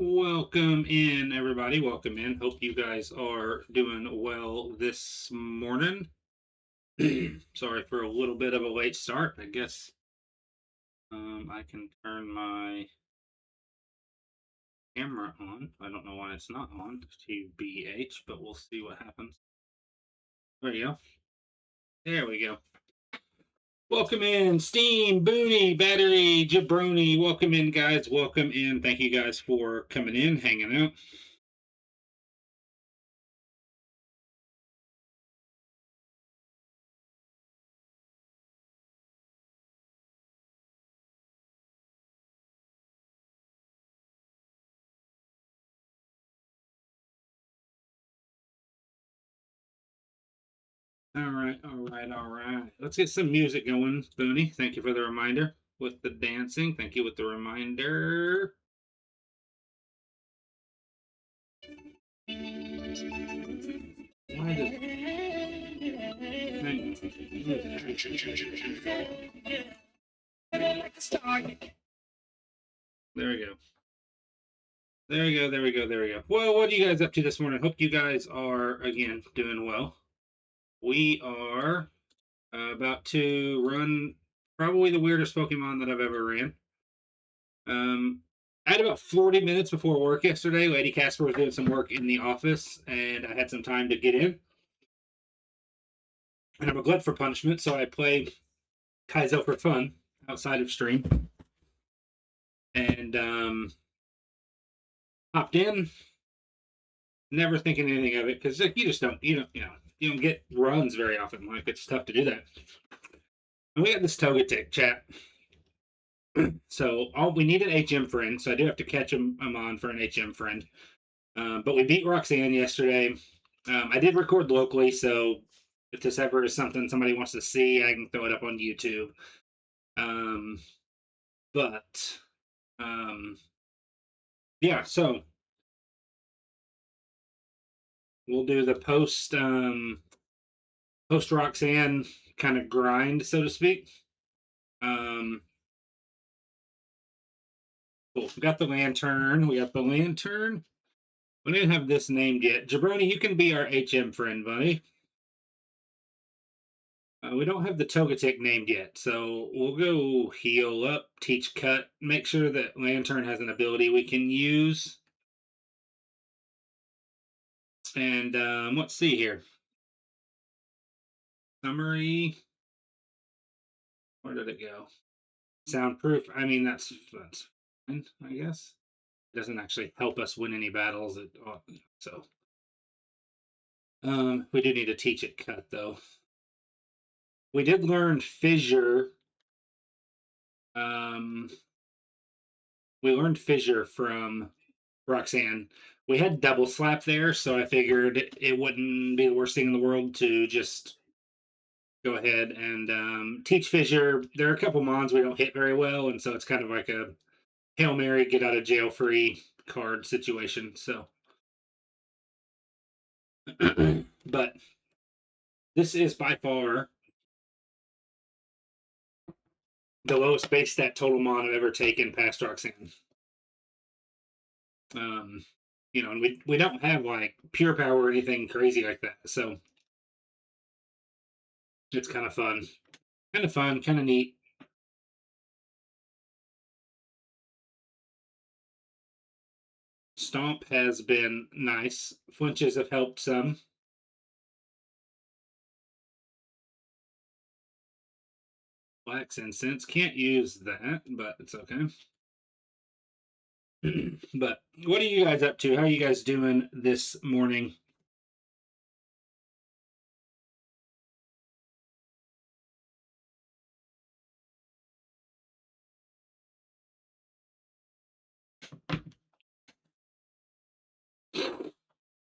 Welcome in, everybody. Welcome in. Hope you guys are doing well this morning. Sorry for a little bit of a late start. I guess I can turn my camera on. I don't know why it's not on, TBH, but we'll see what happens. There you go. There we go. Welcome in, Steam, Booney, Battery, Jabroni. Welcome in, guys. Welcome in. Thank you guys for coming in, hanging out. All right, all right, all right. Let's get some music going, Booney. Thank you for the reminder with the dancing. Thank you with the reminder. Why does... There we go. There we go, there we go, there we go. Well, what are you guys up to this morning? Hope you guys are, again, doing well. We are about to run probably the weirdest Pokemon that I've ever ran. I had about 40 minutes before work yesterday. Lady Casper was doing some work in the office, and I had some time to get in. And I'm a glutton for punishment, so I play Kaizo for fun outside of stream. And hopped in, never thinking anything of it, because like, you don't get runs very often. Like, it's tough to do that. And we got this Togetic chat. So we need an HM friend, so I do have to catch him on for an HM friend. But we beat Roxanne yesterday. I did record locally, so if this ever is something somebody wants to see, I can throw it up on YouTube. But yeah, so we'll do the post Roxanne kind of grind, so to speak. Cool. We got the lantern. We got the lantern. We didn't have this named yet. Jabroni, you can be our HM friend, buddy. We don't have the Togetic named yet, so we'll go heal up, teach cut, make sure that Lantern has an ability we can use. And let's see here. Summary. Where did it go? Soundproof. I mean, that's fine, I guess. It doesn't actually help us win any battles. So we do need to teach it cut, though. We did learn Fissure. We learned Fissure from Roxanne. We had double slap there, so I figured it wouldn't be the worst thing in the world to just go ahead and teach Fissure. There are a couple mons we don't hit very well, and so it's kind of like a Hail Mary, get out of jail free card situation. So, but this is by far the lowest base stat total mon I've ever taken past Roxanne. And we don't have like pure power or anything crazy like that, so it's kind of fun, kind of neat. Stomp has been nice. Flinches have helped some. Wax Incense. Can't use that, but it's okay. But what are you guys up to? How are you guys doing this morning?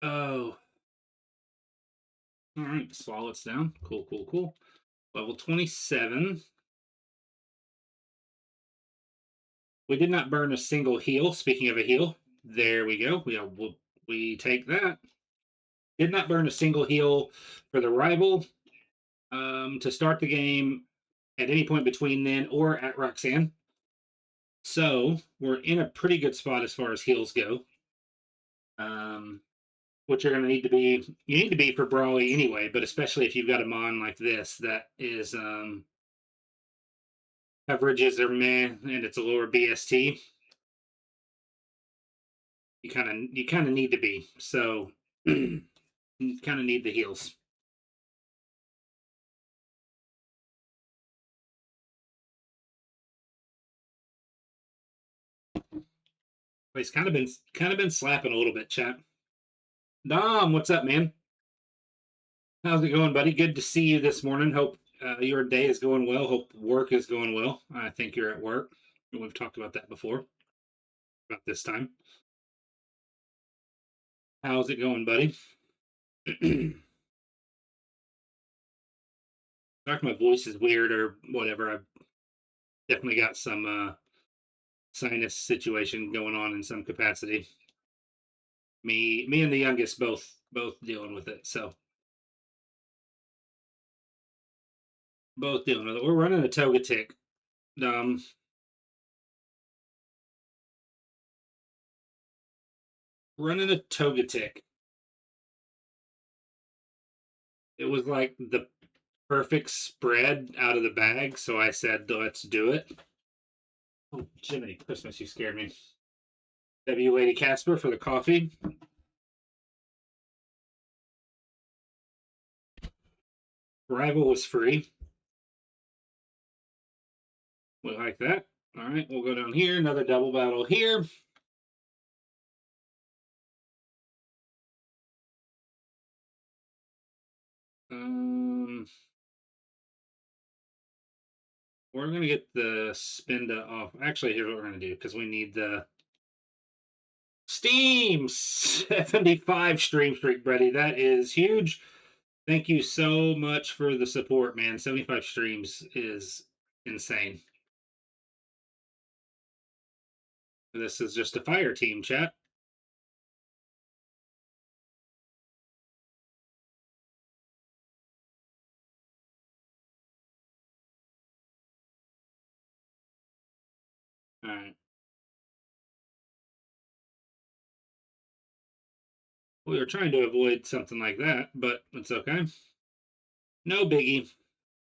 Oh. All right, Swallow's down. Cool, cool, cool. Level 27. We did not burn a single heal. Speaking of a heal, there we go. We take that. Did not burn a single heal for the rival to start the game at any point between then or at Roxanne. So we're in a pretty good spot as far as heals go. Um, what you're going to need to be, you need to be for Brawly anyway, but especially if you've got a mon like this that is coverages are meh and it's a lower BST. You kind of need to be. So you kind of need the heals. He's kind of been slapping a little bit, chat. Dom, what's up, man? How's it going, buddy? Good to see you this morning. Hope your day is going well. Hope work is going well. I think you're at work. We've talked about that before, about this time. How's it going, buddy? Like my voice is weird or whatever. I've definitely got some sinus situation going on in some capacity. Me and the youngest both dealing with it. So both dealing with it. We're running a toga tick. Um, running a toga tick. It was like the perfect spread out of the bag, so I said, let's do it. Oh, Jiminy Christmas, you scared me. W Lady Casper for the coffee. Rival was free. We like that. All right, we'll go down here. Another double battle here. Um, we're gonna get the Spinda off. Actually, here's what we're gonna do because we need the Steam 75 stream streak, buddy. That is huge. Thank you so much for the support, man. 75 streams is insane. This is just a fire team, chat. All right. We were trying to avoid something like that, but it's okay. No biggie.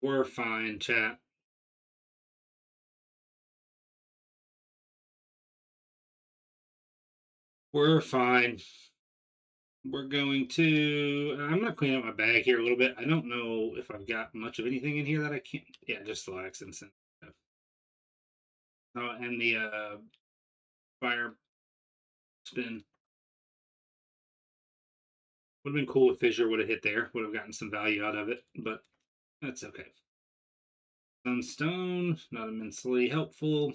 We're fine, chat. We're fine. We're going to. I'm gonna clean up my bag here a little bit. I don't know if I've got much of anything in here that I can't. Yeah, just the accents and stuff. Oh, and the fire spin. Would have been cool if Fissure would have hit there. Would have gotten some value out of it, but that's okay. Sunstone, not immensely helpful.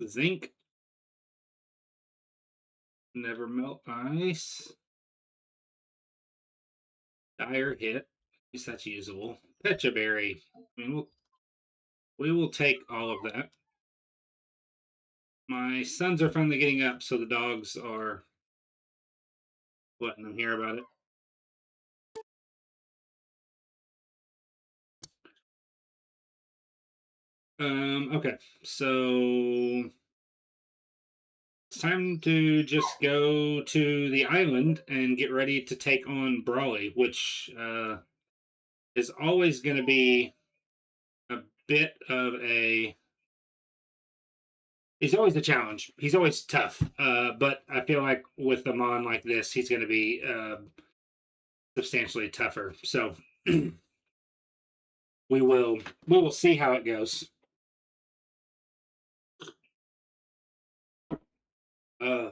Zinc, never melt ice. Dire hit. At least that's usable. Pecha berry. I mean, we will take all of that. My sons are finally getting up, so the dogs are letting them hear about it. Okay, so it's time to just go to the island and get ready to take on Brawly, which is always going to be a bit of a. He's always a challenge. He's always tough, but I feel like with a mon like this, he's going to be substantially tougher. So we will see how it goes. Uh,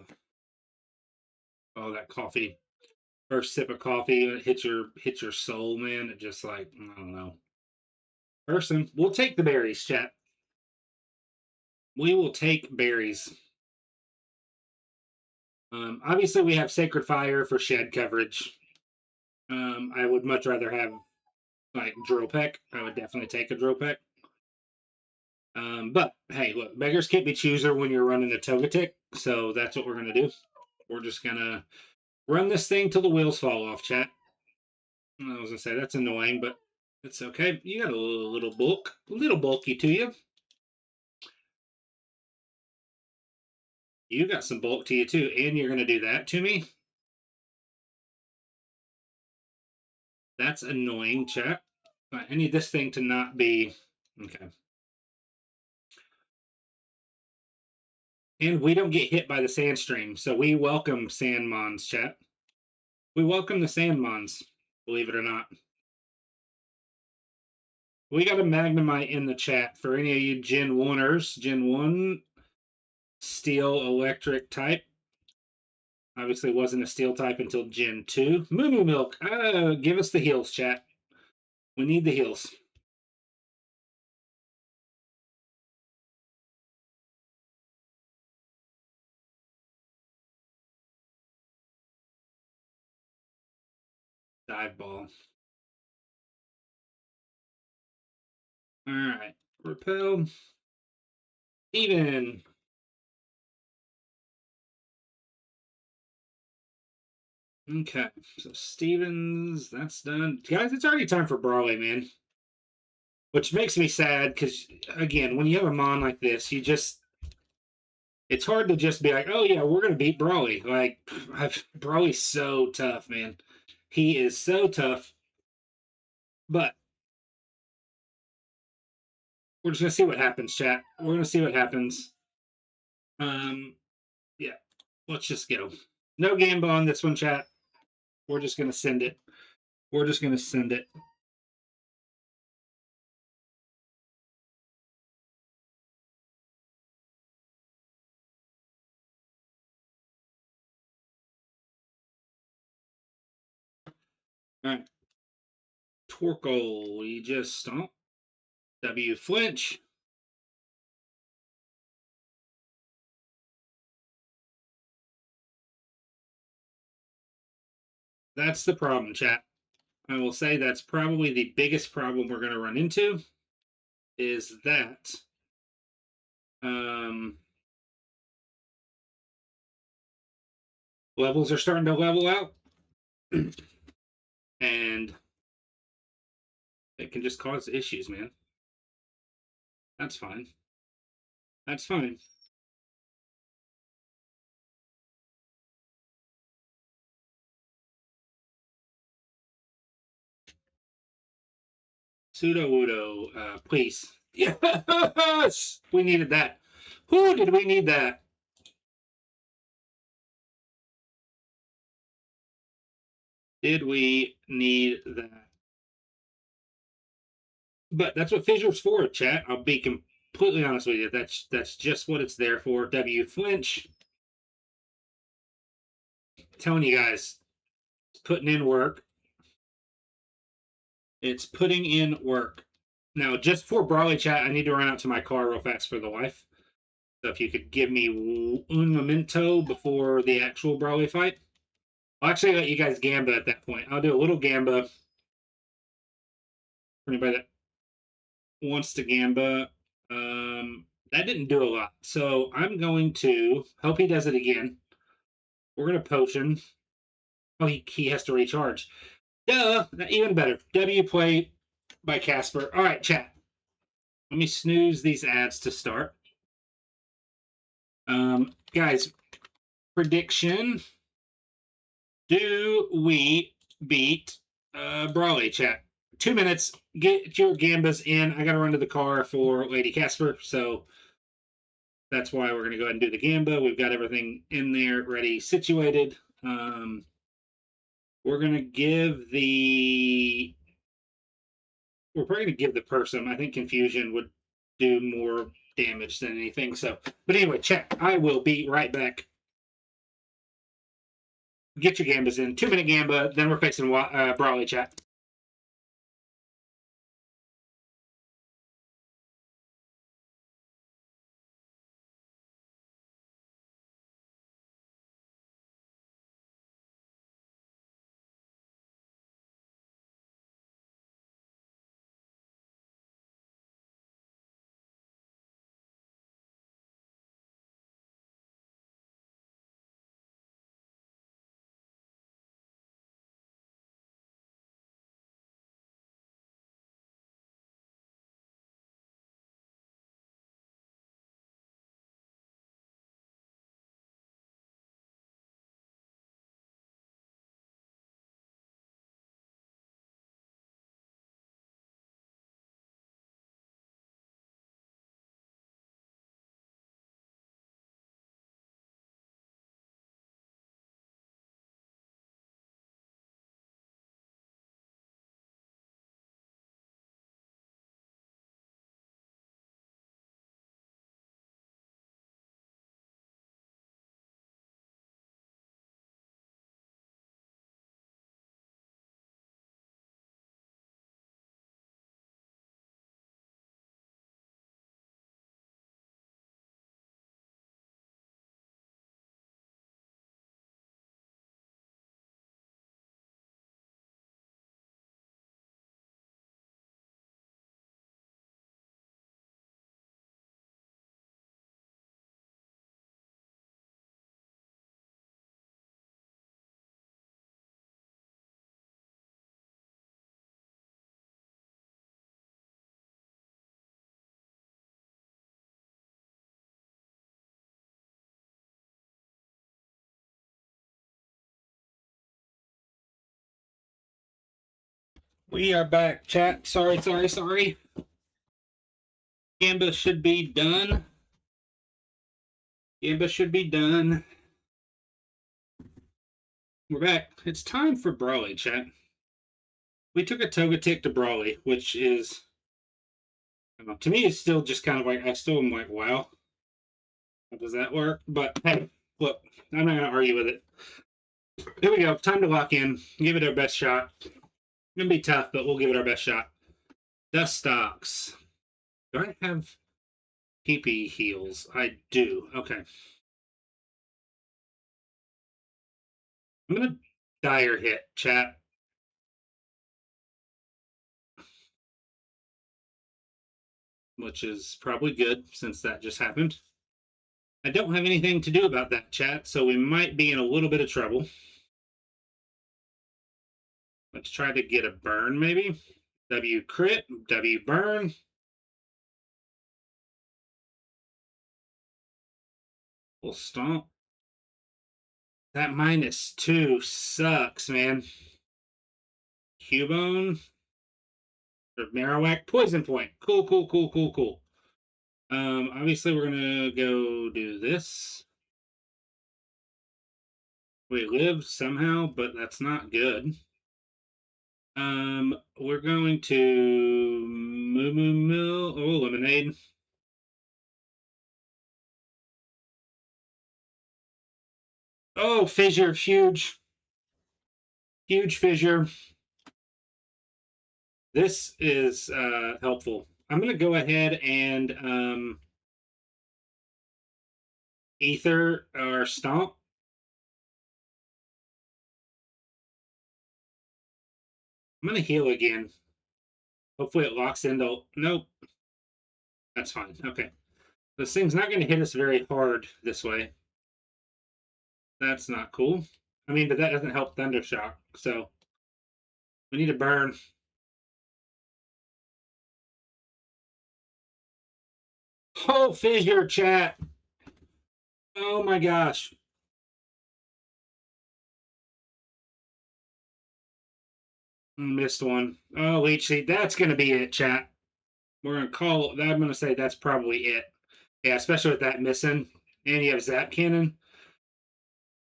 oh, that coffee! First sip of coffee, it hits your soul, man. It just like I don't know. Person, we'll take the berries, chat. We will take berries. Obviously, we have Sacred Fire for shed coverage. I would much rather have like Drill Peck. I would definitely take a Drill Peck. But hey, look, beggars can't be chooser when you're running a Togetic, so that's what we're gonna do. We're just gonna run this thing till the wheels fall off, chat. I was gonna say that's annoying, but It's okay. You got a little bulky to you. You got some bulk to you too, and you're gonna do that to me. That's annoying, chat. I need this thing to not be okay. And we don't get hit by the sand stream, so we welcome sandmons, chat. We welcome the sandmons, believe it or not. We got a Magnemite in the chat for any of you Gen 1ers. Gen 1 steel electric type. Obviously wasn't a steel type until Gen 2. Moo Moo Milk, give us the heals, chat. We need the heals. Dive ball. All right. Repel. Even. Okay. So Stevens, that's done. Guys, it's already time for Brawley, man. Which makes me sad because, again, when you have a mon like this, you just. It's hard to just be like, oh, yeah, we're going to beat Brawley. Like, Brawley's so tough, man. He is so tough. But we're just going to see what happens, chat. We're going to see what happens. Yeah. Let's just go. No Gamba on this one, chat. We're just going to send it. We're just going to send it. All right. Torkoal, we just stomp. W flinch. That's the problem, chat. I will say that's probably the biggest problem we're going to run into is that levels are starting to level out. And it can just cause issues, man. That's fine. That's fine. Pseudo Wudo, please. Yes! We needed that. Who did we need that? Did we need that? But that's what Fissure's for, chat. I'll be completely honest with you. That's just what it's there for. W flinch. Telling you guys, putting in work. It's putting in work. Now, just for Brawley chat, I need to run out to my car real fast for the wife. So if you could give me un momento before the actual Brawley fight. I'll actually let you guys Gamba at that point. I'll do a little Gamba for anybody that wants to Gamba. That didn't do a lot. So I'm going to hope he does it again. We're going to potion. Oh, he has to recharge. Duh, even better. W play by Casper. All right, chat. Let me snooze these ads to start. Guys, prediction. Do we beat Brawley, chat? 2 minutes. Get your Gambas in. I got to run to the car for Lady Casper. So that's why we're going to go ahead and do the Gamba. We've got everything in there ready, situated. We're going to give the. We're probably going to give the person. I think Confusion would do more damage than anything. So, but anyway, chat. I will be right back. Get your Gambas in. 2 minute Gamba. Then we're facing Brawley, chat. We are back, chat. Sorry. Gamba should be done. We're back. It's time for Brawly, chat. We took a Togetic to Brawly, which is, to me, it's still just kind of like, I still am like, wow, how does that work? But hey, look, I'm not going to argue with it. Here we go. Time to lock in. Give it our best shot. It's going to be tough, but we'll give it our best shot. Dustox. Do I have PP heals? I do. Okay. I'm going to dire hit, chat. Which is probably good since that just happened. I don't have anything to do about that, chat, so we might be in a little bit of trouble. Let's try to get a burn, maybe. W crit, W burn. We'll stomp. That -2 sucks, man. Cubone. Or Marowak. Poison point. Cool. Obviously we're gonna go do this. We live somehow, but that's not good. We're going to Moo. Oh, Lemonade. Oh, fissure, huge fissure. This is helpful. I'm going to go ahead and ether or stomp. I'm going to heal again. Hopefully it locks into. Nope. That's fine. Okay. This thing's not going to hit us very hard this way. That's not cool. I mean, but that doesn't help Thundershock. So we need a burn. Oh, fissure, chat. Oh my gosh. Missed one. Oh, Leech Seed. That's going to be it, chat. We're going to call. I'm going to say that's probably it. Yeah, especially with that missing. And you have Zap Cannon.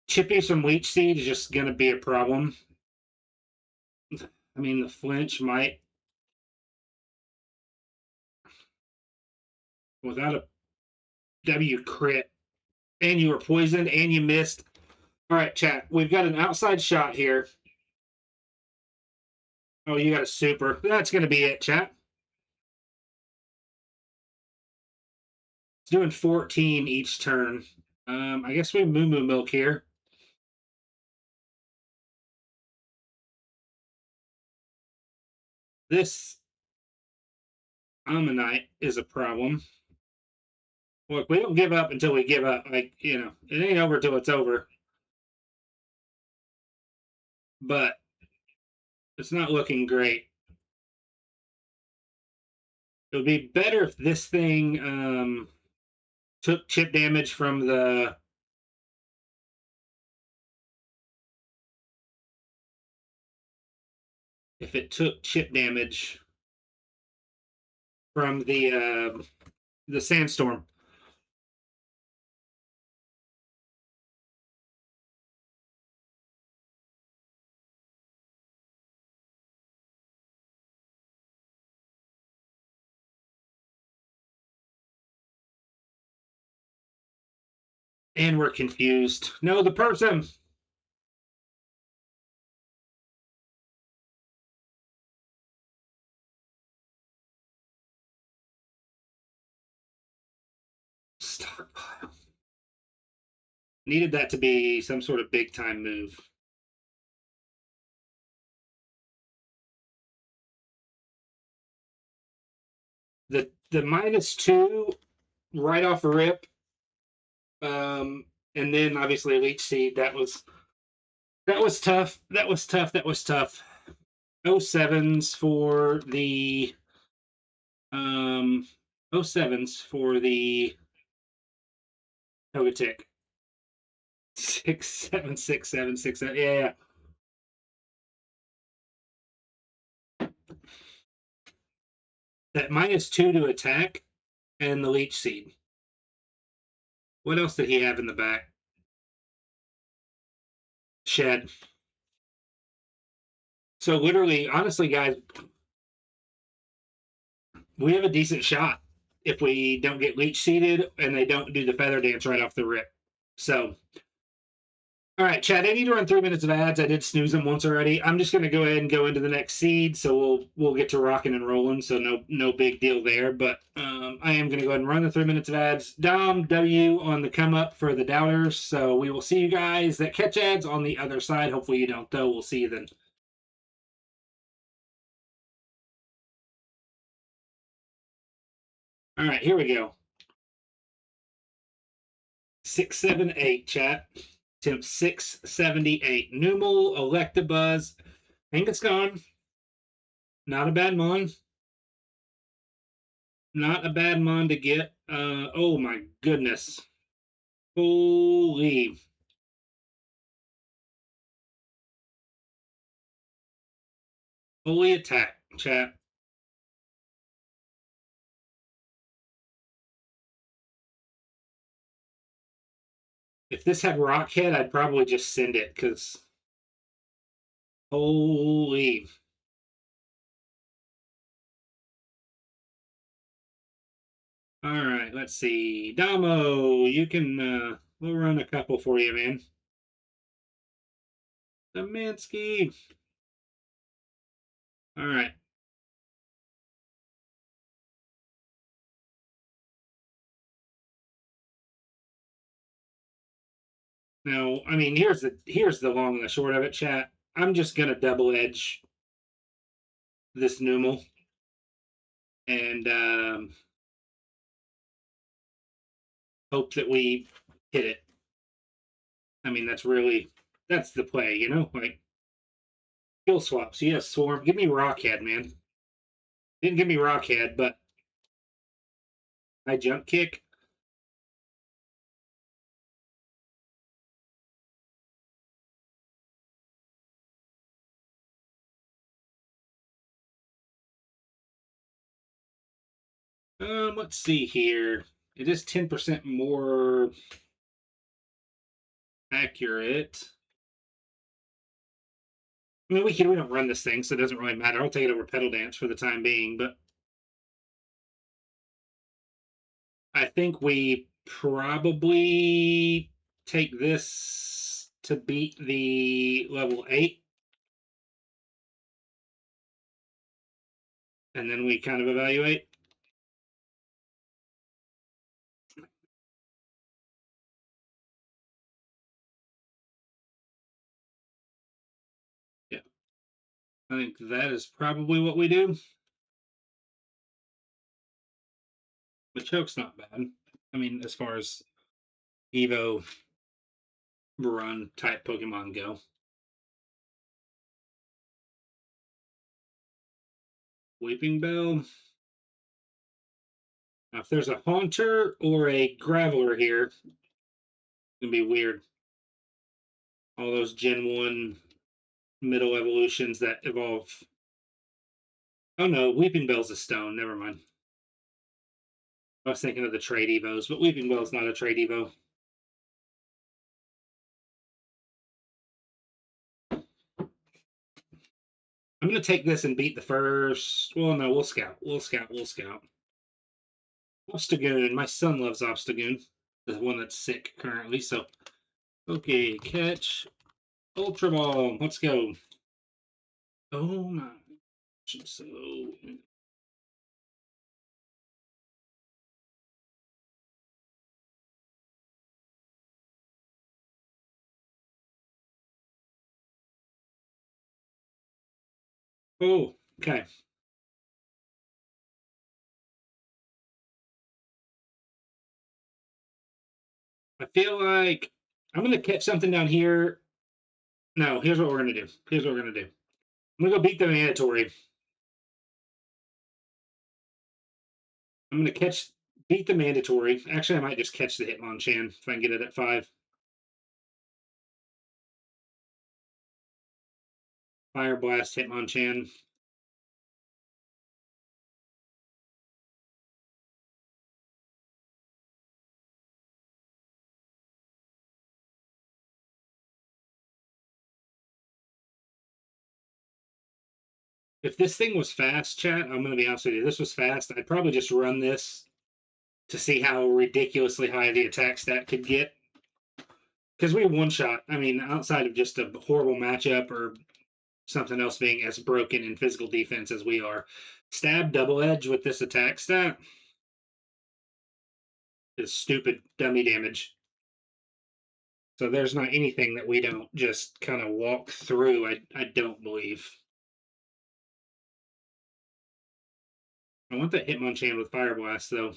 Chippies from Leech Seed is just going to be a problem. I mean, the flinch might. Without a W crit. And you were poisoned and you missed. All right, chat. We've got an outside shot here. Oh, you got a super. That's going to be it, chat. It's doing 14 each turn. I guess we Moo Milk here. This Ammonite is a problem. Look, we don't give up until we give up. Like, it ain't over till it's over. But it's not looking great. It would be better if this thing took chip damage from the. If it took chip damage from the sandstorm. And we're confused. No, the person. Stockpile. Needed that to be some sort of big time move. The -2 right off a rip. And then obviously Leech Seed. That was tough. That was tough. 07s for the 07s for the Togetic. 6, 7, 6, 7, 6, 7. Yeah. That -2 to attack and the leech seed. What else did he have in the back? Shed. So literally, honestly, guys, we have a decent shot if we don't get leech seeded and they don't do the feather dance right off the rip. So, all right, Chad, I need to run 3 minutes of ads. I did snooze them once already. I'm just going to go ahead and go into the next seed, so we'll get to rocking and rolling. So no big deal there. But I am going to go ahead and run the 3 minutes of ads. Dom W on the come up for the doubters. So we will see you guys that catch ads on the other side. Hopefully you don't though. We'll see you then. All right, here we go. 678 chat. Temp 678. Numal, Electabuzz. I think it's gone. Not a bad mon. Not a bad mon to get. Oh my goodness. Holy. Holy attack, chat. If this had Rockhead, I'd probably just send it because holy. All right, let's see. Damo, you can we'll run a couple for you, man. Demansky. All right. Now, I mean, here's the long and the short of it, chat. I'm just gonna double edge this Numal and hope that we hit it. I mean, that's the play, you know? Like skill swaps. Yes, Swarm. Give me Rockhead, man. Didn't give me Rockhead, but I jump kick. Let's see here. It is 10% more accurate. I mean, we don't run this thing, so it doesn't really matter. I'll take it over Pedal Dance for the time being, but I think we probably take this to beat the level 8, and then we kind of evaluate. Yeah, I think that is probably what we do. The choke's not bad. I mean, as far as Evo run type Pokemon go. Weeping Bell. Now, if there's a Haunter or a Graveler here, it's gonna be weird. All those Gen 1 middle evolutions that evolve. Oh no, Weeping Bell's a stone. Never mind. I was thinking of the trade Evos, but Weeping Bell's not a trade Evo. I'm gonna take this and beat the first. Well, no, we'll scout. We'll scout. We'll scout. Obstagoon. My son loves Obstagoon. The one that's sick currently. So, okay, catch Ultra Ball. Let's go. Oh my. So, oh, okay. I feel like I'm gonna catch something down here. No, here's what we're gonna do. Here's what we're gonna do. I'm gonna go beat the mandatory. I'm gonna beat the mandatory. Actually, I might just catch the Hitmonchan if I can get it at 5. Fire Blast Hitmonchan. If this thing was fast, chat, I'm going to be honest with you. This was fast. I'd probably just run this to see how ridiculously high the attack stat could get. Because we one shot. I mean, outside of just a horrible matchup or something else being as broken in physical defense as we are, stab double edge with this attack stat is stupid dummy damage. So there's not anything that we don't just kind of walk through. I don't believe. I want that Hitmonchan with Fire Blast though.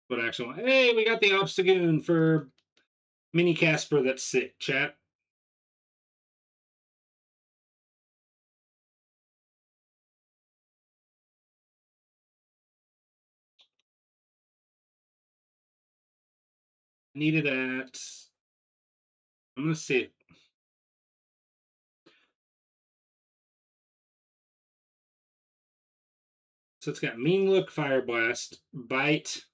But actually, hey, we got the Obstagoon for Mini Casper. That's sick, chat. Needed at. I'm gonna see. So it's got Mean Look, Fire Blast, Bite.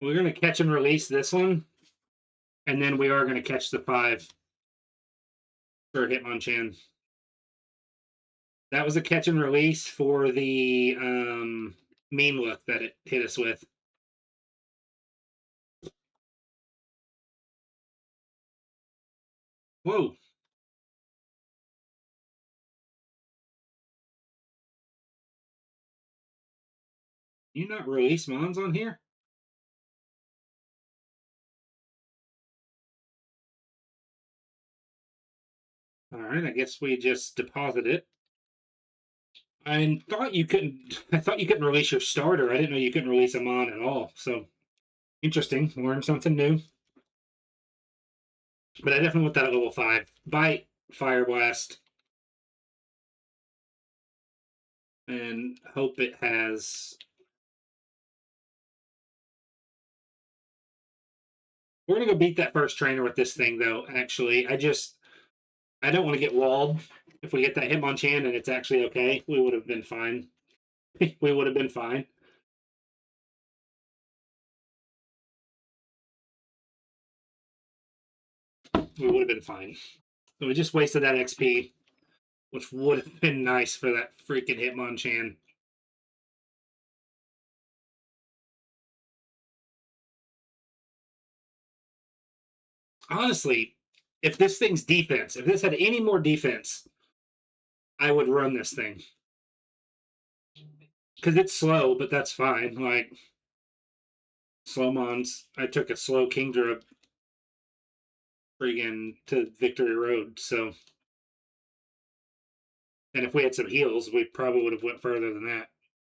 We're gonna catch and release this one, and then we are gonna catch the 5 for Hitmonchan. That was a catch and release for the Mean Look that it hit us with. Whoa. You not release Mons on here? All right, I guess we just deposit it. I thought you couldn't. I thought you couldn't release your starter. I didn't know you couldn't release a Mon at all. So interesting. Learn something new. But I definitely want that at level 5. Bite, Fire Blast, and hope it has. We're gonna go beat that first trainer with this thing, though. Actually, I don't want to get walled. If we get that Hitmonchan and it's actually okay, we would have been fine. We would have been fine. We would have been fine. So we just wasted that XP, which would have been nice for that freaking Hitmonchan. Honestly, if this thing's defense, if this had any more defense, I would run this thing. Because it's slow, but that's fine. Like, slow Mons, I took a slow Kingdra friggin' to Victory Road, so. And if we had some heals, we probably would have went further than that.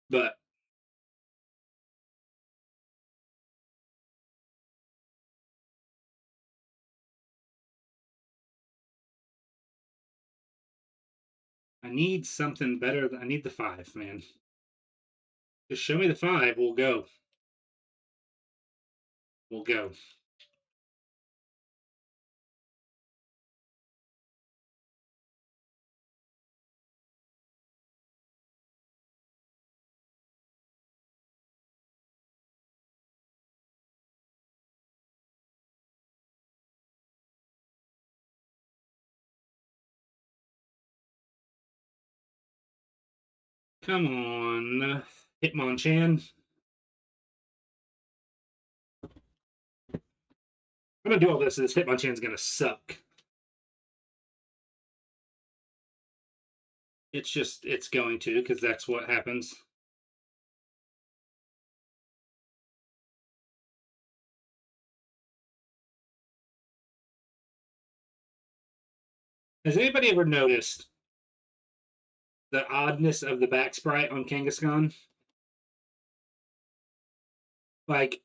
But I need something better. I need the 5, man. Just show me the 5. We'll go. We'll go. Come on, Hitmonchan. I'm gonna do all this, and this Hitmonchan's gonna suck. It's going to, because that's what happens. Has anybody ever noticed the oddness of the back sprite on Kangaskhan? Like,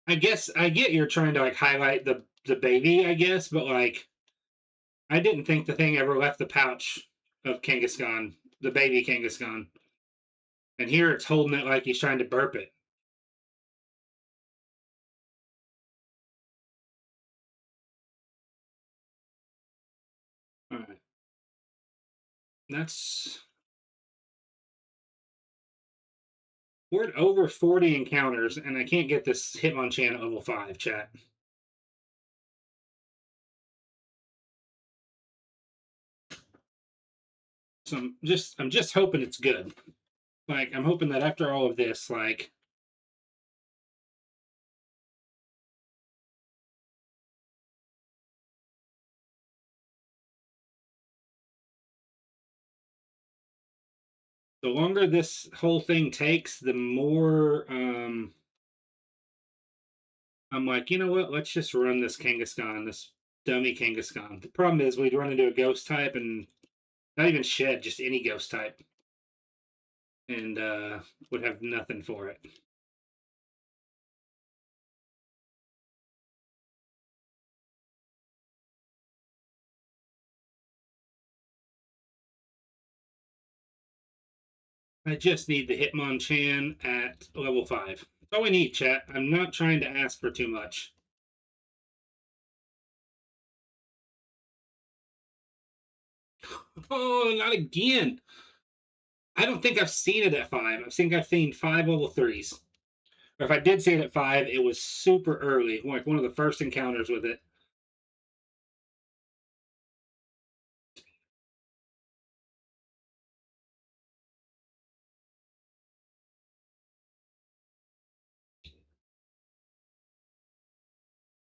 I guess I get you're trying to like highlight the baby, I guess, but like, I didn't think the thing ever left the pouch of Kangaskhan, the baby Kangaskhan. And here it's holding it like he's trying to burp it. All right. That's. We're at over 40 encounters, and I can't get this Hitmonchan at level 5, chat. So I'm just hoping it's good. Like I'm hoping that after all of this, like the longer this whole thing takes, the more I'm like, you know what? Let's just run this Kangaskhan, this dummy Kangaskhan. The problem is we'd run into a ghost type and not even shed, just any ghost type, and would have nothing for it. I just need the Hitmonchan at level 5. That's all we need, chat. I'm not trying to ask for too much. Oh, not again. I don't think I've seen it at 5. I think I've seen 5 level 3s. Or if I did see it at 5, it was super early, like one of the first encounters with it.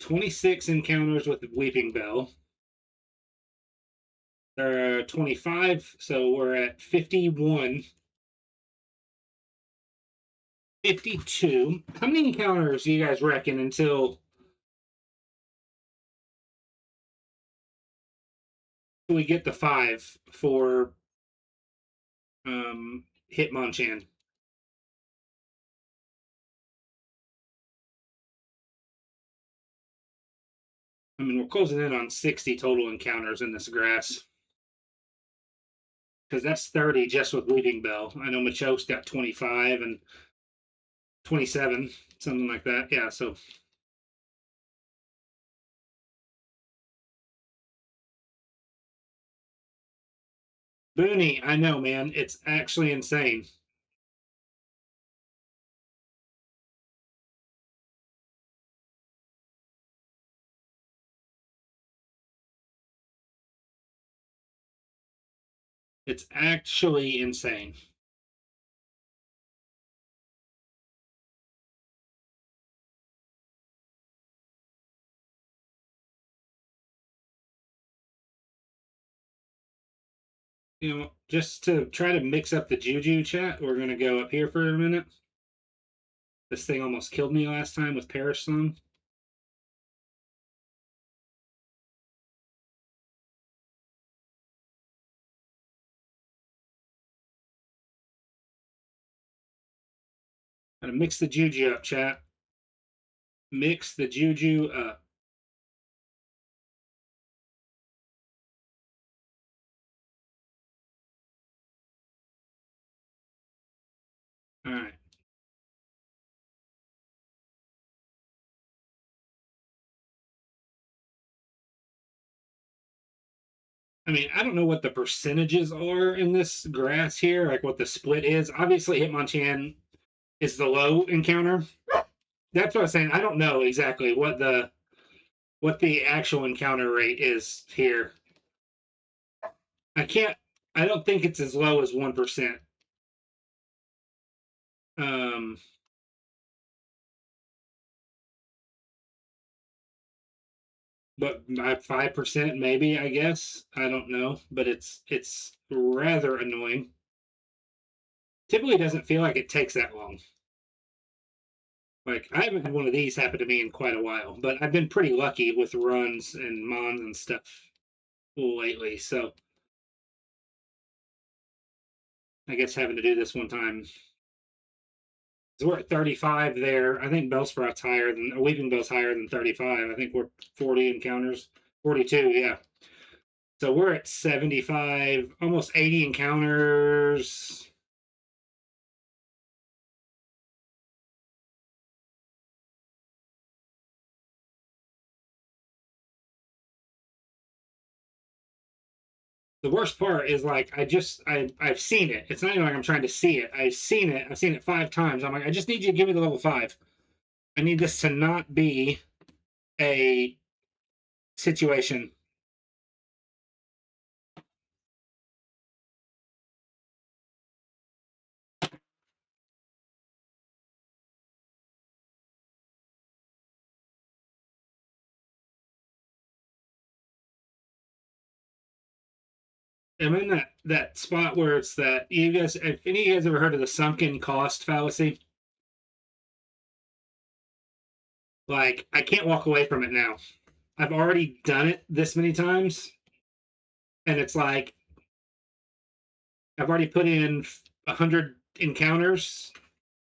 "26 encounters with the Weeping Bell. There are 25, so we're at 51. 52. How many encounters do you guys reckon until we get the 5 for Hitmonchan? I mean, we're closing in on 60 total encounters in this grass. Because that's 30 just with Weeping Bell. I know Machoke's got 25 and 27, something like that. Yeah, so Booney, I know, man. It's actually insane. It's actually insane. You know, just to try to mix up the juju chat, we're gonna go up here for a minute. This thing almost killed me last time with Perish Song. Gotta mix the juju up, chat. Mix the juju up. All right. I mean, I don't know what the percentages are in this grass here, like what the split is. Obviously, Hitmonchan is the low encounter. That's what I was saying. I don't know exactly what the actual encounter rate is here. I can't. I don't think it's as low as 1%. Um, but 5% maybe. I guess I don't know, but it's rather annoying. Typically, doesn't feel like it takes that long. Like I haven't had one of these happen to me in quite a while, but I've been pretty lucky with runs and mons and stuff lately. So I guess having to do this one time. So we're at 35 there. I think Bellsprout's higher than Weeping Bell's higher than 35. I think we're 40 encounters. 42, yeah. So we're at 75, almost 80 encounters. The worst part is like I've seen it. It's not even like I'm trying to see it. I've seen it. I've seen it 5 times. I'm like, I just need you to give me the level 5. I need this to not be a situation. I'm in that spot where it's that you guys. If any of you guys ever heard of the sunken cost fallacy? Like I can't walk away from it now. I've already done it this many times, and it's like I've already put in 100 encounters.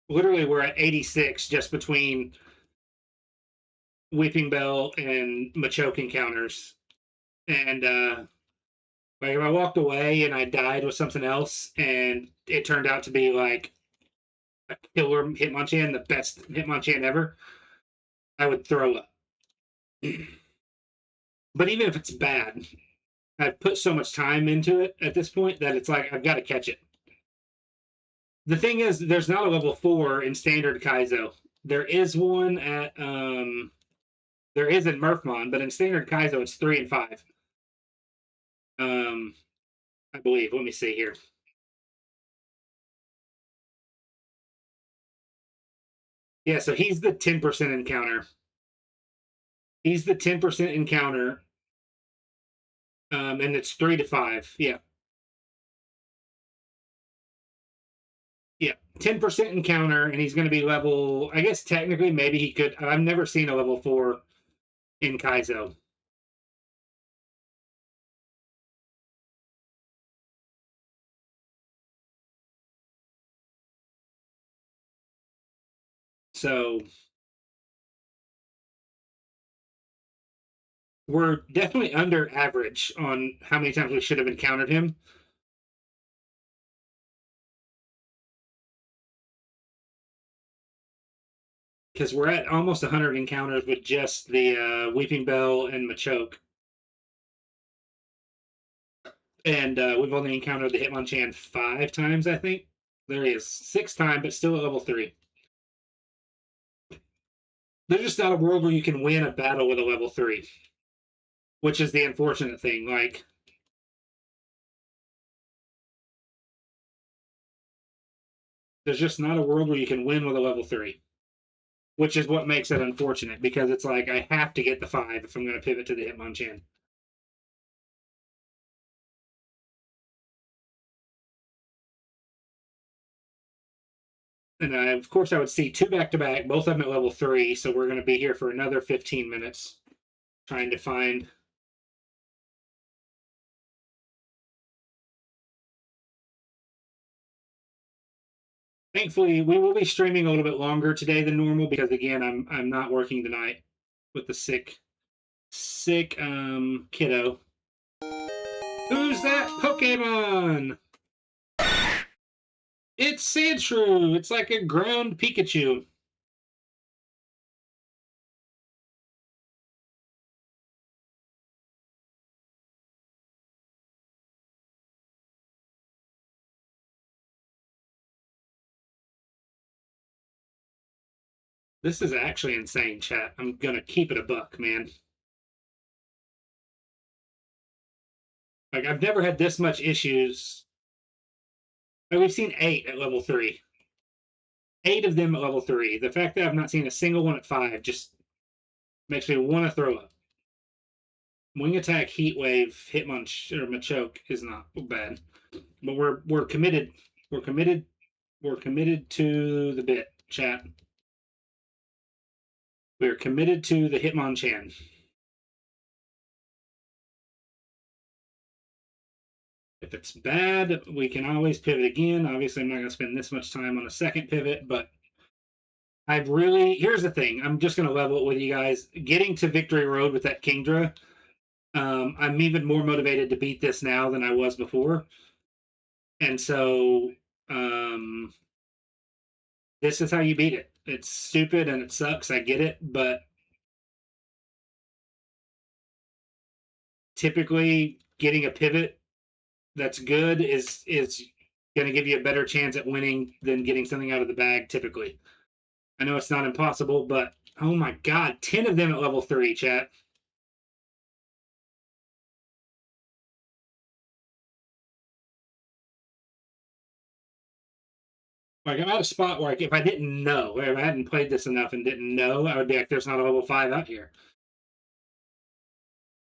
Literally, we're at 86 just between Weeping Bell and Machoke encounters. And like if I walked away and I died with something else, and it turned out to be like a killer Hitmonchan, the best Hitmonchan ever, I would throw up. But even if it's bad, I've put so much time into it at this point that it's like I've got to catch it. The thing is, there's not a level 4 in standard Kaizo. There is one at there is in Murphmon, but in standard Kaizo it's 3 and 5. Um, I believe. Let me see here. Yeah, so he's the 10% encounter. He's the 10% encounter, and it's 3 to 5. Yeah, yeah, 10% encounter, and he's going to be level. I guess technically, maybe he could. I've never seen a level 4 in Kaizo. So we're definitely under average on how many times we should have encountered him. Because we're at almost 100 encounters with just the Weeping Bell and Machoke. And we've only encountered the Hitmonchan 5 times, I think. There he is. 6 times, but still at level 3. There's just not a world where you can win a battle with a level 3, which is the unfortunate thing. Like, there's just not a world where you can win with a level 3, which is what makes it unfortunate because it's like I have to get the 5 if I'm going to pivot to the Hitmonchan. And of course, I would see 2 back to back, both of them at level 3. So we're going to be here for another 15 minutes trying to find. Thankfully, we will be streaming a little bit longer today than normal because again, I'm not working tonight with the sick kiddo. Who's that Pokemon? It's Sandshrew. It's like a ground Pikachu. This is actually insane, chat. I'm gonna keep it a buck, man. Like I've never had this much issues. Like, we've seen 8 at level 3. 8 of them at level 3. The fact that I've not seen a single one at 5 just makes me want to throw up. Wing attack, heat wave, Hitmonch or Machoke is not bad, but we're committed. We're committed. We're committed to the bit, chat. We're committed to the Hitmonchan. If it's bad, we can always pivot again. Obviously, I'm not going to spend this much time on a second pivot, but I've really. Here's the thing. I'm just going to level it with you guys. Getting to Victory Road with that Kingdra, I'm even more motivated to beat this now than I was before. And so, this is how you beat it. It's stupid and it sucks. I get it, but typically getting a pivot that's good is going to give you a better chance at winning than getting something out of the bag typically. I know it's not impossible, but oh my god, 10 of them at level 3, chat. Like I'm at a spot where if I didn't know, if I hadn't played this enough and didn't know, I would be like, there's not a level 5 out here.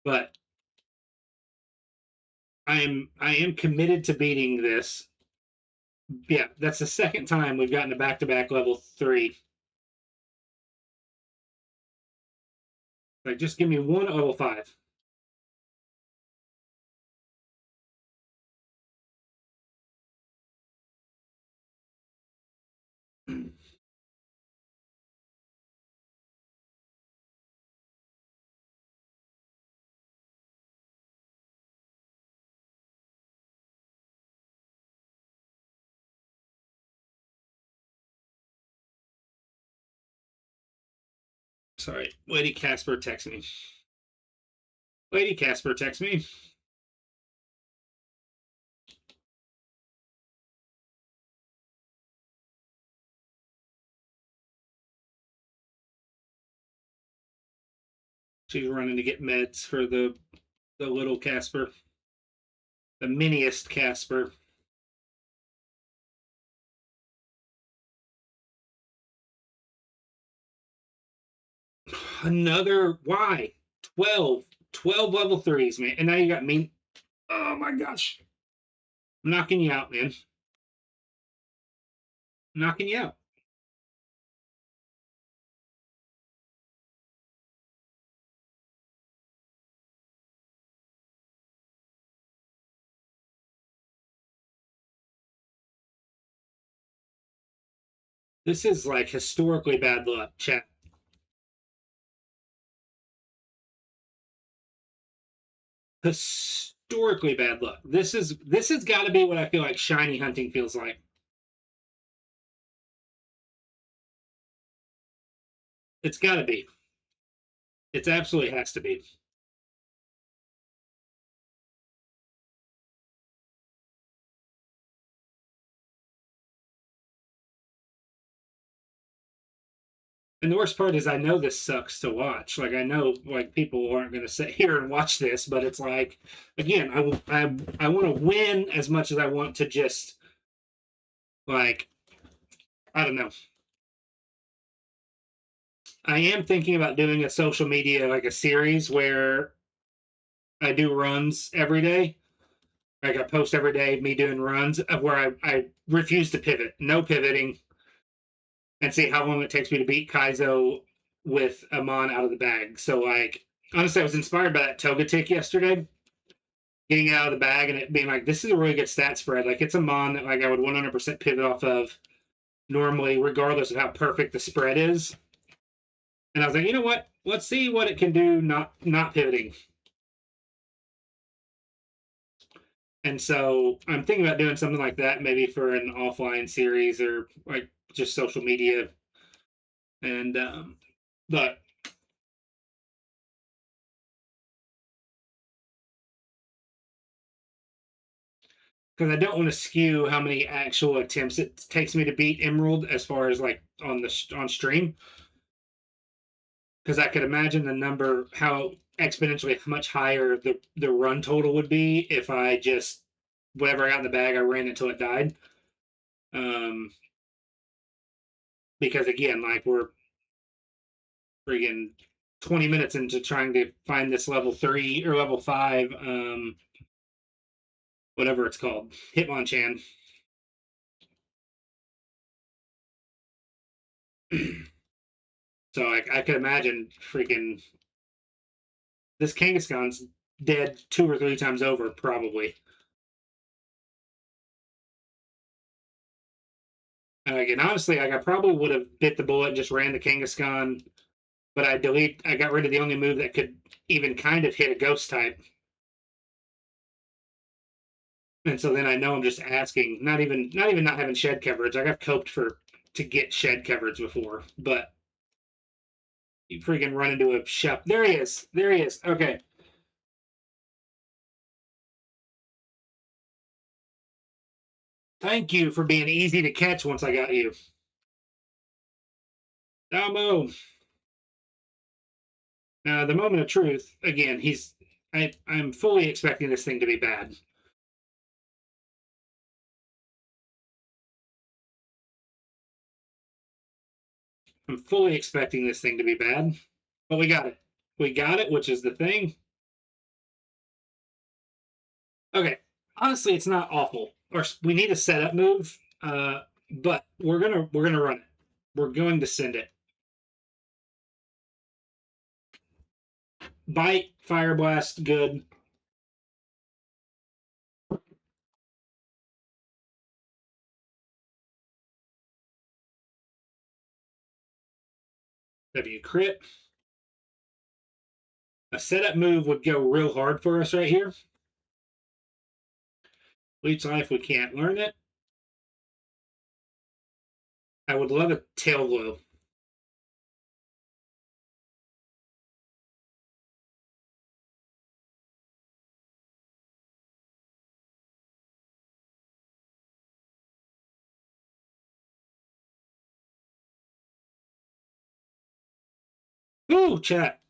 But I am committed to beating this. Yeah, that's the second time we've gotten a back-to-back level 3. Like, just give me one at level 5. Sorry, Lady Casper text me. Lady Casper text me. She's running to get meds for the little Casper, the miniest Casper. Another why 12 level 3s, man, and now you got me. Oh my gosh, I'm knocking you out, man. I'm knocking you out. This is like historically bad luck, chat. Historically bad luck. This has got to be what I feel like shiny hunting feels like. It's got to be. It absolutely has to be. And the worst part is I know this sucks to watch. Like I know like people aren't going to sit here and watch this, but it's like again, I want to win as much as I want to just like I don't know. I am thinking about doing a social media like a series where I do runs every day. Like I post every day me doing runs of where I refuse to pivot, no pivoting, and see how long it takes me to beat Kaizo with a mon out of the bag. So like honestly, I was inspired by that toga tick yesterday, getting it out of the bag and it being like, this is a really good stat spread. Like it's a mon that like I would 100% pivot off of normally, regardless of how perfect the spread is. And I was like, you know what? Let's see what it can do not pivoting. And so I'm thinking about doing something like that, maybe for an offline series or like just social media. And but because I don't want to skew how many actual attempts it takes me to beat Emerald as far as like on stream, because I could imagine the number how exponentially much higher the run total would be if I just whatever I got in the bag I ran until it died. Um, because again, like we're friggin' 20 minutes into trying to find this level 3 or level 5 whatever it's called, Hitmonchan. So I could imagine freaking this Kangaskhan's dead 2 or 3 times over, probably. And again, honestly, like I probably would have bit the bullet and just ran the Kangaskhan, but I got rid of the only move that could even kind of hit a ghost type. And so then I know I'm just asking, not even not having shed coverage. Like I've coped for to get shed coverage before, but you freaking run into a shop. There he is. There he is. Okay. Thank you for being easy to catch once I got you. Damo. Now, the moment of truth, again, I'm fully expecting this thing to be bad. I'm fully expecting this thing to be bad, but we got it. We got it, which is the thing. Okay, Honestly, it's not awful. Or we need a setup move, but we're gonna run it. We're going to send it. Bite, fire blast, good. W crit. A setup move would go real hard for us right here. Leech life, we can't learn it. I would love a tail glow. Ooh, chat.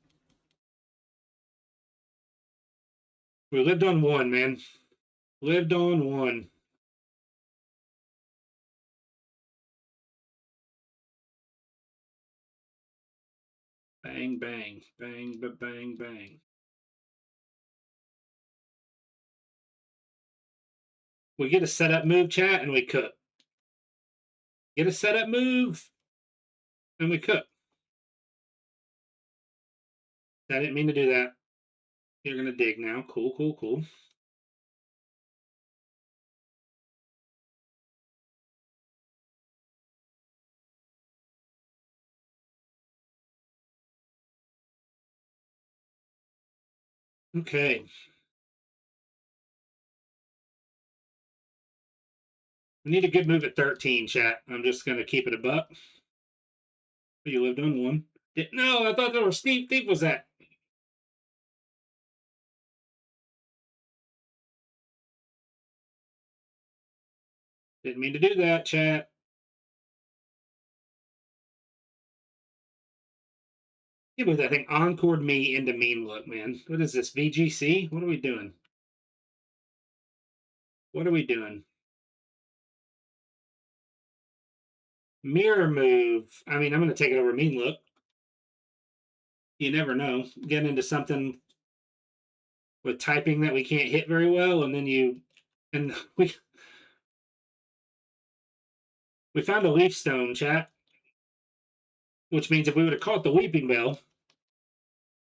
We lived on one, man. Lived on one. Bang, bang, bang, bang, bang. We get a setup move, chat, and we cook. Get a setup move, and we cook. I didn't mean to do that. You're gonna dig now. Cool, cool, cool. Okay. We need a good move at 13, chat. I'm just gonna keep it a buck. You lived on one. No, I thought that was Steve. Steve was that. Didn't mean to do that, chat. Yeah, but that thing encored me into mean look, man. What is this? VGC? What are we doing? What are we doing? Mirror move. I mean, I'm going to take it over mean look. You never know. Get into something with typing that we can't hit very well, and then and we found a leaf stone, chat, which means if we would have caught the weeping bell,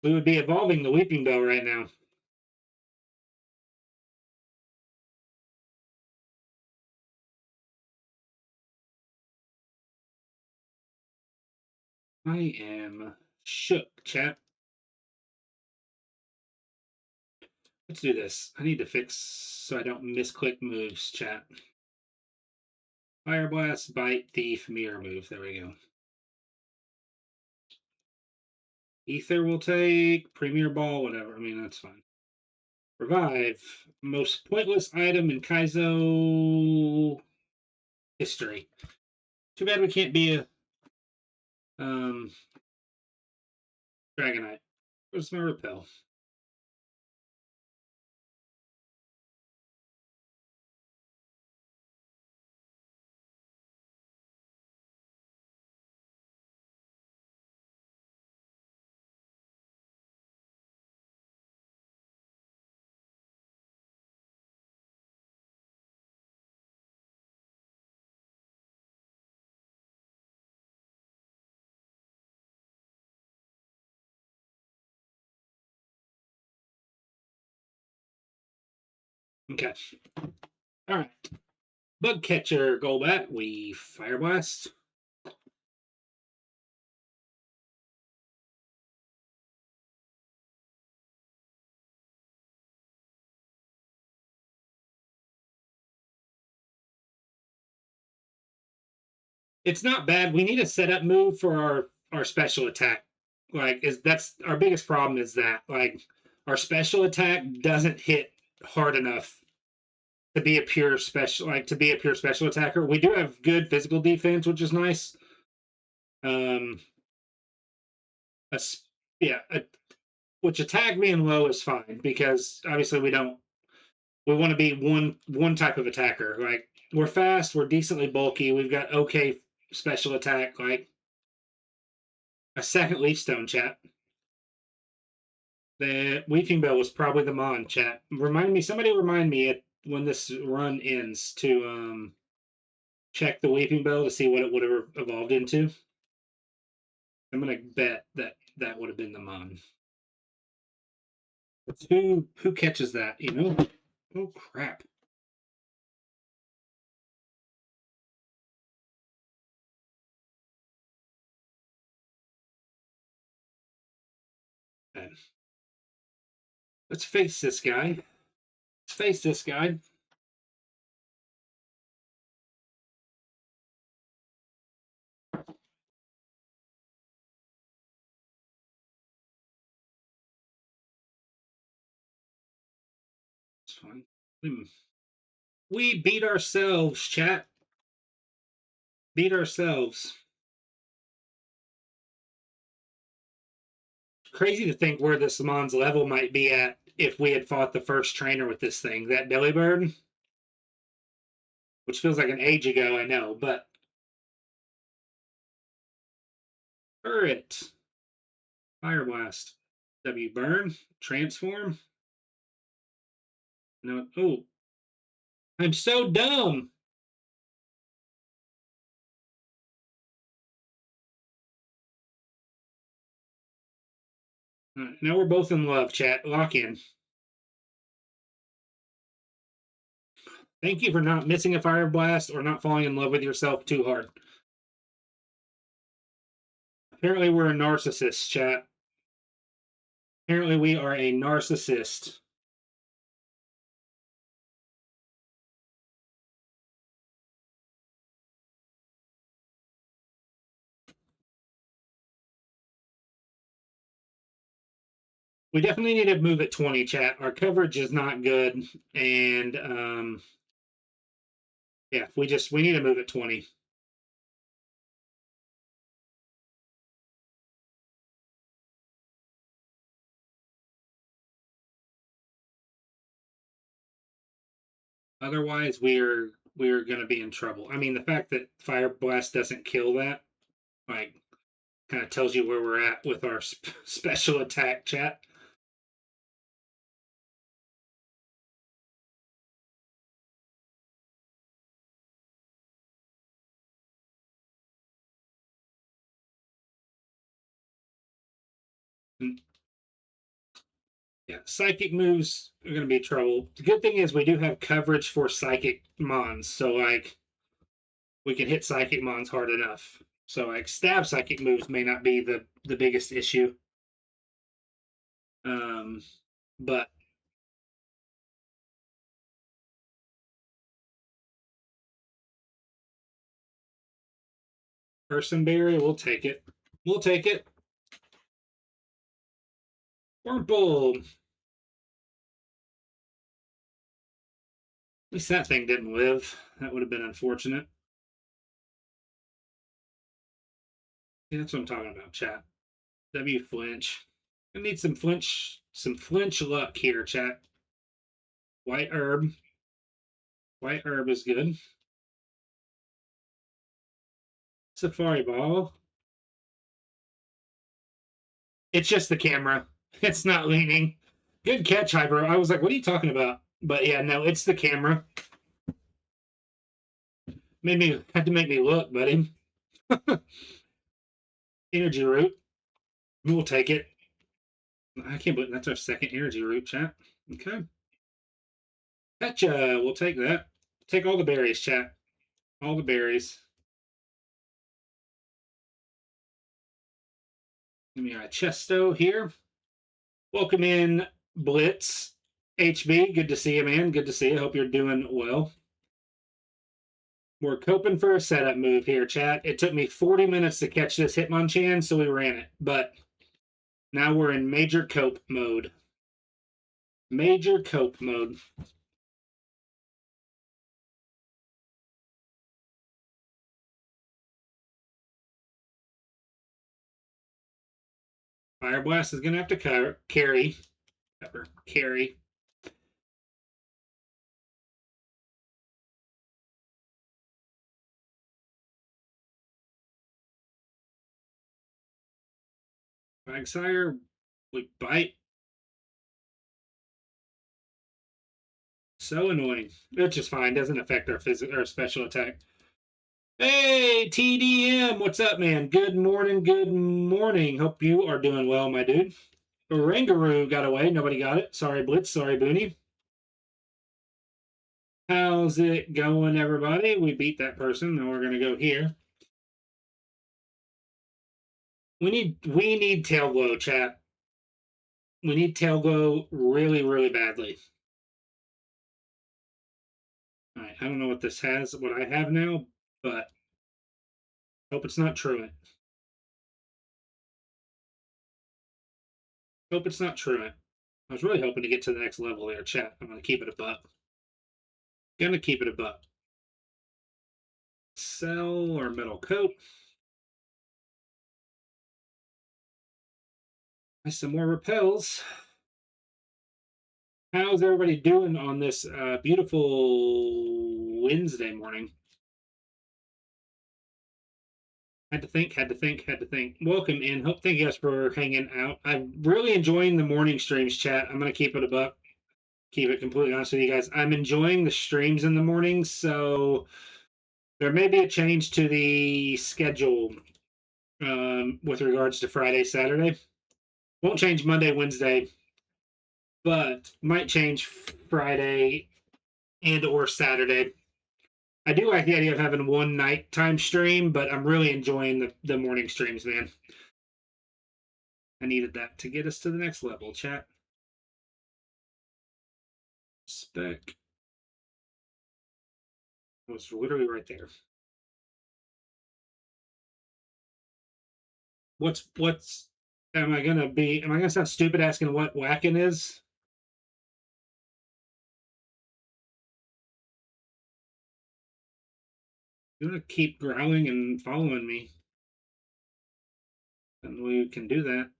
we would be evolving the weeping bell right now. I am shook, chat. Let's do this. I need to fix so I don't misclick moves, chat. Fire blast, bite, thief, mirror move. There we go. Ether will take, premier ball, whatever. I mean, that's fine. Revive, most pointless item in Kaizo history. Too bad we can't be a Dragonite. Where's my repel? Okay. All right. Bug catcher, Golbat. We fire blast. It's not bad. We need a setup move for our special attack. Like, is that's our biggest problem is that like our special attack doesn't hit hard enough to be a pure special to be a pure special attacker. We do have good physical defense, which is nice. Um, a, yeah, which attack being low is fine because obviously we want to be one type of attacker. Like we're fast, we're decently bulky, we've got okay special attack. Like a second leaf stone, chat. The Weeping Bell was probably the Mon, chat. Somebody remind me. when this run ends to check the weeping bell to see what it would have evolved into. I'm gonna bet that that would have been the mon. Who catches that? You know? Oh crap! Okay. Let's face this guy. Let's face this guy. It's fine. We beat ourselves, chat. Beat ourselves. Crazy to think where this mon's level might be at if we had fought the first trainer with this thing. That Delibird, which feels like an age ago, I know, but turret, fire blast, W burn, transform. No, oh, I'm so dumb. Now we're both in love, chat. Lock in. Thank you for not missing a fire blast or not falling in love with yourself too hard. Apparently, we're a narcissist, chat. Apparently, we are a narcissist. We definitely need to move at 20, chat. Our coverage is not good, and yeah, we need to move at 20. Otherwise, we're going to be in trouble. I mean, the fact that fire blast doesn't kill that, like, kind of tells you where we're at with our special attack, chat. Yeah, psychic moves are going to be trouble. The good thing is we do have coverage for psychic mons, so like we can hit psychic mons hard enough. So like stab psychic moves may not be the biggest issue. But person berry, we'll take it. We'll take it. Purple. At least that thing didn't live. That would have been unfortunate. Yeah, that's what I'm talking about, chat. W flinch. I need some flinch luck here, chat. White herb. White herb is good. Safari ball. It's just the camera. It's not leaning. Good catch, Hybro. I was like, what are you talking about? But yeah, no, it's the camera. Had to make me look, buddy. Energy root. We'll take it. I can't believe that's our second energy root, chat. Okay. Petcha, we'll take that. Take all the berries, chat. All the berries. Give me a Chesto here. Welcome in, Blitz. HB, good to see you, man. Good to see you. Hope you're doing well. We're coping for a setup move here, chat. It took me 40 minutes to catch this Hitmonchan, so we ran it. But now we're in major cope mode. Major cope mode. Fire Blast is going to have to carry. Carry. Quagsire, we bite. So annoying. It's just fine. Doesn't affect our special attack. Hey, TDM, what's up, man? Good morning, good morning. Hope you are doing well, my dude. Rangaroo got away. Nobody got it. Sorry, Blitz. Sorry, Booney. How's it going, everybody? We beat that person. Now we're gonna go here. We need tail glow, chat. We need tail glow really, really badly. All right, I don't know what this has, what I have now, but hope it's not truant. Hope it's not truant. I was really hoping to get to the next level there, chat. I'm gonna keep it a buck. Gonna keep it a buck. Cell or metal coat. Some more repels. How's everybody doing on this beautiful Wednesday morning? Had to think. Welcome in. Thank you guys for hanging out. I'm really enjoying the morning streams, chat. I'm gonna keep it a buck. Keep it completely honest with you guys. I'm enjoying the streams in the mornings, so there may be a change to the schedule with regards to Friday, Saturday. Won't change Monday, Wednesday, but might change Friday and or Saturday. I do like the idea of having one nighttime stream, but I'm really enjoying the morning streams, man. I needed that to get us to the next level, chat. Spec was literally right there. What's am I gonna sound stupid asking what whacking is? You're gonna keep growling and following me. And we can do that.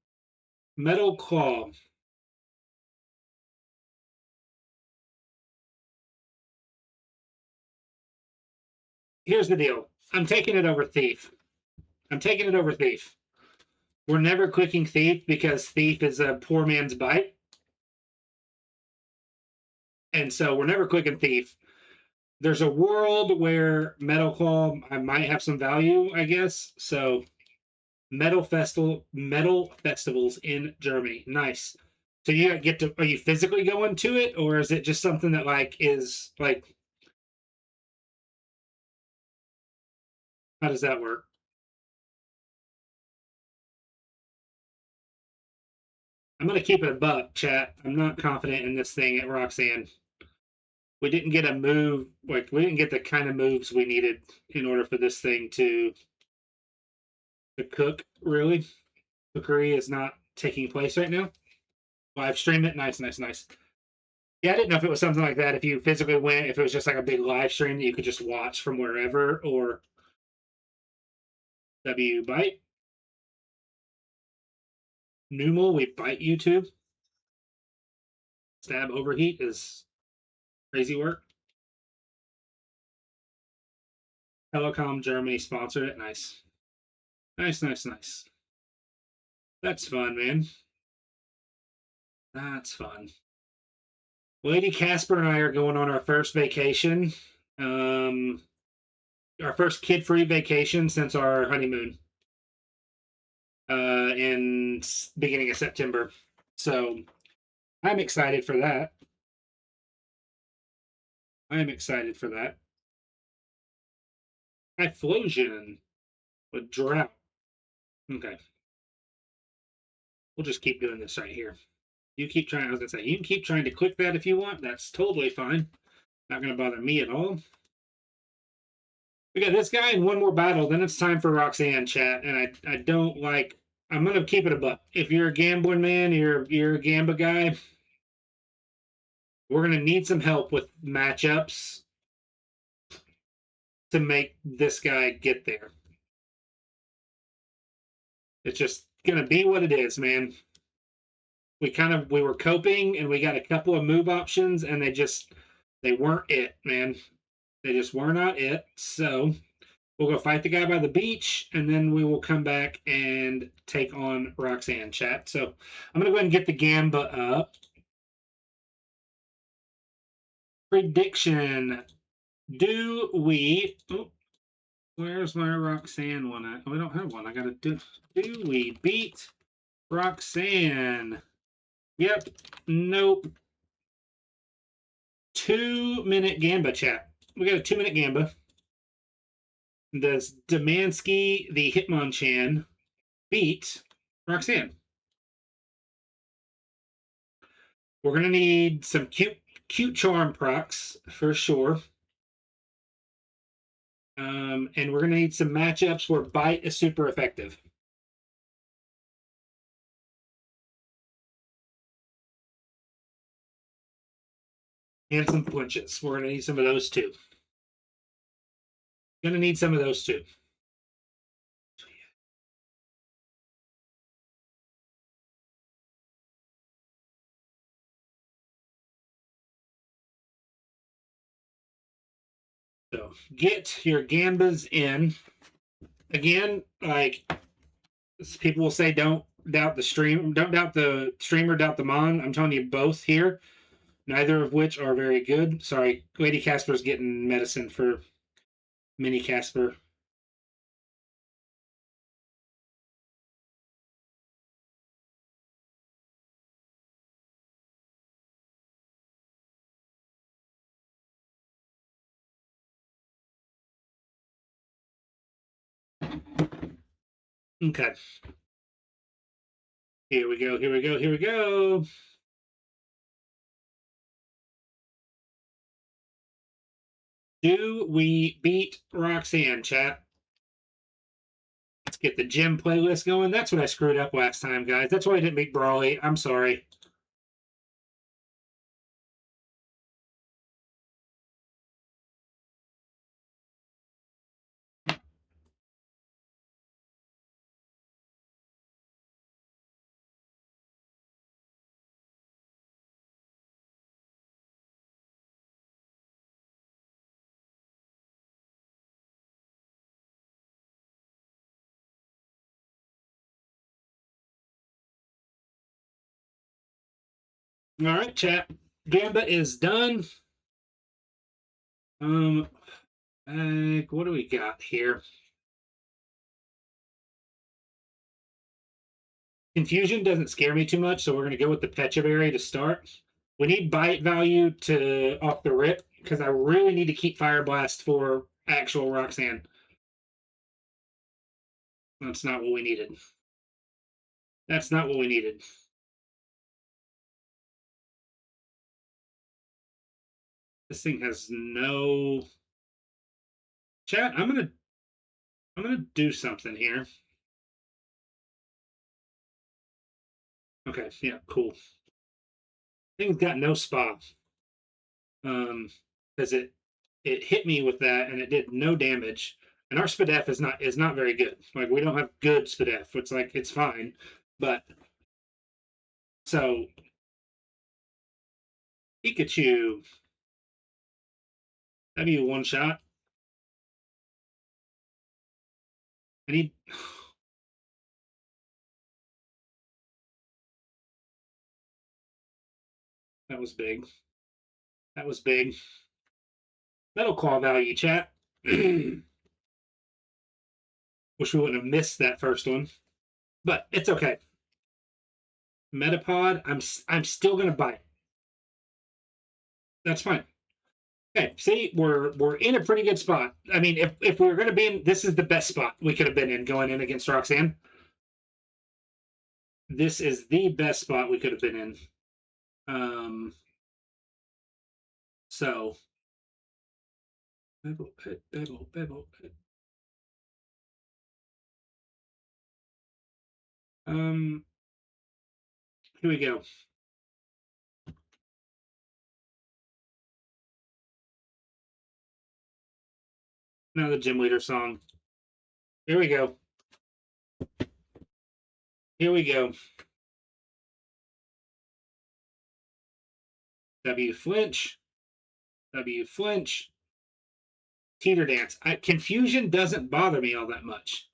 Metal claw. Here's the deal. I'm taking it over Thief. We're never clicking Thief because Thief is a poor man's bite. And so we're never clicking Thief. There's a world where Metal Claw I might have some value, I guess. So metal festivals in Germany. Nice. So you get to are you physically going to it, or is it just something that is how does that work? I'm gonna keep it a buck, chat. I'm not confident in this thing at Roxanne. We didn't get a move, we didn't get the kind of moves we needed in order for this thing to cook, really. Cookery is not taking place right now. Live stream it. Nice. Yeah, I didn't know if it was something like that. If you physically went, if it was just like a big live stream that you could just watch from wherever, or W bite. Numal, we bite YouTube. Stab overheat is crazy work. Telecom Germany sponsored it. Nice. That's fun, man. That's fun. Lady Casper and I are going on our first vacation. Our first kid-free vacation since our honeymoon. In beginning of September. So I'm excited for that. Typhlosion with drought. Okay. We'll just keep doing this right here. You keep trying, I was gonna say, you can keep trying to click that if you want. That's totally fine. Not gonna bother me at all. We got this guy in one more battle, then it's time for Roxanne, chat. And I don't like I'm gonna keep it a buck. If you're a gambling man, you're a gamba guy, we're gonna need some help with matchups to make this guy get there. It's just gonna be what it is, man. We were coping and we got a couple of move options and they weren't it, man. They just were not it. So we'll go fight the guy by the beach and then we will come back and take on Roxanne, chat. So I'm gonna go ahead and get the Gamba up. Prediction. Do we... Oh, where's my Roxanne one at? Oh, we don't have one. I gotta do... Do we beat Roxanne? Yep. Nope. 2-minute Gamba chat. We got a 2-minute Gamba. Does Demansky the Hitmonchan beat Roxanne? We're gonna need some cute charm procs for sure. And we're gonna need some matchups where bite is super effective. And some flinches. We're gonna need some of those too. Gonna need some of those too. So get your gambas in. Again, like people will say, don't doubt the stream, don't doubt the streamer, doubt the mon. I'm telling you both here, neither of which are very good. Sorry, Lady Casper's getting medicine for Mini Casper. Okay. Here we go, here we go, here we go. Do we beat Roxanne, chat? Let's get the gym playlist going. That's what I screwed up last time, guys. That's why I didn't beat Brawly. I'm sorry. All right, chat. Gamba is done. What do we got here? Confusion doesn't scare me too much, so we're going to go with the Pecha Berry to start. We need bite value to off the rip because I really need to keep Fire Blast for actual Roxanne. That's not what we needed. That's not what we needed. This thing has no chat. I'm gonna do something here. Okay, yeah, cool. Thing's got no spot. Because it hit me with that and it did no damage. And our SPDF is not very good. Like we don't have good SPDF. It's like it's fine, but so Pikachu W one shot. I need. That was big. That was big. Metal Claw value, chat. Wish we wouldn't have missed that first one, but it's okay. Metapod, I'm still gonna buy it. That's fine. Okay, see, we're in a pretty good spot. I mean, if we were gonna be in, this is the best spot we could have been in going in against Roxanne. This is the best spot we could have been in. So Bevel Pit, Bevel Pit. Here we go. Now the gym leader song. Here we go. Here we go. W flinch. W flinch. Teeter dance. Confusion doesn't bother me all that much.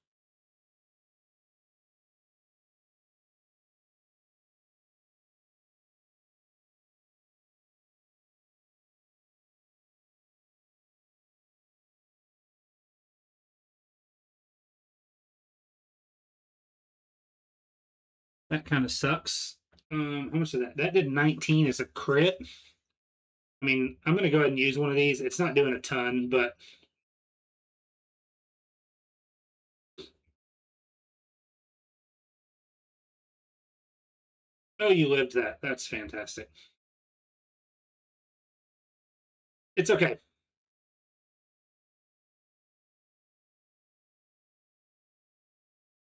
That kind of sucks. How much did that? That did 19 as a crit. I mean, I'm going to go ahead and use one of these. It's not doing a ton, but oh, you lived that. That's fantastic. It's okay.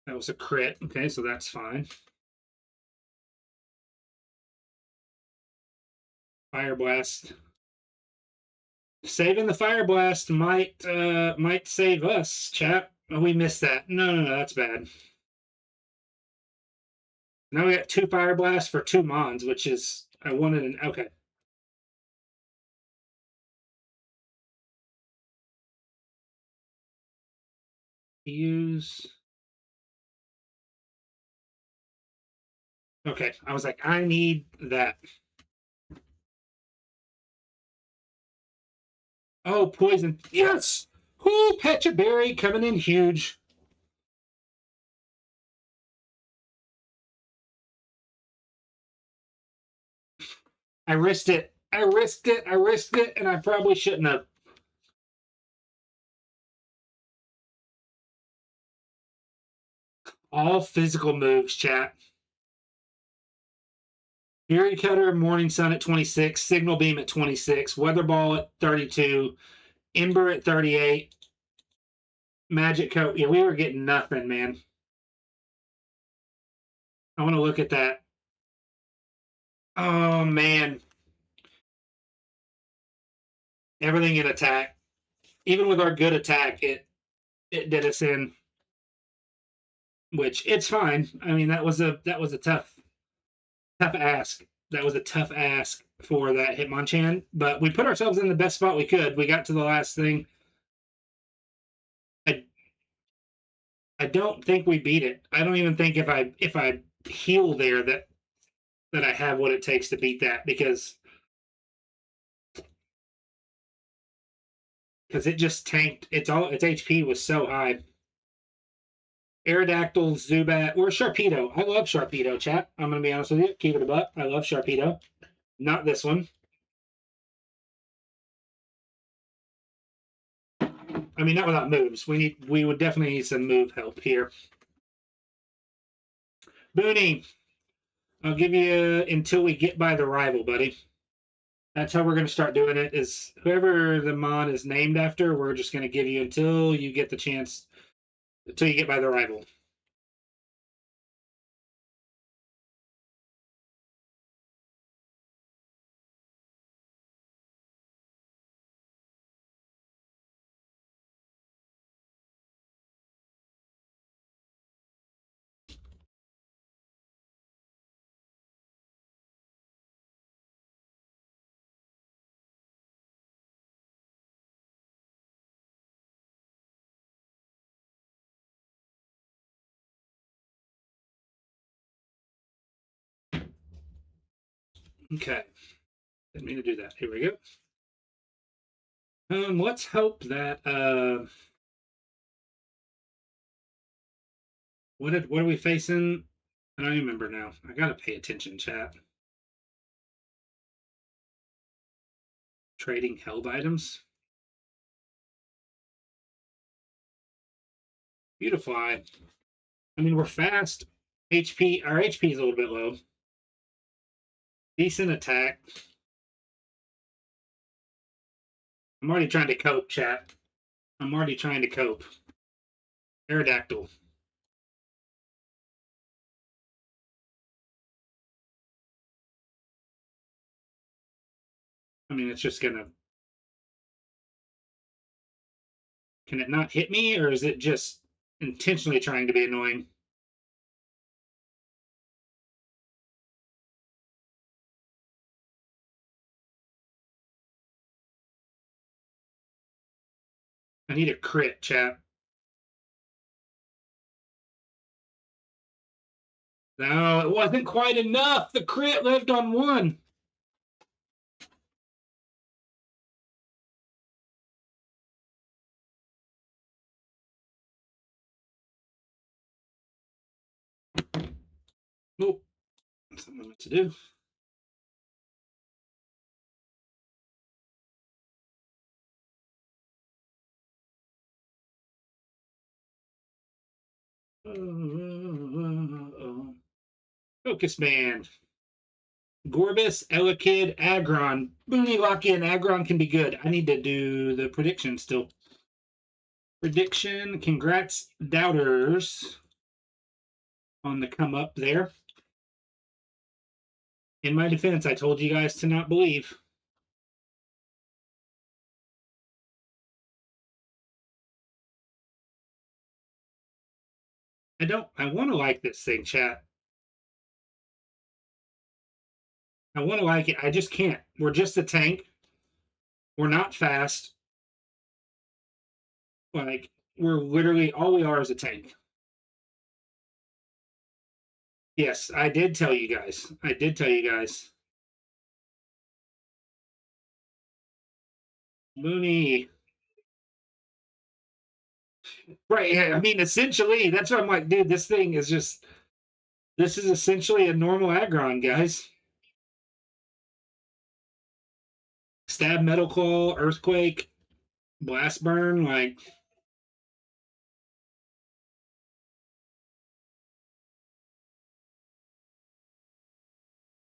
That was a crit. Okay, so that's fine. Fire blast. Saving the fire blast might save us, chap. Oh, we missed that. No, that's bad. Now we got 2 fire blasts for 2 mons, which is I wanted an okay. Use. Okay, I was like, I need that. Oh, poison. Yes! Whoo, Pecha Berry coming in huge. I risked it. I risked it. I risked it, and I probably shouldn't have. All physical moves, chat. Fury Cutter, Morning Sun at 26, Signal Beam at 26, Weather Ball at 32, Ember at 38, Magic Coat. Yeah, we were getting nothing, man. I want to look at that. Oh, man. Everything in attack. Even with our good attack, it did us in. Which it's fine. I mean, that was a tough ask. That was a tough ask for that Hitmonchan, but we put ourselves in the best spot we could. We got to the last thing. I I don't think we beat it. I don't even think if I heal there that I have what it takes to beat that because it just tanked. Its HP was so high. Aerodactyl, Zubat, or Sharpedo. I love Sharpedo, chat. I'm gonna be honest with you. Keep it a buck. I love Sharpedo. Not this one. I mean, not without moves. We would definitely need some move help here. Booney, I'll give you until we get by the rival, buddy. That's how we're going to start doing it. Is whoever the mod is named after, we're just going to give you until you get the chance, until you get by the rival. Okay, didn't mean to do that. Here we go. Let's hope that what are we facing? I don't even remember now. I gotta pay attention, chat. Trading held items. Beautifly. I mean, we're fast. Our HP is a little bit low. Decent attack. I'm already trying to cope, chat. I'm already trying to cope. Aerodactyl. I mean, it's just gonna. Can it not hit me, or is it just intentionally trying to be annoying? I need a crit, chat. No, it wasn't quite enough. The crit lived on 1. Oh, that's what I meant to do. Focus band. Gorbis, Elekid, Aggron. Booney, lock in. Aggron can be good. I need to do the prediction still. Prediction. Congrats, doubters, on the come up there. In my defense, I told you guys to not believe. I want to like this thing, chat. I want to like it. I just can't. We're just a tank. We're not fast. Like, we're literally, all we are is a tank. Yes, I did tell you guys. I did tell you guys. Mooney. Right. Yeah, I mean, essentially, that's what I'm like, dude, this thing is just, this is essentially a normal Aggron, guys. Stab, Metal Claw, Earthquake, Blast Burn, like.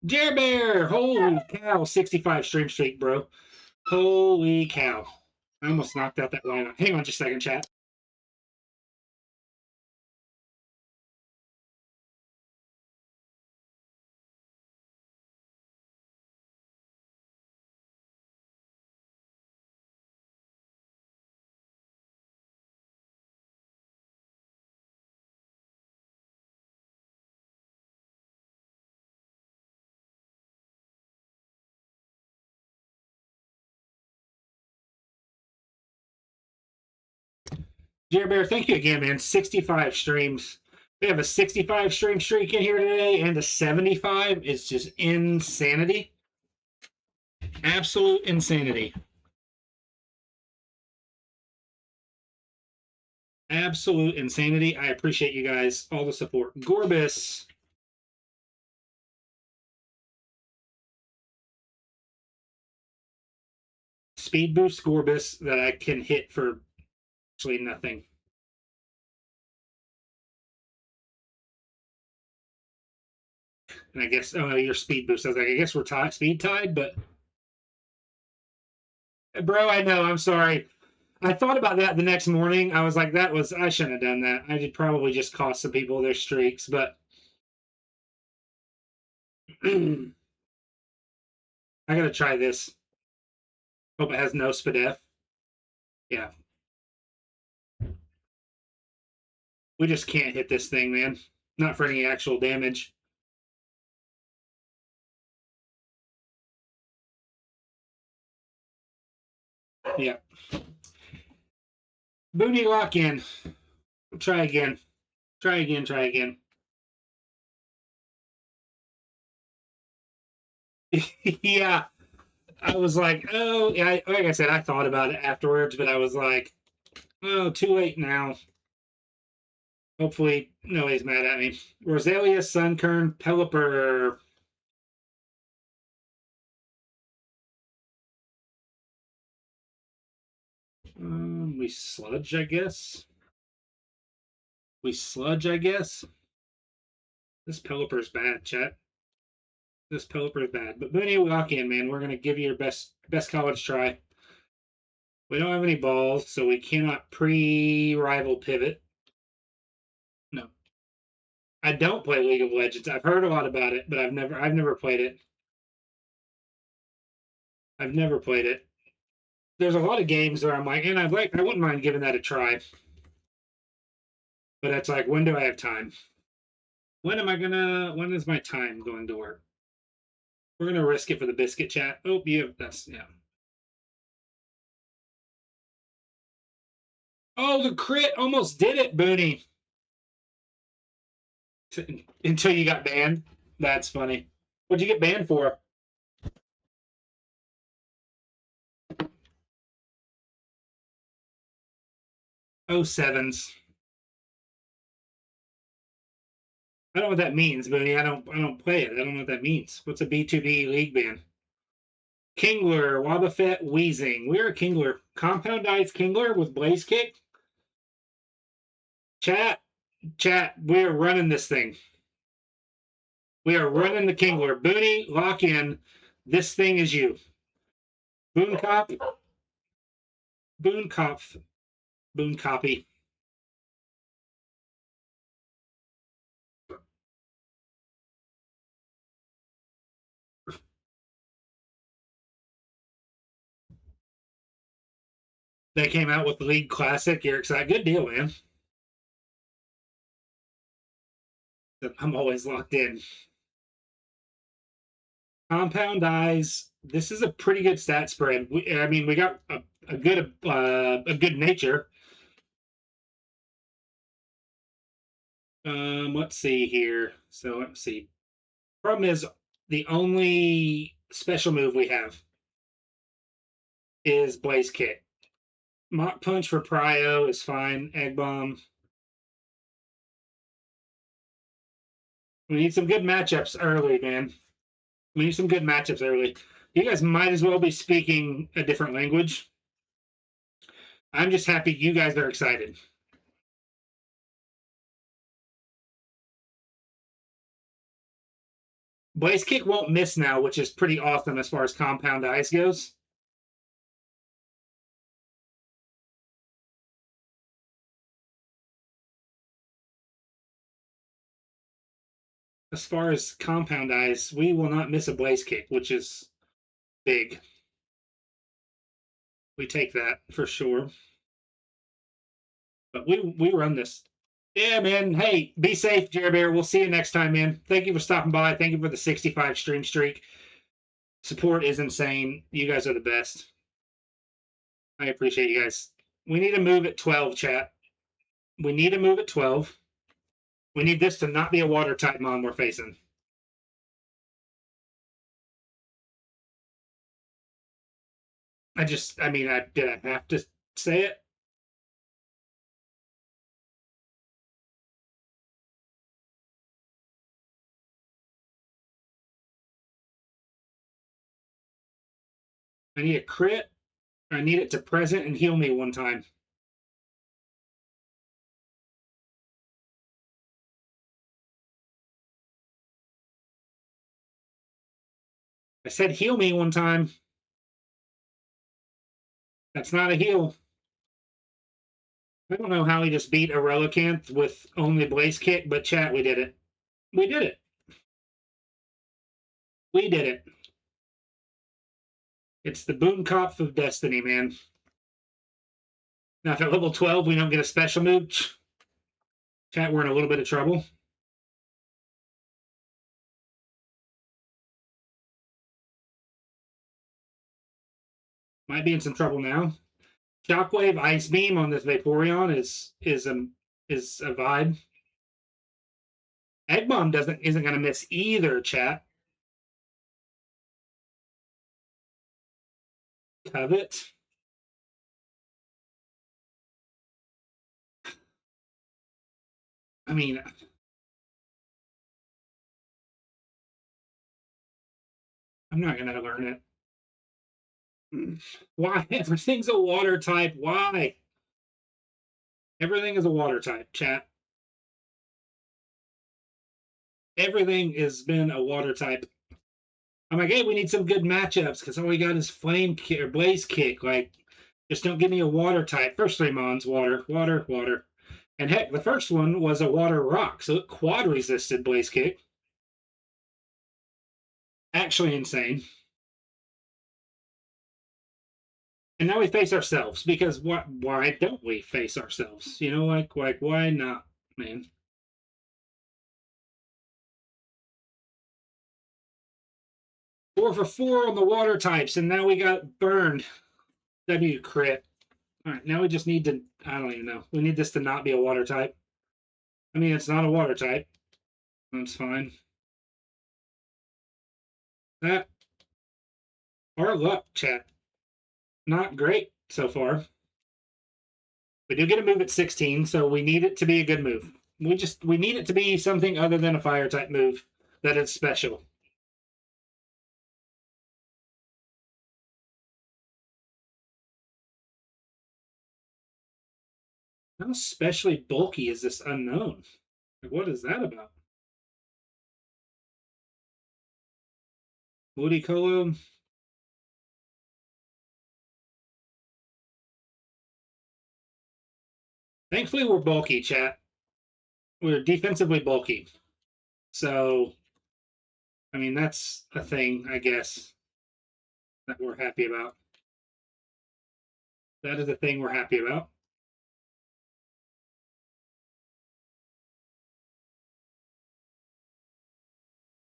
Jer Bear! Holy cow, 65 stream streak, bro. Holy cow. I almost knocked out that lineup. Hang on just a second, chat. Jer Bear, thank you again, man. 65 streams. We have a 65 stream streak in here today and a 75. It's just insanity. Absolute insanity. Absolute insanity. I appreciate you guys, all the support. Gorbis. Speed boost Gorbis that I can hit for actually nothing. And I guess, oh, your speed boost. I was like, I guess we're speed tied, but. Bro, I know. I'm sorry. I thought about that the next morning. I was like, I shouldn't have done that. I did probably just cost some people their streaks, but I got to try this. Hope it has no SPDEF. Yeah. We just can't hit this thing, man. Not for any actual damage. Yeah. Booty lock in. Try again. Try again. Try again. Yeah. I was like, oh, yeah. Like I said, I thought about it afterwards, but I was like, oh, too late now. Hopefully, nobody's mad at me. Rosalia, Sunkern, Pelipper. We sludge, I guess. We sludge, I guess. This Pelipper's bad, chat. This Pelipper's bad. But Booney, lock in, man. We're gonna give you your best college try. We don't have any balls, so we cannot pre-rival pivot. No. I don't play League of Legends. I've heard a lot about it, but I've never played it. I've never played it. There's a lot of games where I'm like, and I wouldn't mind giving that a try. But it's like, when do I have time? When is my time going to work? We're gonna risk it for the biscuit, chat. Oh, that's, yeah. Oh, the crit almost did it, Booney. Until you got banned. That's funny. What'd you get banned for? Oh, sevens. I don't know what that means, Booney. I don't play it. I don't know what that means. What's a B2B league ban? Kingler, Wobbuffet, Wheezing. We're a Kingler. Compound Ice Kingler with Blaze Kick. Chat, chat, we're running this thing. We are running the Kingler. Booney, lock in. This thing is you. Boon Cop, Boon Cop, Boon Copy. They came out with the League Classic. You're excited. Good deal, man. I'm always locked in. Compound Eyes. This is a pretty good stat spread. I mean, we got a good nature. Let's see here. So let's see. Problem is, the only special move we have is Blaze Kick. Mock Punch for Prio is fine. Egg Bomb. We need some good matchups early, man. We need some good matchups early. You guys might as well be speaking a different language. I'm just happy you guys are excited. Blaze Kick won't miss now, which is pretty awesome as far as Compound Eyes goes. As far as Compound Eyes, we will not miss a Blaze Kick, which is big. We take that for sure. But we run this. Yeah, man. Hey, be safe, Jerry Bear. We'll see you next time, man. Thank you for stopping by. Thank you for the 65 stream streak. Support is insane. You guys are the best. I appreciate you guys. We need to move at 12, chat. We need to move at 12. We need this to not be a water type mon we're facing. Did I have to say it? I need a crit. I need it to present and heal me one time. I said heal me one time. That's not a heal. I don't know how he just beat a Relicanth with only Blaze Kick, but chat, we did it. We did it. We did it. It's the Boonkopf of Destiny, man. Now, if at level 12 we don't get a special move, chat, we're in a little bit of trouble. Might be in some trouble now. Shockwave Ice Beam on this Vaporeon is a vibe. Egg Bomb isn't going to miss either, chat. Covet. I mean, I'm not going to learn it. Why? Everything's a water type. Why? Everything is a water type, chat. Everything has been a water type. I'm like, hey, we need some good matchups because all we got is Flame Kick or Blaze Kick. Like, just don't give me a water type. First three mons, water, water, water. And heck, the first one was a water rock, so it quad resisted Blaze Kick. Actually insane. And now we face ourselves because why don't we face ourselves? You know, like why not, man? Four for four on the water types, and now we got burned. W crit. All right, now we just need to. I don't even know. We need this to not be a water type. I mean, it's not a water type. That's fine. That our luck, chat. Not great so far. We do get a move at 16, so we need it to be a good move. we need it to be something other than a fire type move that is special. How especially bulky is this unknown? Like, what is that about? Ludicolo. Thankfully, we're bulky, chat. We're defensively bulky. So, I mean, that's a thing, I guess, that we're happy about. That is a thing we're happy about.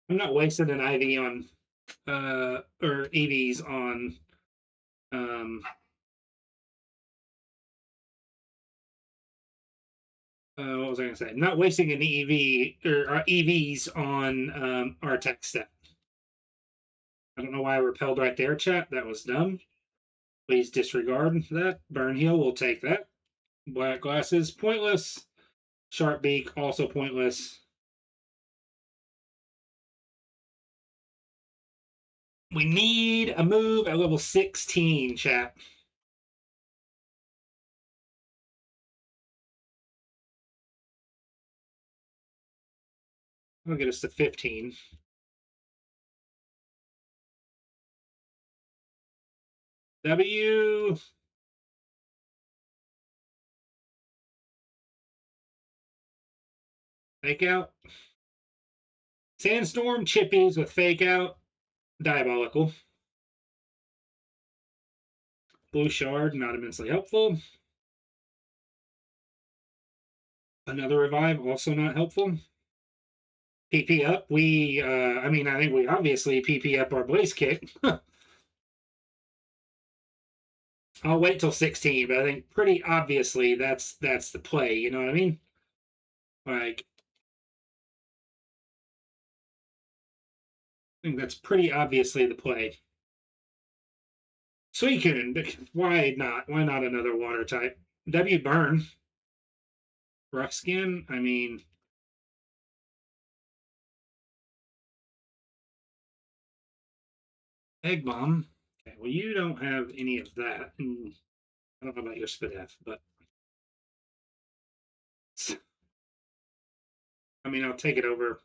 I'm not wasting an IV on, or EVs on, um, what was I going to say? Not wasting an EV or EVs on our tech step. I don't know why I repelled right there, chat. That was dumb. Please disregard that. Burn heal, we'll take that. Black glasses, pointless. Sharp beak, also pointless. We need a move at level 16, chat. I'll get us to 15. W. Fake out. Sandstorm, chippies with fake out. Diabolical. Blue shard, not immensely helpful. Another revive, also not helpful. PP up. I mean, I think we obviously PP up our blaze kick. I'll wait till 16, but I think pretty obviously that's the play. You know what I mean? Like, I think that's pretty obviously the play. Suicune, why not? Why not another water type? W burn. Rough skin. I mean, egg bomb. Okay, well, you don't have any of that. And I don't know about your Spadef, but I mean, I'll take it over.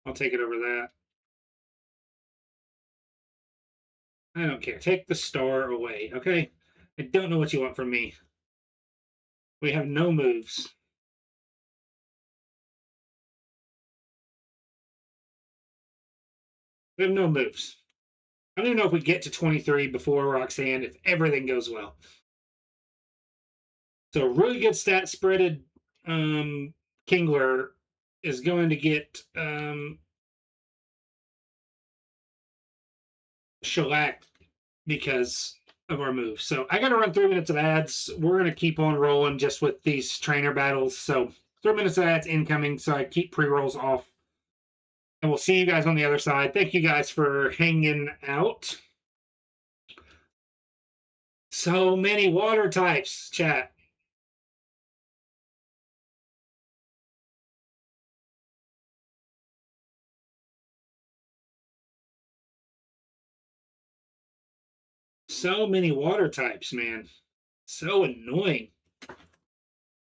I'll take it over that. I don't care. Take the star away, okay? I don't know what you want from me. We have no moves. We have no moves. I don't even know if we get to 23 before Roxanne if everything goes well. So really good stat spreaded Kingler is going to get shellacked because of our move. So I got to run 3 minutes of ads. We're going to keep on rolling just with these trainer battles. So 3 minutes of ads incoming. So I keep pre-rolls off. And we'll see you guys on the other side. Thank you guys for hanging out. So many water types, chat. So many water types, man. So annoying.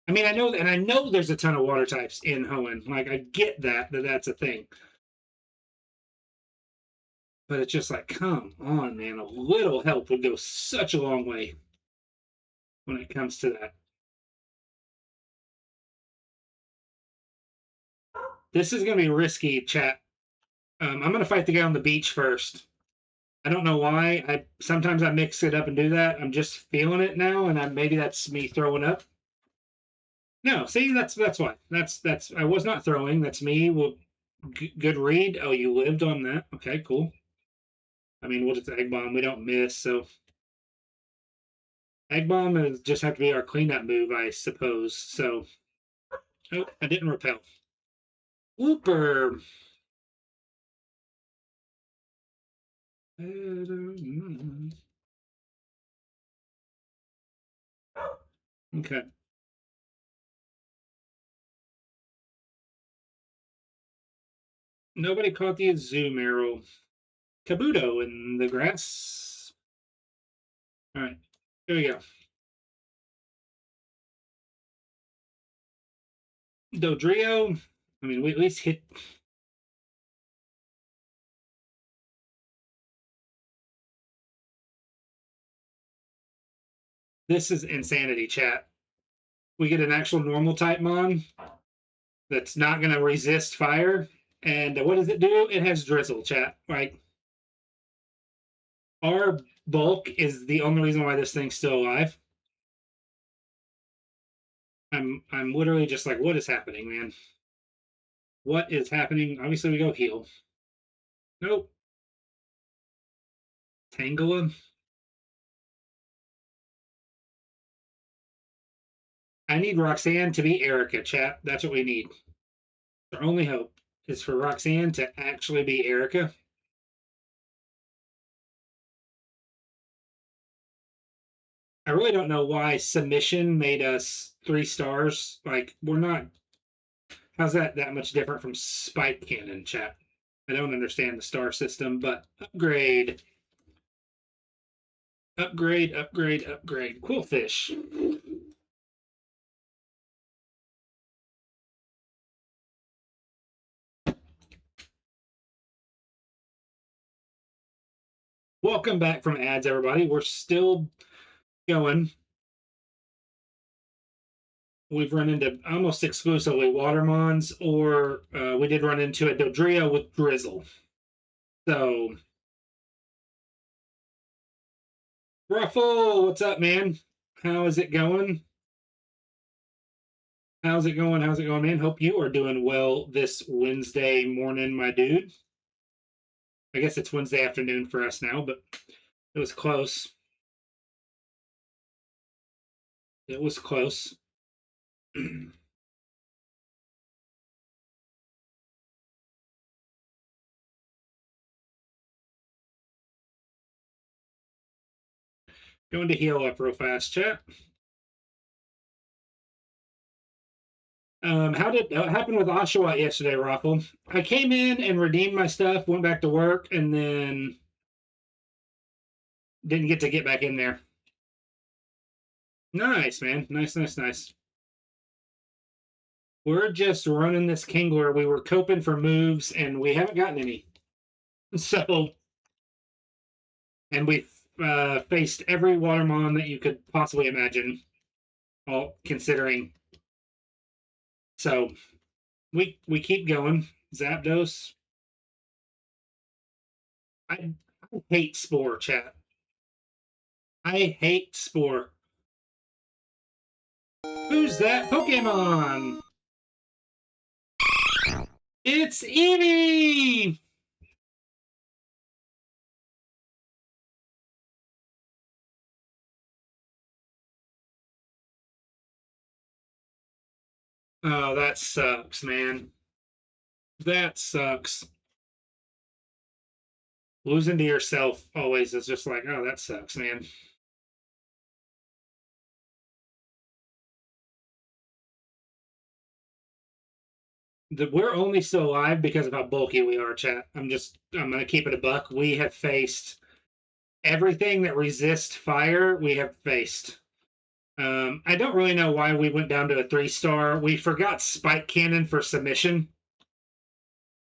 I mean, I know there's a ton of water types in Hoenn. Like, I get that's a thing. But it's just like, come on, man. A little help would go such a long way when it comes to that. This is going to be risky, chat. I'm going to fight the guy on the beach first. I don't know why. I sometimes I mix it up and do that. I'm just feeling it now, and maybe that's me throwing up. No, see, that's why. That's I was not throwing. That's me. Well, good read. Oh, you lived on that. Okay, cool. I mean, we'll just egg bomb. We don't miss, so egg bomb is just have to be our cleanup move, I suppose. So, oh, I didn't repel. Whooper. Okay. Nobody caught the Zoom arrow. Kabuto in the grass. All right, here we go. Dodrio. I mean, we at least hit. This is insanity, chat. We get an actual normal type mon that's not going to resist fire. And what does it do? It has drizzle, chat. Like, our bulk is the only reason why this thing's still alive. I'm literally just like, what is happening, man? What is happening? Obviously, we go heal. Nope. Tangela. I need Roxanne to be Erica, chat. That's what we need. Our only hope is for Roxanne to actually be Erica. I really don't know why submission made us 3 stars. Like, we're not. How's that much different from Spike Cannon, chat? I don't understand the star system, but upgrade. Upgrade, upgrade, upgrade. Quillfish. Welcome back from ads, everybody. We're still going. We've run into almost exclusively Watermons, or we did run into a Dodrio with Drizzle. So, Ruffle, what's up, man? How is it going? How's it going? How's it going, man? Hope you are doing well this Wednesday morning, my dude. I guess it's Wednesday afternoon for us now, but it was close. It was close. Going to heal up real fast, chat. How did it happen with Oshawa yesterday, Raffle? I came in and redeemed my stuff, went back to work, and then didn't get back in there. Nice, man. Nice, nice, nice. We're just running this Kingler. We were coping for moves, and we haven't gotten any. So, and we've faced every Watermon that you could possibly imagine, all considering. So, we keep going. Zapdos. I hate Spore, chat. I hate Spore. Who's that Pokemon? It's Eevee! Oh, that sucks, man. That sucks. Losing to yourself always is just like, oh, that sucks, man. We're only still alive because of how bulky we are, chat. I'm gonna keep it a buck. We have faced everything that resists fire. We have faced. I don't really know why we went down to a 3 star. We forgot Spike Cannon for submission.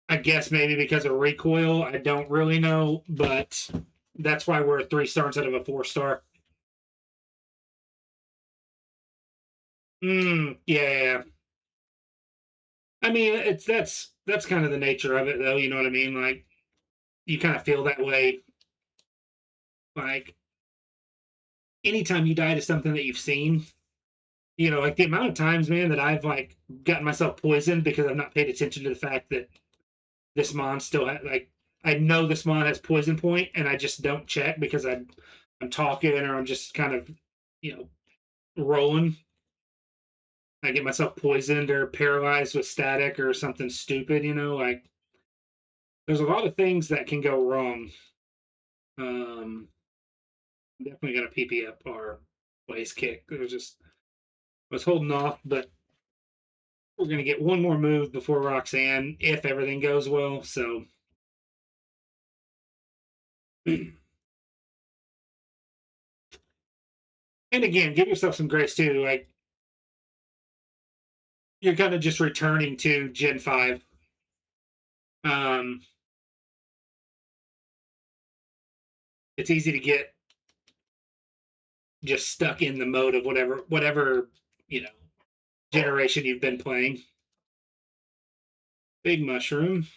I guess maybe because of recoil. I don't really know, but that's why we're a 3 star instead of a 4 star. Yeah. I mean, that's kind of the nature of it, though. You know what I mean? Like, you kind of feel that way. Like, anytime you die to something that you've seen, like the amount of times, man, that I've like gotten myself poisoned because I've not paid attention to the fact that this mon still like I know this mon has poison point, and I just don't check because I'm talking or I'm just kind of you know rolling. I get myself poisoned or paralyzed with static or something stupid. Like there's a lot of things that can go wrong. Um, Definitely got to PP up our blaze kick. It was just I was holding off, but We're going to get one more move before Roxanne if everything goes well. So, and again, give yourself some grace too. Like, you're kind of just returning to Gen 5. Um, it's easy to get just stuck in the mode of whatever, you know, generation you've been playing. Big mushroom.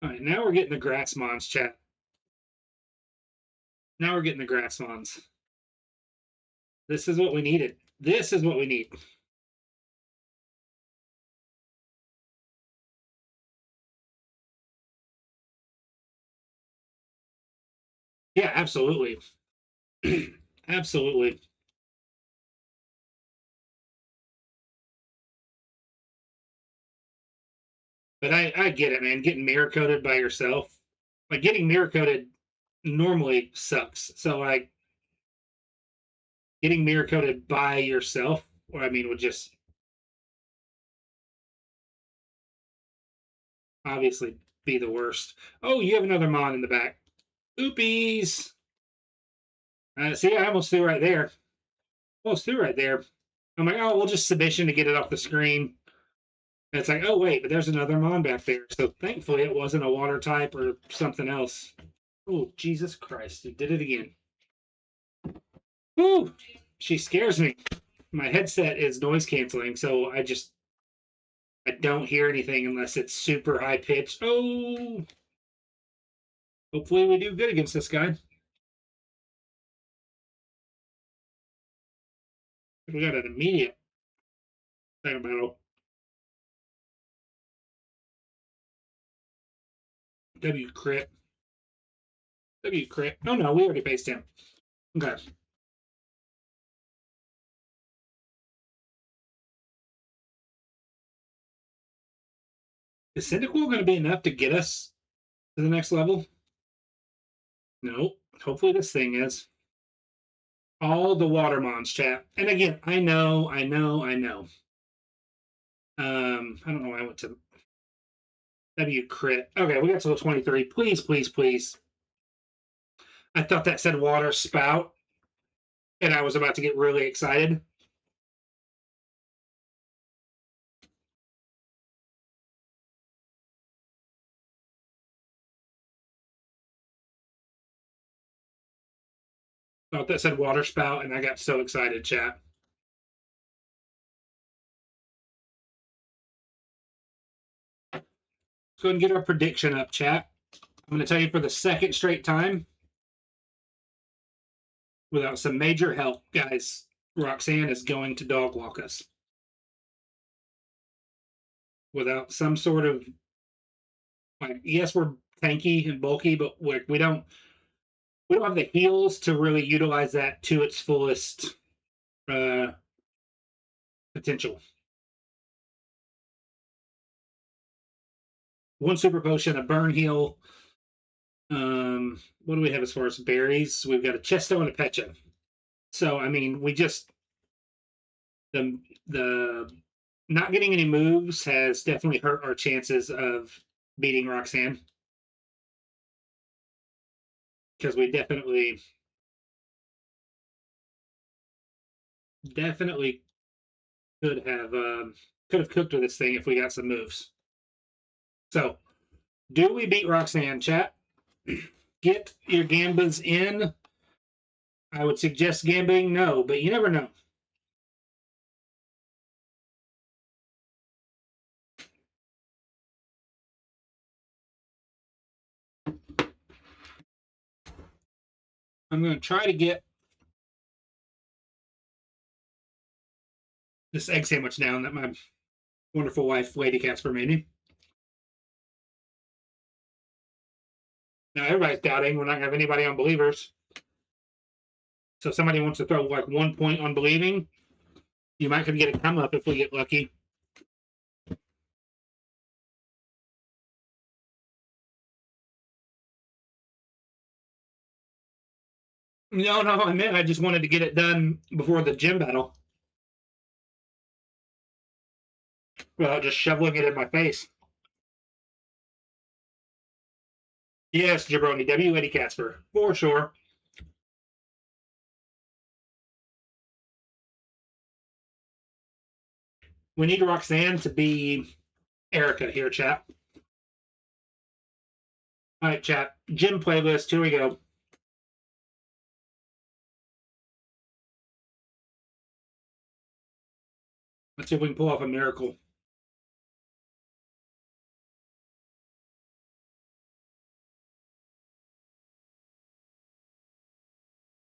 All right, now we're getting the grass mons, chat. Now we're getting the grass mons. This is what we needed. This is what we need. Yeah, absolutely. Absolutely. But I get it, man. Getting mirror coated by yourself, like getting mirror coated normally sucks. So like getting mirror coated by yourself, or I mean, would just obviously be the worst. Oh, you have another mon in the back. Oopies. See, I almost threw right there. Almost threw right there. I'm like, oh, we'll just submission to get it off the screen. And it's like, oh wait, but there's another mon back there. So thankfully, it wasn't a water type or something else. Oh, Jesus Christ! You did it again. Ooh, she scares me. My headset is noise canceling, so I don't hear anything unless it's super high pitched. Oh, hopefully we do good against this guy. We got an immediate second battle. W crit. W crit. Oh no, we already faced him. Okay. Is Cyndaquil going to be enough to get us to the next level? No. Hopefully this thing is. All the Watermons, chat. And again, I know. I don't know why I went to W crit. Okay, we got to level 23. Please, please, please. I thought that said water spout, and I was about to get really excited. Thought that said water spout, and I got so excited, chat. Let's go ahead and get our prediction up, chat. I'm going to tell you for the second straight time, without some major help, guys, Roxanne is going to dog walk us. Without some sort of, like, yes, we're tanky and bulky, but we don't have the heals to really utilize that to its fullest uh, potential. One super potion, a burn heal. What do we have as far as berries? We've got a Chesto and a Pecha. So I mean, we just the not getting any moves has definitely hurt our chances of beating Roxanne because we definitely could have cooked with this thing if we got some moves. So, do we beat Roxanne, chat? Get your gambas in. I would suggest gambling no, but you never know. I'm going to try to get this egg sandwich down that my wonderful wife, Lady Casper, made me. Now, everybody's doubting we're not going to have anybody on believers. So if somebody wants to throw like 1 point on believing, you might could get a come up if we get lucky. No, no, I meant I just wanted to get it done before the gym battle without just shoveling it in my face. Yes, Jabroni, W. Eddie Casper, for sure. We need Roxanne to be Erica here, chat. All right, chat. Gym playlist. Here we go. Let's see if we can pull off a miracle.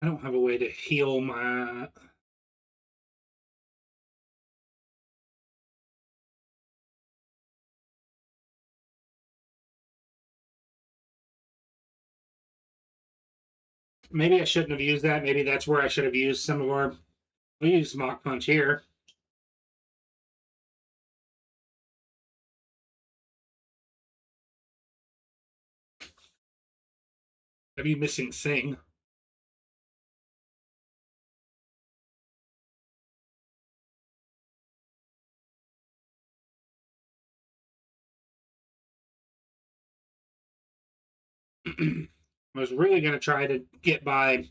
I don't have a way to heal my. Maybe I shouldn't have used that. Maybe that's where I should have used some of our. We use Mach Punch here. W missing Sing. I was really going to try to get by.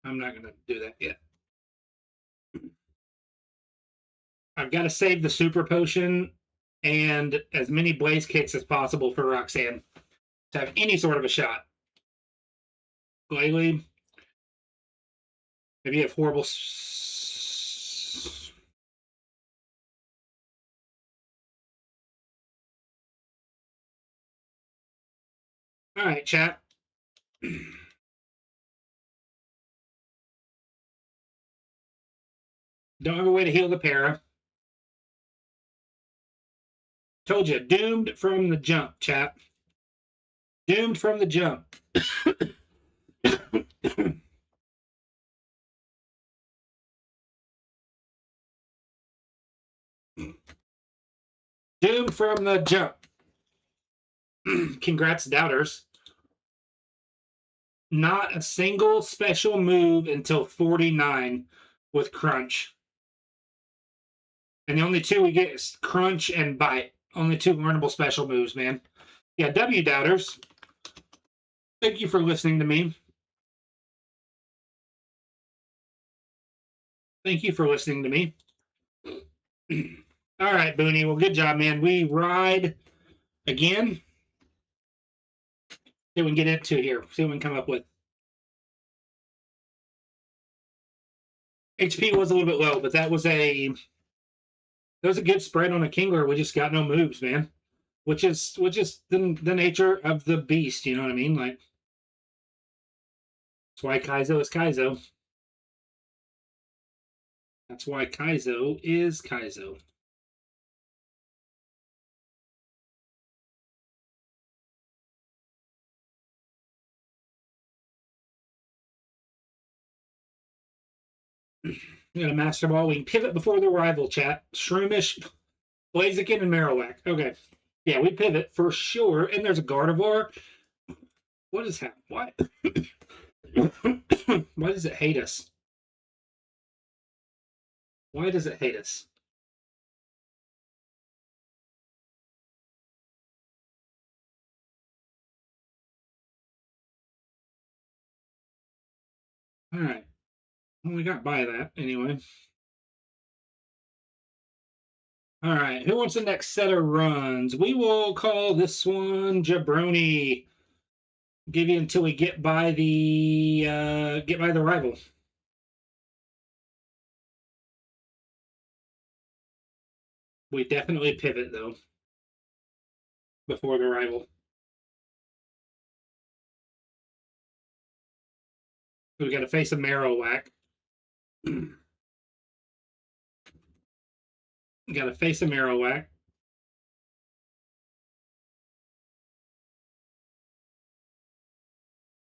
I'm not going to do that yet. I've got to save the super potion and as many blaze kicks as possible for Roxanne to have any sort of a shot. Glalie, maybe you have horrible. All right, chat. Don't have a way to heal the para. Told you, doomed from the jump, chat. Doomed from the jump. Doomed from the jump. Congrats, doubters. Not a single special move until 49 with Crunch. And the only two we get is Crunch and Bite. Only two learnable special moves, man. Yeah, W doubters. Thank you for listening to me. Thank you for listening to me. All right, Booney. Well, good job, man. We ride again. See what we can get into here. See what we can come up with. HP was a little bit low, but that was a good spread on a Kingler. We just got no moves, man. Which is the nature of the beast. You know what I mean? Like that's why Kaizo is Kaizo. That's why Kaizo is Kaizo. We got a Master Ball. We can pivot before the rival, chat. Shroomish, Blaziken, and Marowak. Okay. Yeah, we pivot for sure. And there's a Gardevoir. What is happening? Why? Why does it hate us? Why does it hate us? All right. Well, we got by that anyway. All right. Who wants the next set of runs? We will call this one Jabroni. Give you until we get by the rival. We definitely pivot though before the rival. We got to face a Marowak. Got to face a Marowak.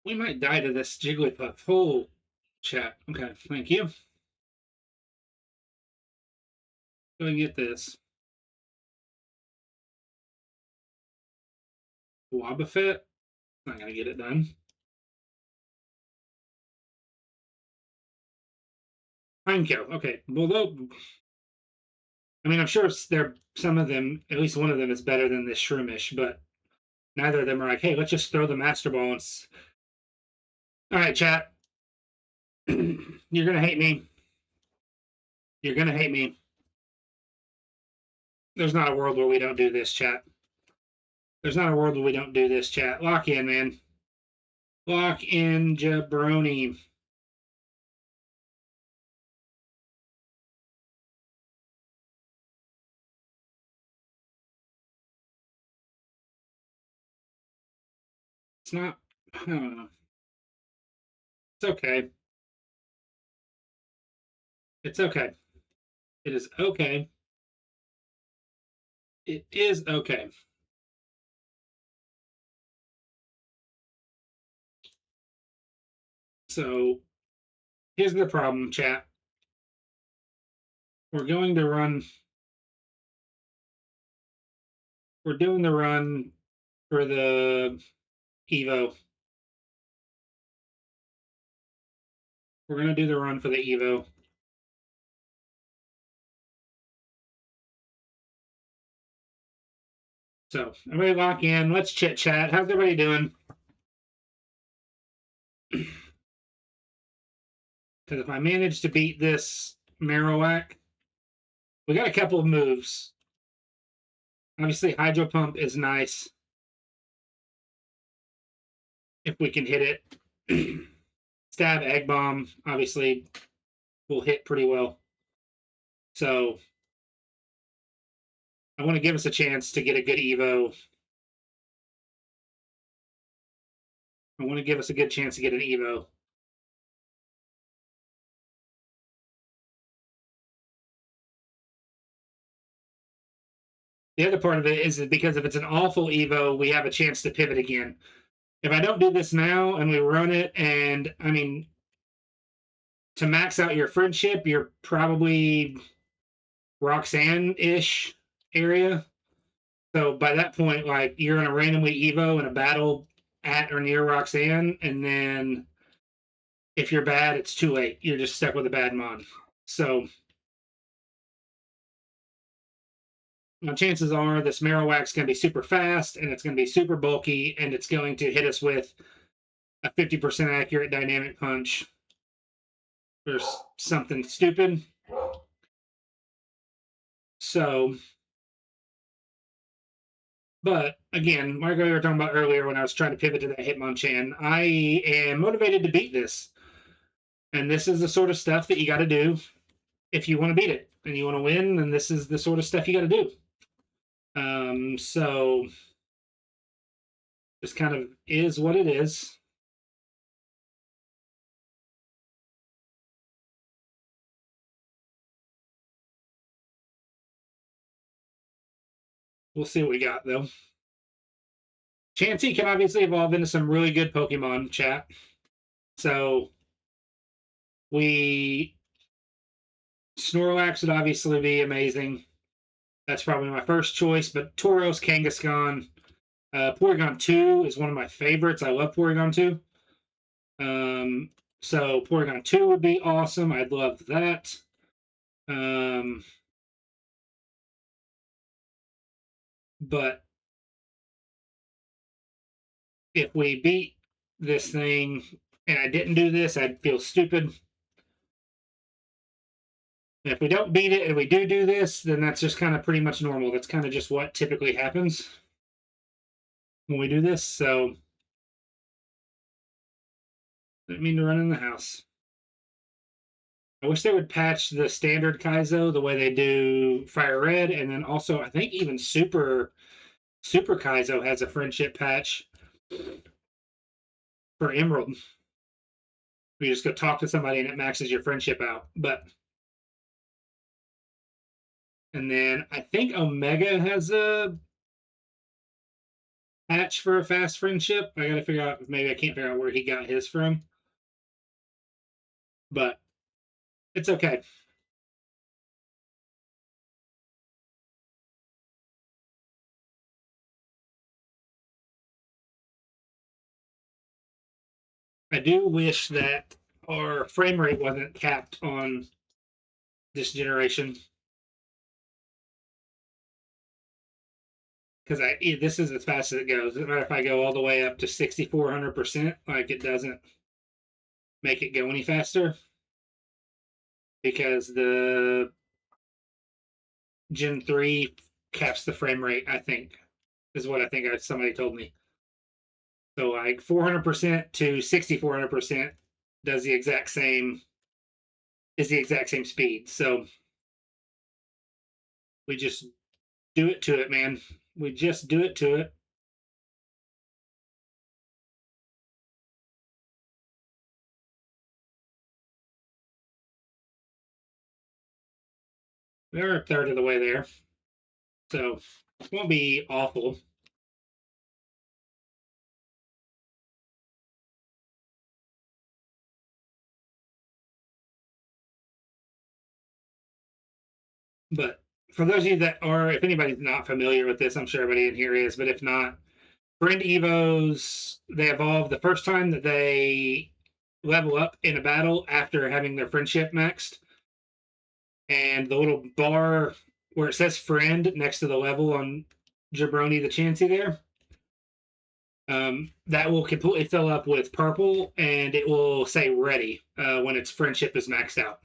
We might die to this Jigglypuff. Whole chat. Okay, thank you. Go and get this. Wobbuffet. Not gonna get it done. Pineco. Okay. Well, I mean, I'm sure there some of them, at least one of them, is better than this Shroomish, but neither of them are like, hey, let's just throw the Master Ball. All right, chat. You're gonna hate me. You're gonna hate me. There's not a world where we don't do this, chat. There's not a world where we don't do this, chat. Lock in, man. Lock in, jabroni. It's not. I don't know. It's okay. It's okay. It is okay. It is okay. So here's the problem, chat. We're going to run. We're doing the run for the Evo. We're going to do the run for the Evo. So everybody lock in. Let's chit chat. How's everybody doing? Because if I manage to beat this Marowak, we got a couple of moves. Obviously, Hydro Pump is nice if we can hit it. Stab, Egg Bomb, obviously, will hit pretty well. So I want to give us a chance to get a good Evo. I want to give us a good chance to get an Evo. The other part of it is that because if it's an awful Evo, we have a chance to pivot again. If I don't do this now and we run it, and I mean, to max out your friendship, you're probably Roxanne-ish area. So by that point, like you're in a randomly Evo in a battle at or near Roxanne, and then if you're bad, it's too late. You're just stuck with a bad mon. So now chances are this Marowak's going to be super fast, and it's going to be super bulky, and it's going to hit us with a 50% accurate dynamic punch or something stupid. So, but again, like we were talking about earlier when I was trying to pivot to that Hitmonchan, I am motivated to beat this. And this is the sort of stuff that you got to do if you want to beat it and you want to win. And this is the sort of stuff you got to do. So this kind of is what it is. We'll see what we got, though. Chansey can obviously evolve into some really good Pokemon, chat. So Snorlax would obviously be amazing. That's probably my first choice, but Tauros, Kangaskhan, Porygon 2 is one of my favorites. I love Porygon 2. So Porygon 2 would be awesome. I'd love that. But if we beat this thing and I didn't do this, I'd feel stupid. And if we don't beat it and we do this, then that's just kind of pretty much normal. That's kind of just what typically happens when we do this. So I didn't mean to run in the house. I wish they would patch the standard Kaizo the way they do Fire Red, and then also I think even Super Kaizo has a friendship patch for Emerald. You just go talk to somebody and it maxes your friendship out. And then I think Omega has patch for a fast friendship. I got to figure out, maybe I can't figure out where he got his from, but it's okay. I do wish that our frame rate wasn't capped on this generation, because I this is as fast as it goes. Doesn't matter if I go all the way up to 6,400%, like it doesn't make it go any faster because the Gen 3 caps the frame rate, I think, is what I think somebody told me. So like 400% to 6,400% does the exact same, is the exact same speed. So we just do it to it, man. We just do it to it. We're a third of the way there. So it won't be awful. But for those of you that are, if anybody's not familiar with this, I'm sure everybody in here is, but if not, Friend Evos, they evolve the first time that they level up in a battle after having their friendship maxed. And the little bar where it says friend next to the level on Jabroni the Chansey there, that will completely fill up with purple and it will say ready when its friendship is maxed out.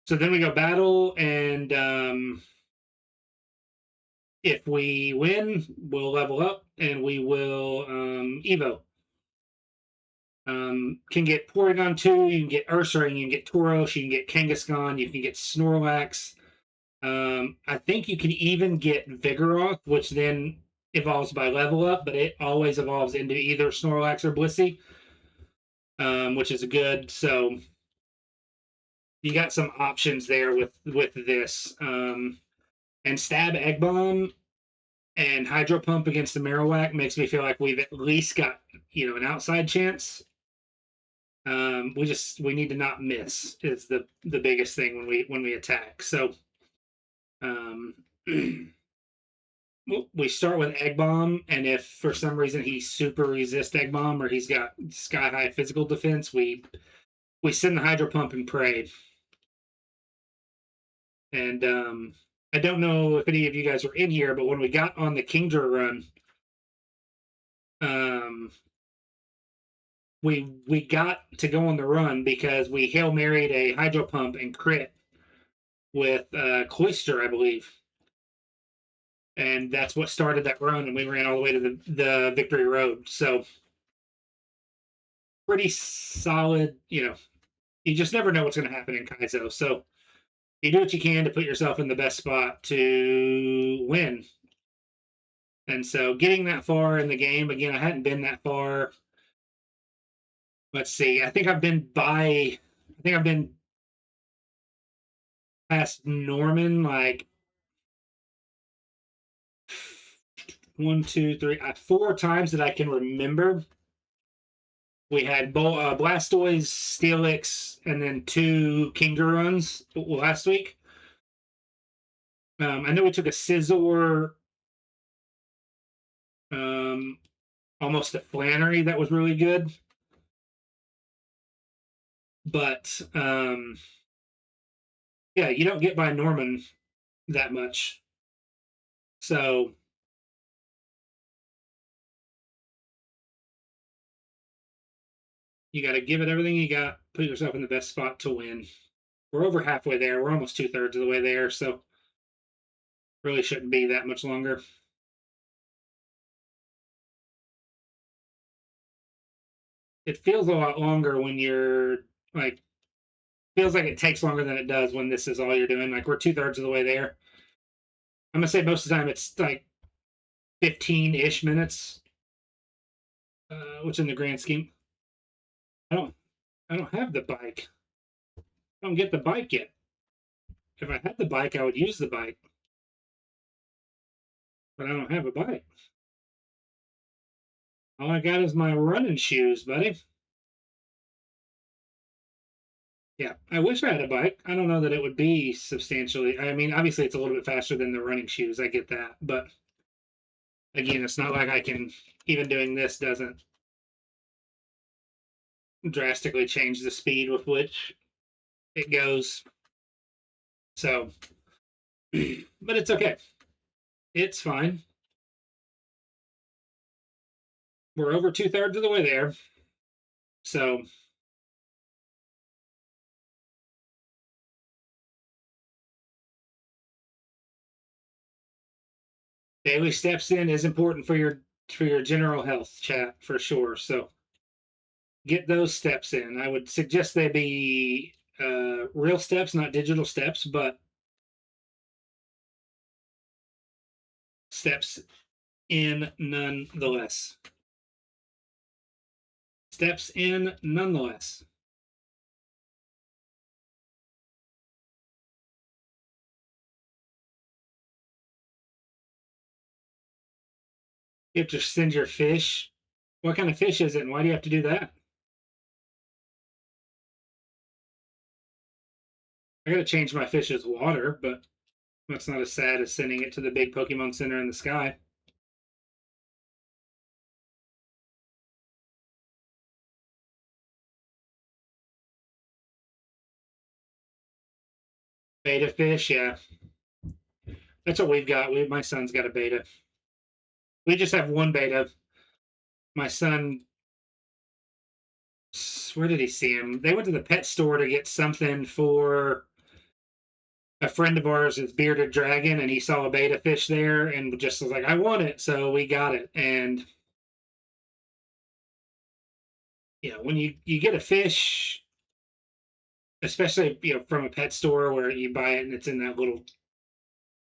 So then we go battle, and if we win, we'll level up and we will Evo. Can get Porygon 2, you can get Ursaring, you can get Tauros, you can get Kangaskhan, you can get Snorlax. I think you can even get Vigoroth, which then evolves by level up, but it always evolves into either Snorlax or Blissey, which is good. So you got some options there with this. And Stab Egg Bomb and Hydro Pump against the Marowak makes me feel like we've at least got an outside chance. We need to not miss is the biggest thing when we attack. So um, we start with Egg Bomb, and if for some reason he super resists Egg Bomb or he's got sky high physical defense, we send the Hydro Pump and pray. And I don't know if any of you guys were in here, but when we got on the Kingdra run, um, we got to go on the run because we Hail Married a Hydro Pump and crit with Cloister, I believe. And that's what started that run, and we ran all the way to the victory road. So pretty solid. You just never know what's going to happen in Kaizo. So you do what you can to put yourself in the best spot to win. And so getting that far in the game, again, I hadn't been that far. Let's see. I think I've been past Norman like one, two, three, four times that I can remember. We had Blastoise, Steelix, and then two Kingdra runs last week. I know we took a Scizor, um, almost a Flannery that was really good. But yeah, you don't get by Norman that much. So you got to give it everything you got, put yourself in the best spot to win. We're over halfway there. We're almost 2/3 of the way there. So really shouldn't be that much longer. It feels a lot longer when you're like, feels like it takes longer than it does when this is all you're doing. Like we're 2/3 of the way there. I'm gonna say most of the time it's like 15-ish minutes, which in the grand scheme, I don't I don't have the bike. I don't get the bike yet. If I had the bike, I would use the bike, but I don't have a bike. All I got is my running shoes, buddy. Yeah, I wish I had a bike. I don't know that it would be substantially. I mean, obviously, it's a little bit faster than the running shoes. I get that, but again, it's not like I can. Even doing this doesn't drastically change the speed with which it goes. So, but it's okay. It's fine. We're over 2/3 of the way there. So, daily steps in is important for your general health, chat, for sure. So, get those steps in. I would suggest they be real steps, not digital steps, but steps in nonetheless. Steps in nonetheless. You have to send your fish. What kind of fish is it, and why do you have to do that? I got to change my fish's water, but that's not as sad as sending it to the big Pokemon Center in the sky. Beta fish, yeah. That's what we've got. My son's got a beta. We just have one beta. My son, where did he see him? They went to the pet store to get something for a friend of ours, is bearded dragon, and he saw a beta fish there and just was like, I want it. So we got it. And yeah, when you get a fish, especially from a pet store where you buy it and it's in that little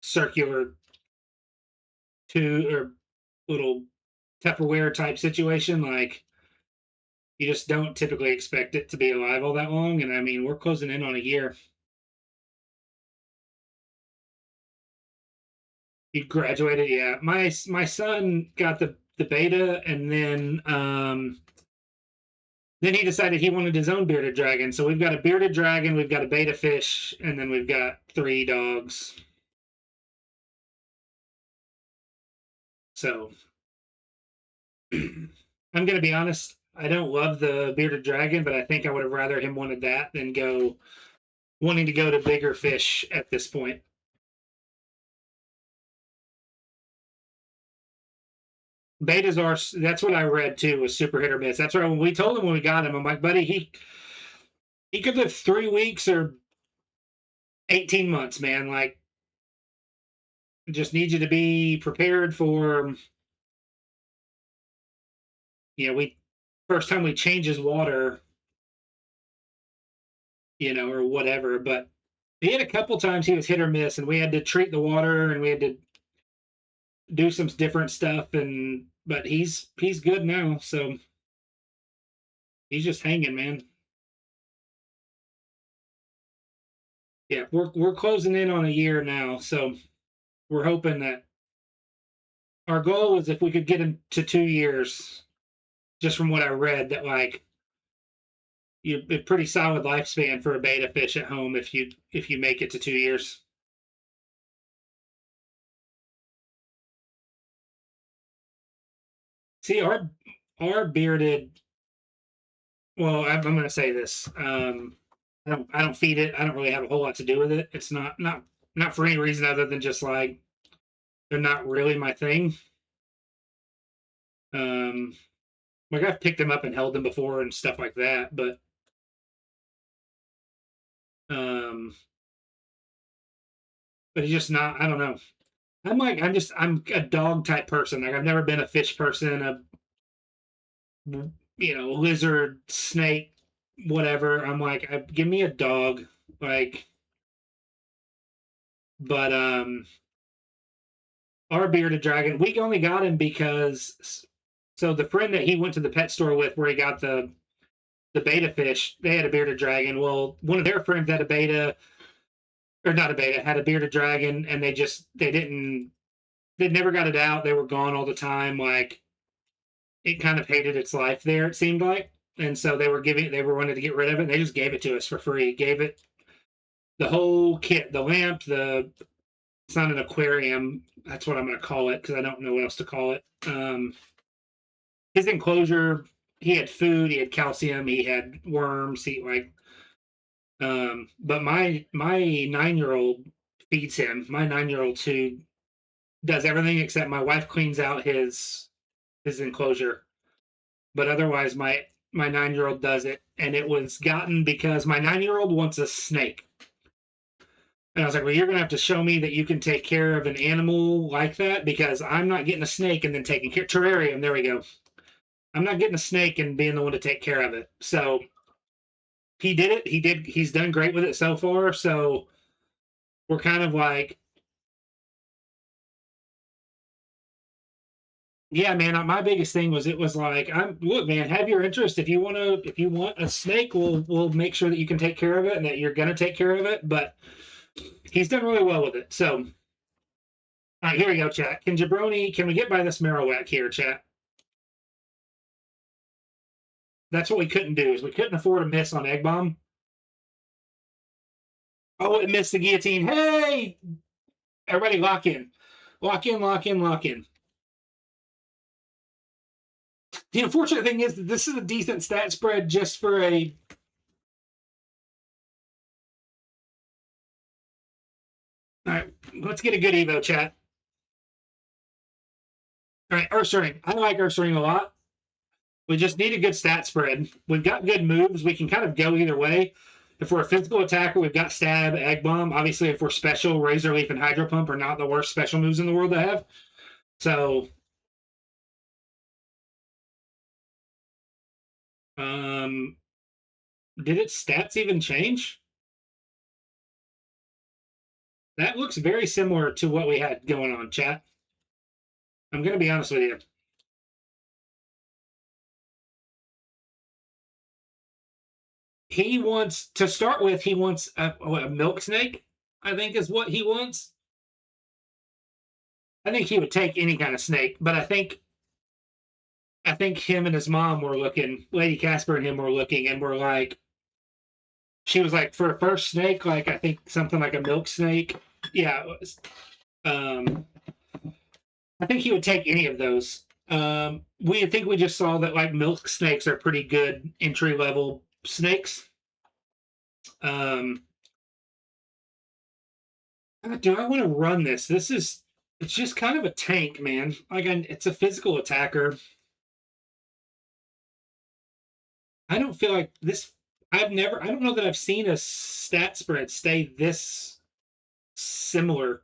circular tube or little Tupperware type situation, like you just don't typically expect it to be alive all that long. And I mean, we're closing in on a year. He graduated, yeah. My son got the beta, and then he decided he wanted his own bearded dragon. So we've got a bearded dragon, we've got a beta fish, and then we've got 3 dogs. So I'm going to be honest. I don't love the bearded dragon, but I think I would have rather him wanted that than wanting to go to bigger fish at this point. Betas are, that's what I read too, was super hit or miss. That's right. When we told him when we got him, I'm like, buddy, he could live 3 weeks or 18 months, man. Like, just need you to be prepared for, we first time we change his water, or whatever. But he had a couple times he was hit or miss, and we had to treat the water and we had to do some different stuff. But he's good now, so he's just hanging, man. Yeah, we're closing in on a year now, so we're hoping that our goal was if we could get him to 2 years, just from what I read, that like you a pretty solid lifespan for a beta fish at home if you make it to 2 years. See, our bearded. Well, I'm going to say this. I don't feed it. I don't really have a whole lot to do with it. It's not for any reason other than just like they're not really my thing. Um, like I've picked them up and held them before and stuff like that, but um, but it's just not. I don't know. I'm a dog type person. Like I've never been a fish person. Lizard, snake, whatever. I'm like, give me a dog. Like, but our bearded dragon, we only got him because so the friend that he went to the pet store with, where he got the beta fish, they had a bearded dragon. Well, one of their friends had a beta, or not a beta, had a bearded dragon, and they never got it out. They were gone all the time. Like it kind of hated its life there. It seemed like, and so they were wanting to get rid of it. And they just gave it to us for free. Gave it the whole kit, the lamp, the it's not an aquarium. That's what I'm going to call it because I don't know what else to call it. His enclosure, he had food, he had calcium, he had worms, he like. But my 9 year old feeds him. My 9 year old too does everything except my wife cleans out his enclosure. But otherwise, my 9 year old does it, and it was gotten because my 9 year old wants a snake. And I was like, well, you're going to have to show me that you can take care of an animal like that because I'm not getting a snake and then taking care. Terrarium, there we go. I'm not getting a snake and being the one to take care of it. So he did it. He's done great with it so far. So we're kind of like, yeah, man. My biggest thing was it was like, I'm look, man. Have your interest. If you want a snake, we'll make sure that you can take care of it and that you're gonna take care of it. But he's done really well with it. So, all right, here we go, chat. Can we get by this Marowak here, chat? That's what we couldn't do is we couldn't afford a miss on Egg Bomb. Oh, it missed the guillotine. Hey, everybody, lock in, lock in, lock in, lock in. The unfortunate thing is that this is a decent stat spread just for a. All right, let's get a good Evo, chat. All right, Ursaring. I like Ursaring a lot. We just need a good stat spread. We've got good moves. We can kind of go either way. If we're a physical attacker, we've got Stab, Egg Bomb. Obviously, if we're special, Razor Leaf and Hydro Pump are not the worst special moves in the world to have. So, um, did its stats even change? That looks very similar to what we had going on, chat. I'm going to be honest with you. He wants, to start with, he wants a milk snake, I think is what he wants. I think he would take any kind of snake, but I think him and his mom were looking, Lady Casper and him were looking, and were like, she was like, for a first snake, like I think something like a milk snake. Yeah, it was. I think he would take any of those. We think we just saw that like milk snakes are pretty good entry level snakes. Um, do I want to run this? It's just kind of a tank, man. Like it's a physical attacker. I don't feel like this. I don't know that I've seen a stat spread stay this similar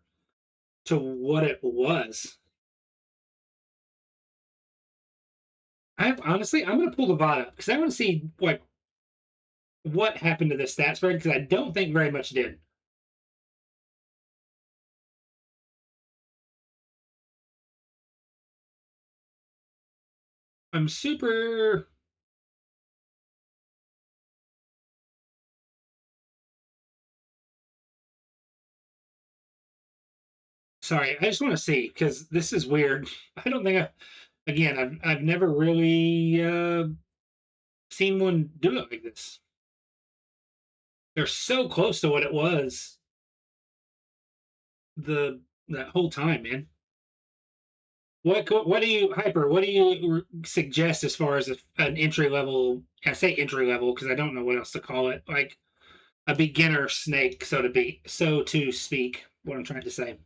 to what it was. I'm going to pull the VOD up because I want to see like what happened to this stat spread because I don't think very much did. I'm super. Sorry, I just want to see because this is weird. I don't think again, I've never really seen one do it like this. They're so close to what it was the that whole time, man. What do you hyper? What do you suggest as far as an entry level? I say entry level because I don't know what else to call it. Like a beginner snake, so to speak. What I'm trying to say.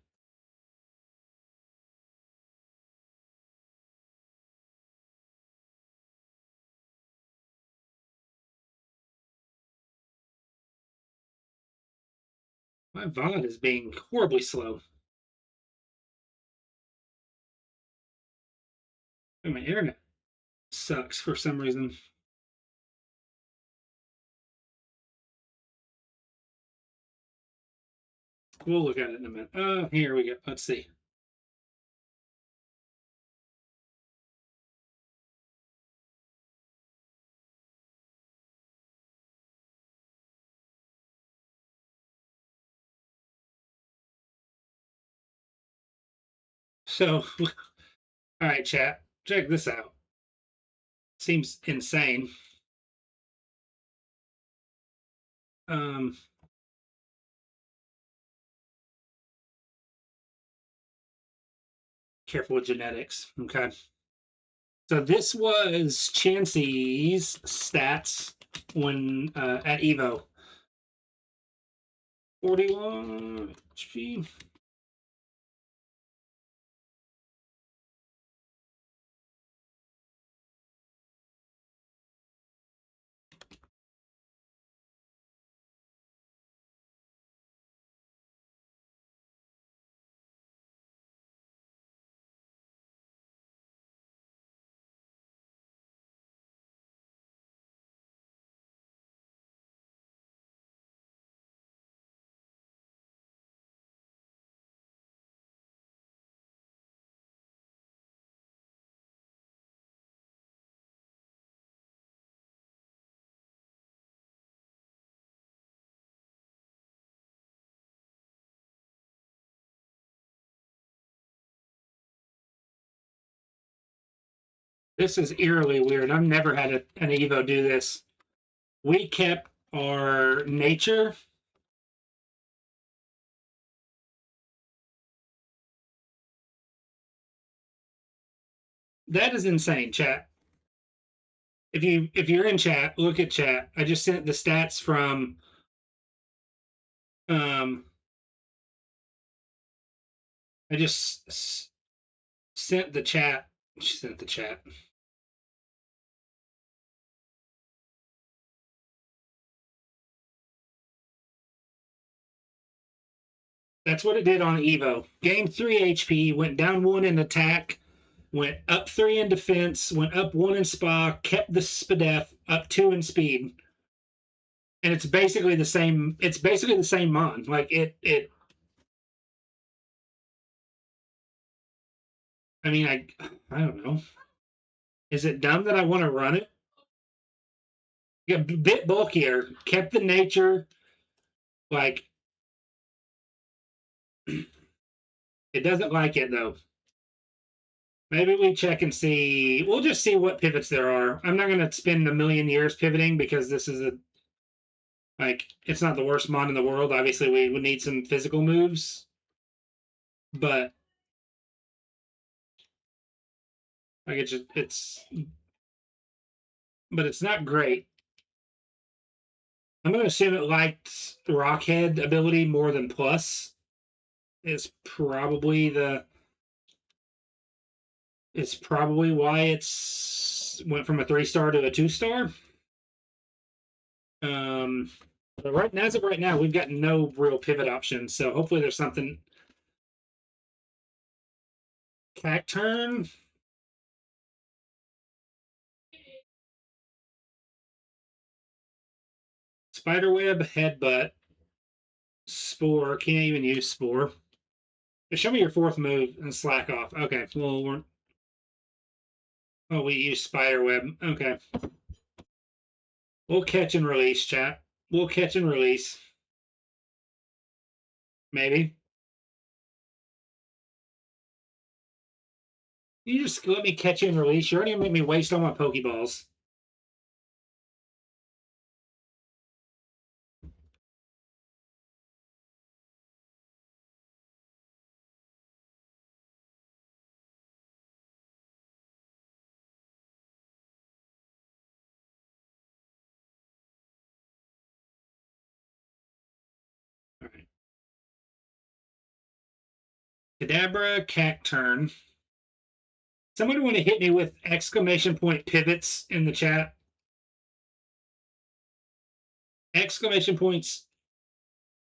My VOD is being horribly slow. And my internet sucks for some reason. We'll look at it in a minute. Here we go. Let's see. So, all right, chat. Check this out. Seems insane. Um, Careful with genetics. Okay. So this was Chansey's stats when at Evo. 41 HP. This is eerily weird. I've never had an Evo do this. We kept our nature. That is insane, chat. If you're in chat, look at chat. I just sent the stats from um I just sent the chat. She sent the chat. That's what it did on Evo. Gained 3 HP, went down 1 in attack, went up 3 in defense, went up 1 in spa, kept the SPDEF, up 2 in speed. And it's basically the same. It's basically the same mon. Like it. I mean, I don't know. Is it dumb that I want to run it? Yeah, a bit bulkier. Kept the nature. Like it doesn't like it though. Maybe we check and see. We'll just see what pivots there are. I'm not going to spend a million years pivoting because this is a like it's not the worst mon in the world. Obviously, we would need some physical moves, but like but it's not great. I'm going to assume it liked the Rockhead ability more than Plus. Is probably the it's probably why it's went from a 3-star to a 2-star. Um, but as of right now, we've got no real pivot options. So hopefully there's something. Cacturn, Spiderweb, Headbutt, Spore. Can't even use Spore. Show me your fourth move and slack off. Okay. Well, we use Spiderweb. Okay. We'll catch and release, chat. We'll catch and release. Maybe. You just let me catch and release. You're already gonna make me waste all my Pokeballs. All right. Kadabra, Cacturn. Somebody want to hit me with exclamation point pivots in the chat? Exclamation points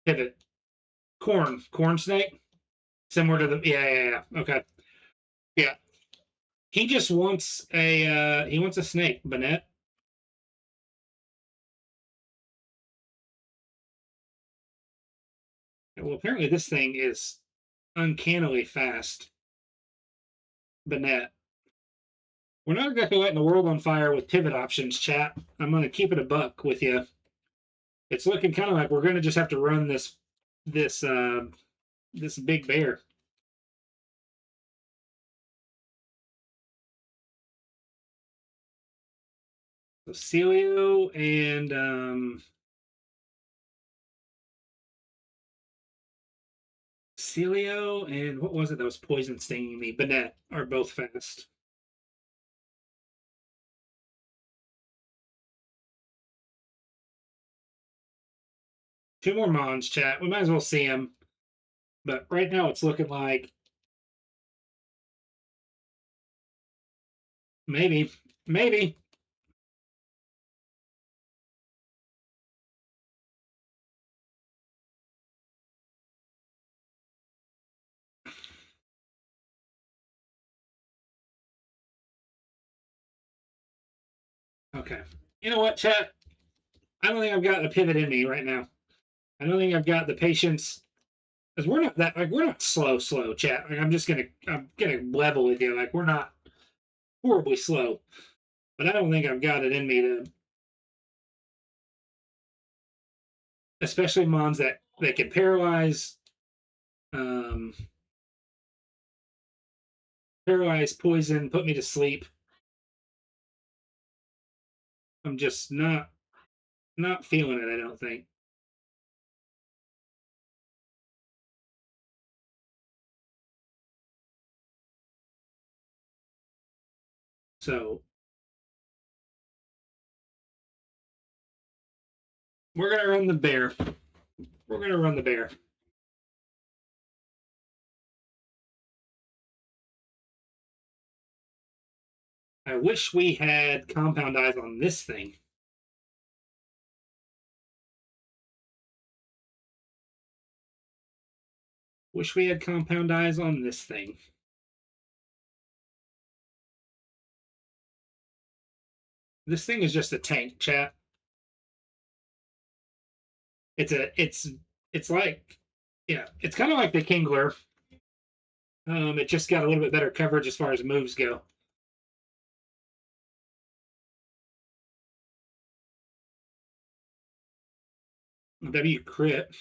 pivot. Corn snake. Similar to the yeah. Okay. Yeah. He just wants a snake, Bennett. Well, apparently this thing is uncannily fast. Bennett. We're not exactly lighting the world on fire with pivot options, chat. I'm gonna keep it a buck with you. It's looking kind of like we're gonna just have to run this this big bear. So Celio and what was it that was poison stinging me? Banette are both fast. Two more Mons, chat. We might as well see them. But right now it's looking like maybe, maybe. Okay. You know what, chat? I don't think I've got the pivot in me right now. I don't think I've got the patience because we're not that like we're not slow, chat. Like I'm gonna level with you. Like we're not horribly slow, but I don't think I've got it in me to, especially mons that can paralyze, um, paralyze, poison, put me to sleep. I'm just not feeling it. I don't think so. We're gonna run the bear. We're gonna run the bear. I wish we had compound eyes on this thing. Wish we had compound eyes on this thing. This thing is just a tank, chat. It's like yeah, it's kind of like the Kingler. It just got a little bit better coverage as far as moves go. W crit.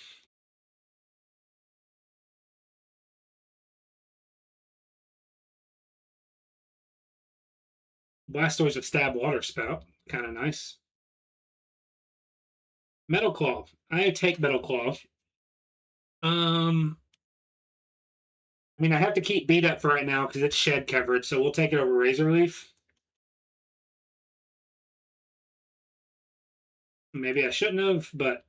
Blastoise of Stab Water Spout. Kind of nice. Metal Claw. I take Metal Claw. I mean, I have to keep beat up for right now because it's shed coverage, so we'll take it over Razor Leaf. Maybe I shouldn't have, but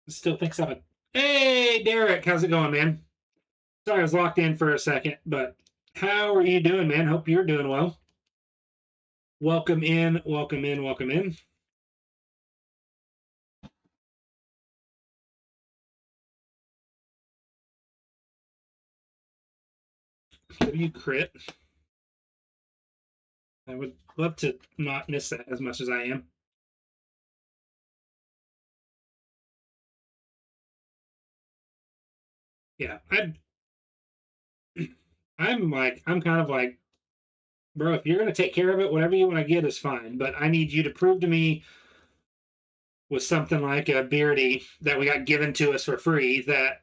still think so. Hey, Derek, how's it going, man? Sorry, I was locked in for a second, but how are you doing, man? Hope you're doing well. Welcome in, welcome in, welcome in. W crit. I would love to not miss that as much as I am. Yeah, I'm kind of like, bro, if you're gonna take care of it, whatever you want to get is fine. But I need you to prove to me with something like a Beardy that we got given to us for free that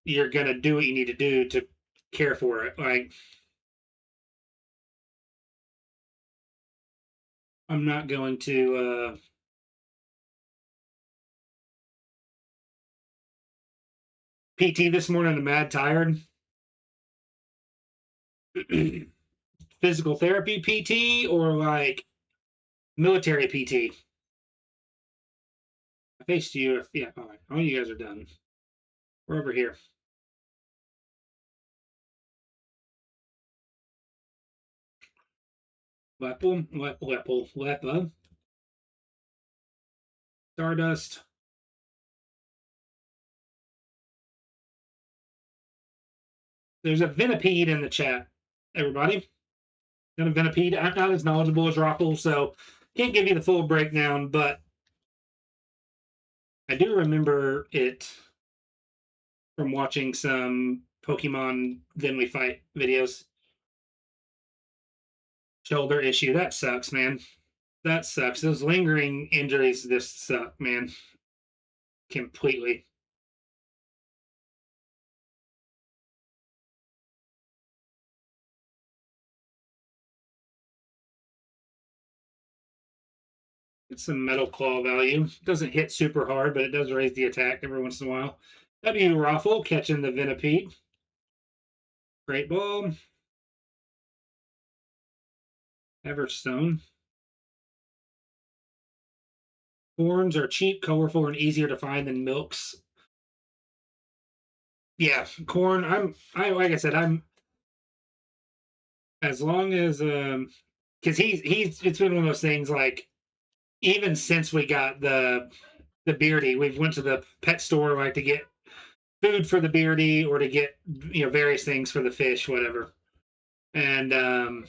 you're gonna do what you need to do to care for it. Like I'm not going to PT this morning. I'm mad tired. Physical therapy PT or like military PT. I faced you. Yeah, all right. All you guys are done. We're over here. Lepa. Stardust. There's a Venipede in the chat, everybody. Got a Venipede. I'm not as knowledgeable as Rockle, so can't give you the full breakdown, but I do remember it from watching some Pokemon Then We Fight videos. Shoulder issue. That sucks, man. That sucks. Those lingering injuries just suck, man. Completely. Get some metal claw value. Doesn't hit super hard, but it does raise the attack every once in a while. W Raffle catching the Venipede. Great ball. Everstone. Horns are cheap, colorful, and easier to find than milks. Yeah, corn. I like I said, I'm as long as because he's it's been one of those things like even since we got the beardy, we've went to the pet store like to get food for the beardy or to get various things for the fish, whatever. And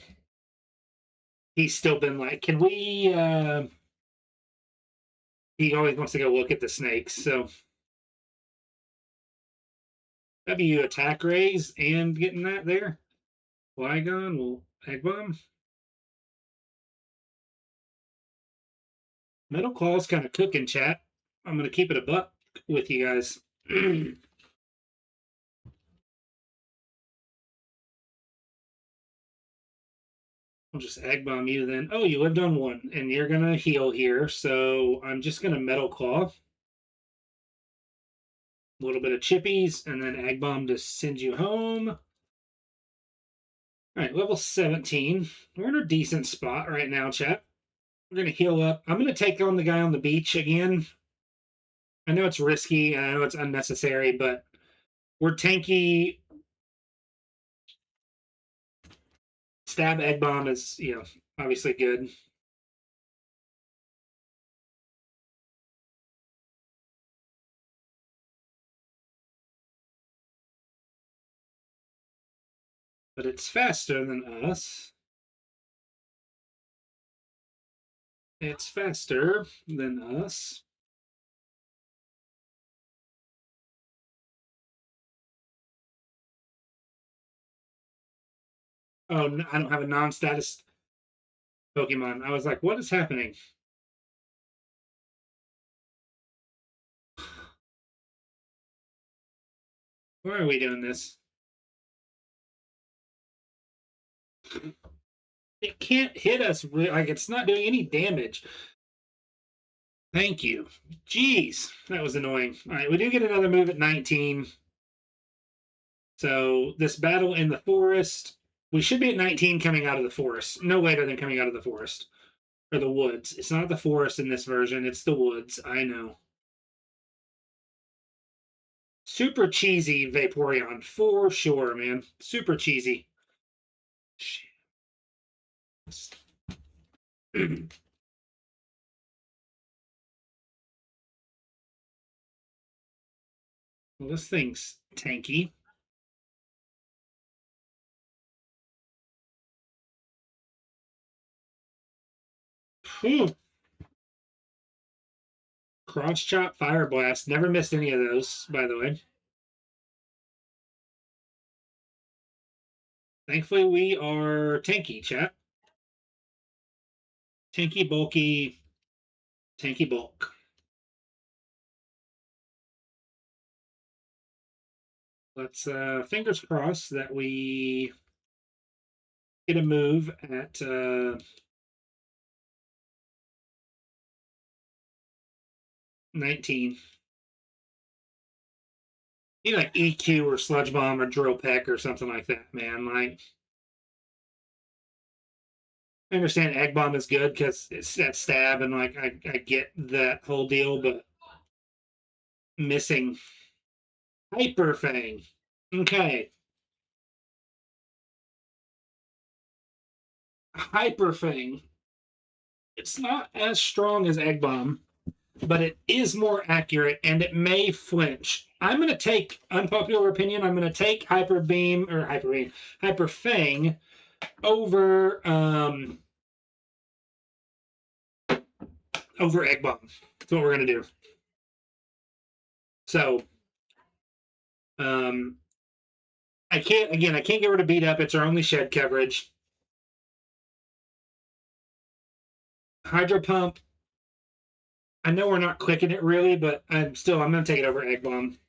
he's still been like, can we? He always wants to go look at the snakes. So W attack raise and getting that there. Flygon will egg bomb. Metal Claw's kind of cooking, chat. I'm gonna keep it a buck with you guys. I'll just egg bomb you then. Oh, you lived on one, and you're gonna heal here. So I'm just gonna Metal Claw. A little bit of chippies, and then egg bomb to send you home. All right, level 17. We're in a decent spot right now, chat. We're gonna heal up. I'm gonna take on the guy on the beach again. I know it's risky, and I know it's unnecessary, but we're tanky. Stab egg bomb is, obviously good. But it's faster than us. It's faster than us. Oh, I don't have a non-status Pokemon. I was like, what is happening? Why are we doing this? It can't hit us. Like, it's not doing any damage. Thank you. Jeez, that was annoying. All right, we do get another move at 19. So this battle in the forest, we should be at 19 coming out of the forest. No later than coming out of the forest. Or the woods. It's not the forest in this version, it's the woods. I know. Super cheesy Vaporeon, for sure, man. Super cheesy. Well, this thing's tanky. Whew. Cross chop, fire blast. Never missed any of those, by the way. Thankfully, we are tanky, chat. Tanky, bulky, tanky bulk. Let's fingers crossed that we get a move at 19. Like EQ or Sludge Bomb or Drill Peck or something like that, man. Like, I understand Egg Bomb is good because it's that stab, and like I get that whole deal, but missing Hyper Fang. Okay, Hyper Fang. It's not as strong as Egg Bomb, but it is more accurate, and it may flinch. I'm going to take unpopular opinion. I'm going to take Hyper Beam or Hyper Beam, Hyper Fang over over Egg Bomb. That's what we're going to do. So, um, I can't get rid of Beat Up. It's our only shed coverage. Hydro Pump. I know we're not clicking it really, but I'm going to take it over Egg Bomb.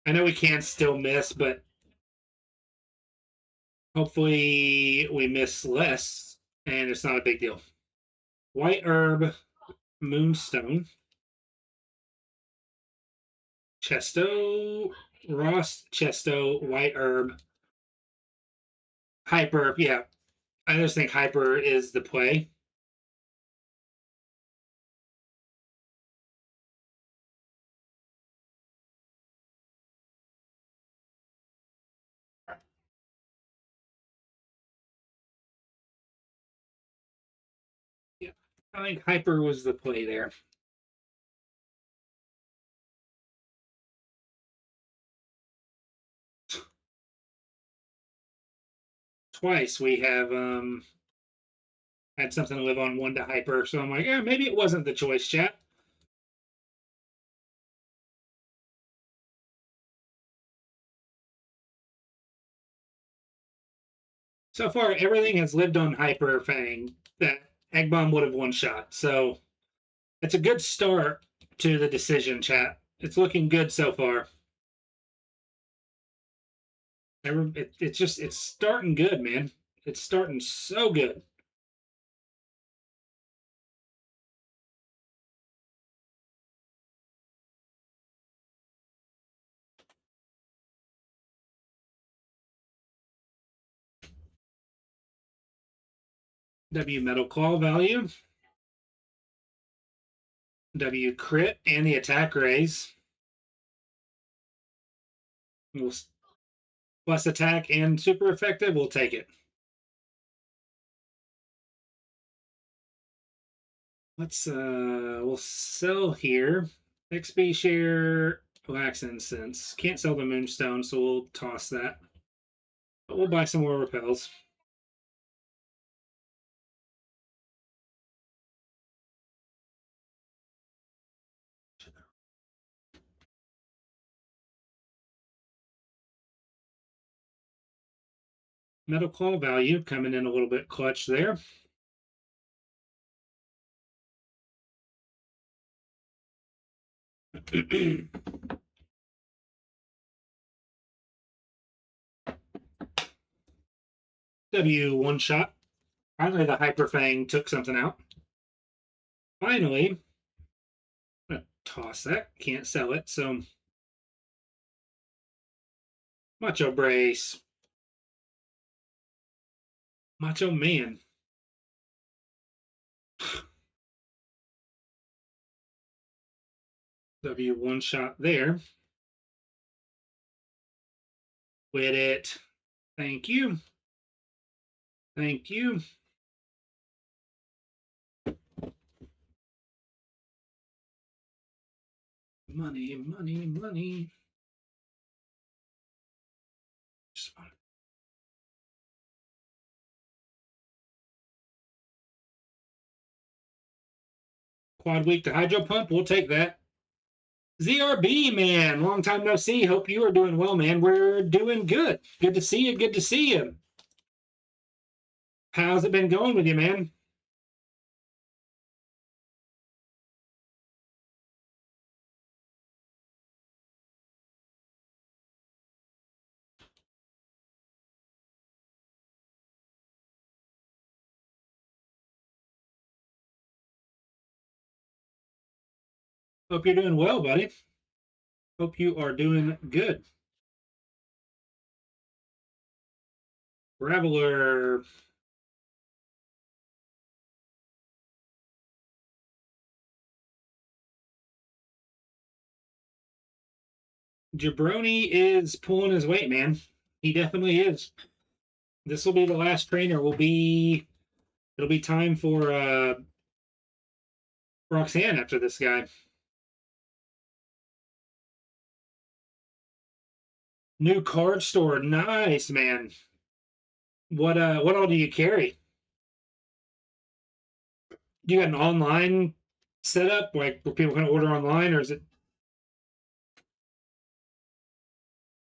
I know we can still miss, but Hopefully we miss less and it's not a big deal. White herb, moonstone, chesto, Ross, chesto, white herb, hyper. Yeah, I just think hyper is the play. Yeah, I think hyper was the play there. Twice we have had something to live on, one to hyper, so I'm like, yeah, maybe it wasn't the choice, chat. So far, everything has lived on hyper Fang that Egg Bomb would have one shot. So it's a good start to the decision, chat. It's looking good so far. It's starting good, man. It's starting so good. W Metal Claw value, W crit, and the attack raise. We'll, plus attack and super effective. We'll take it. We'll sell here. XP share, wax incense. Can't sell the moonstone, so we'll toss that. But we'll buy some more repels. Metal claw value coming in a little bit clutch there. W one shot. Finally, the Hyper Fang took something out. Finally, I'm gonna toss that. Can't sell it. So, Macho Brace. Macho Man. W one shot there. With it. Thank you. Thank you. Money, money, money. Quad week to hydro pump. We'll take that. ZRB, man. Long time no see. Hope you are doing well, man. We're doing good. Good to see you. Good to see you. How's it been going with you, man? Hope you're doing well, buddy. Hope you are doing good. Graveler. Jabroni is pulling his weight, man. He definitely is. This will be the last trainer. It'll be time for Roxanne after this guy. New card store. Nice, man. What all do you carry? Do you got an online setup, like where people can order online, or is it?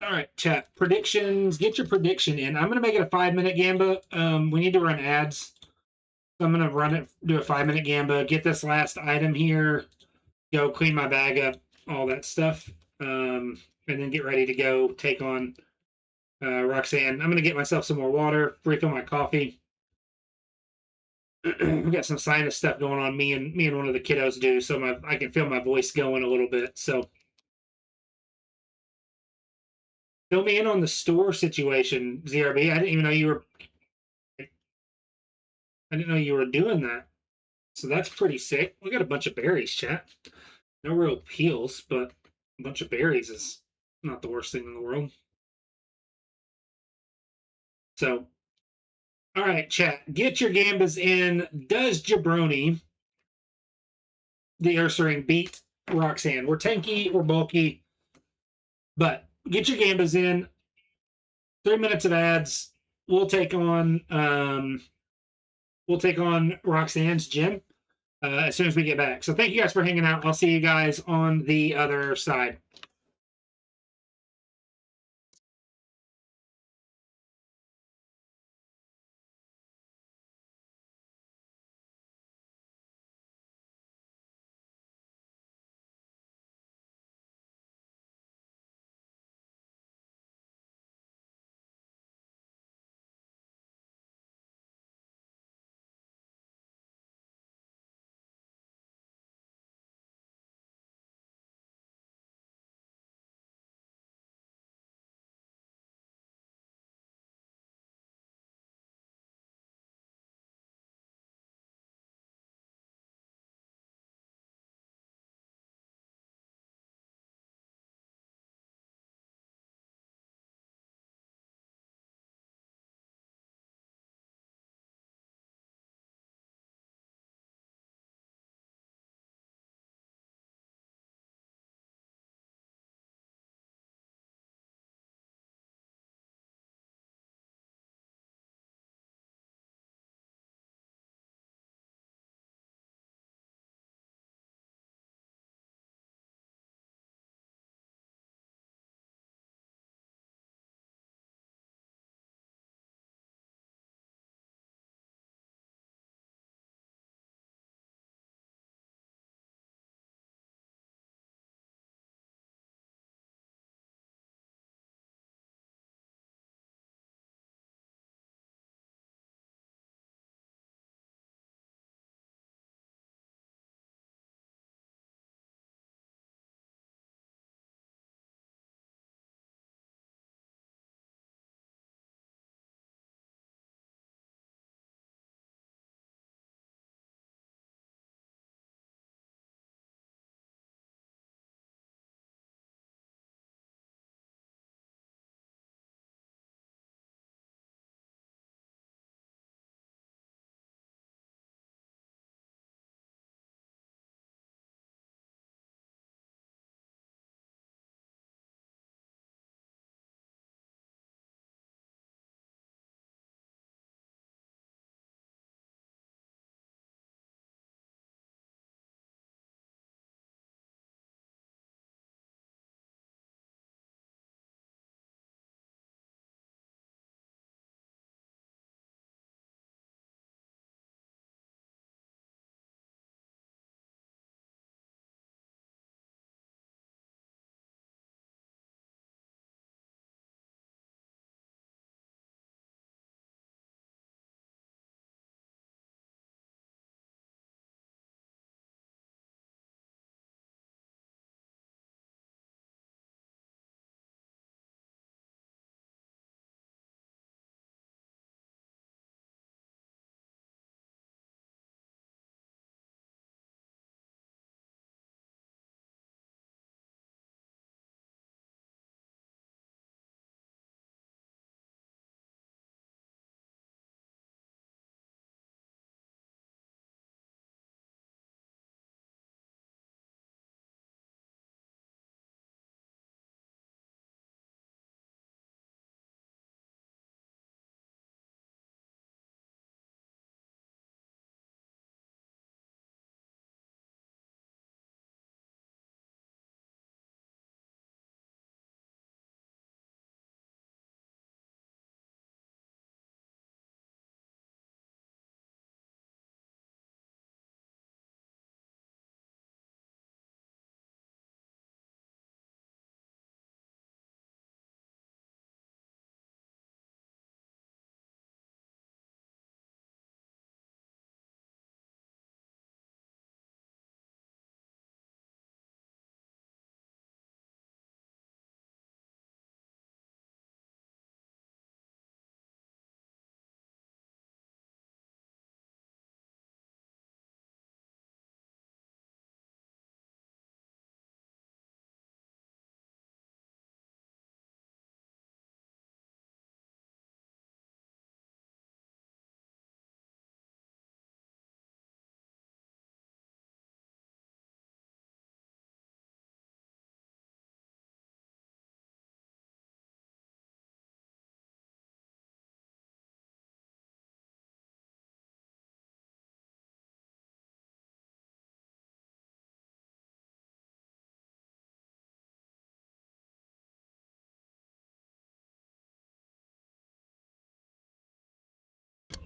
All right, chat predictions. Get your prediction in. I'm gonna make it a 5 minute gamba. We need to run ads, so I'm gonna run it. Do a 5 minute gamba. Get this last item here. Go clean my bag up, all that stuff, and then get ready to go take on Roxanne. I'm gonna get myself some more water, refill my coffee. We got some sinus stuff going on. Me and one of the kiddos do, so I can feel my voice going a little bit. So fill me in on the store situation, ZRB. I didn't know you were doing that. So that's pretty sick. We got a bunch of berries, chat. No real peels, but a bunch of berries is not the worst thing in the world. So, all right, chat. Get your gambas in. Does Jabroni, the Ursaring, beat Roxanne? We're tanky, we're bulky, but get your gambas in. 3 minutes of ads. We'll take on Roxanne's gym as soon as we get back. So thank you guys for hanging out. I'll see you guys on the other side.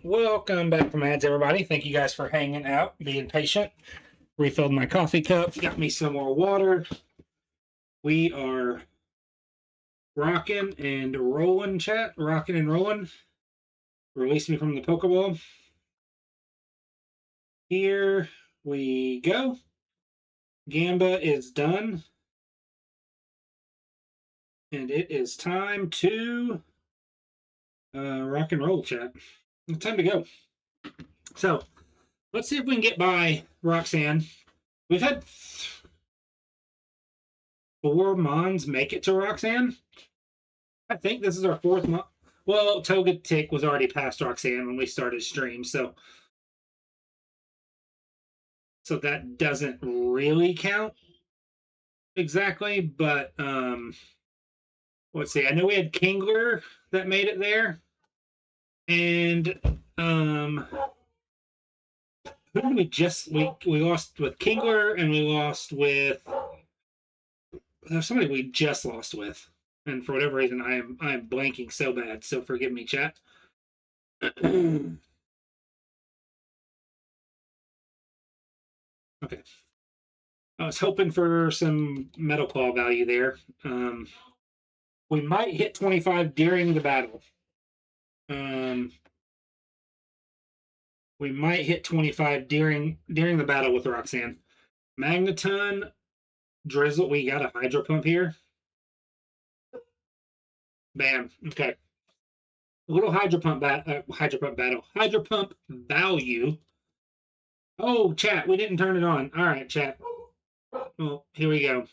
Welcome back from ads, everybody. Thank you guys for hanging out, being patient. Refilled my coffee cup, got me some more water. We are rocking and rolling, chat. Rocking and rolling. Release me from the Pokeball. Here we go. Gamba is done. And it is time to rock and roll, chat. It's time to go. So, let's see if we can get by Roxanne. We've had 4 Mons make it to Roxanne. I think this is our 4th Mon. Well, Togetic was already past Roxanne when we started stream, so that doesn't really count exactly. But let's see. I know we had Kingler that made it there, and who did we lost with Kingler, and we lost with somebody we just lost with, and for whatever reason I am blanking so bad. So forgive me, chat. Okay. I was hoping for some Metal Claw value there. We might hit 25 during the battle. We might hit 25 during the battle with Roxanne. Magneton, Drizzle. We got a Hydro Pump here. Bam. Okay. A little Hydro Pump battle. Hydro Pump value. Oh, chat. We didn't turn it on. All right, chat. Well, here we go.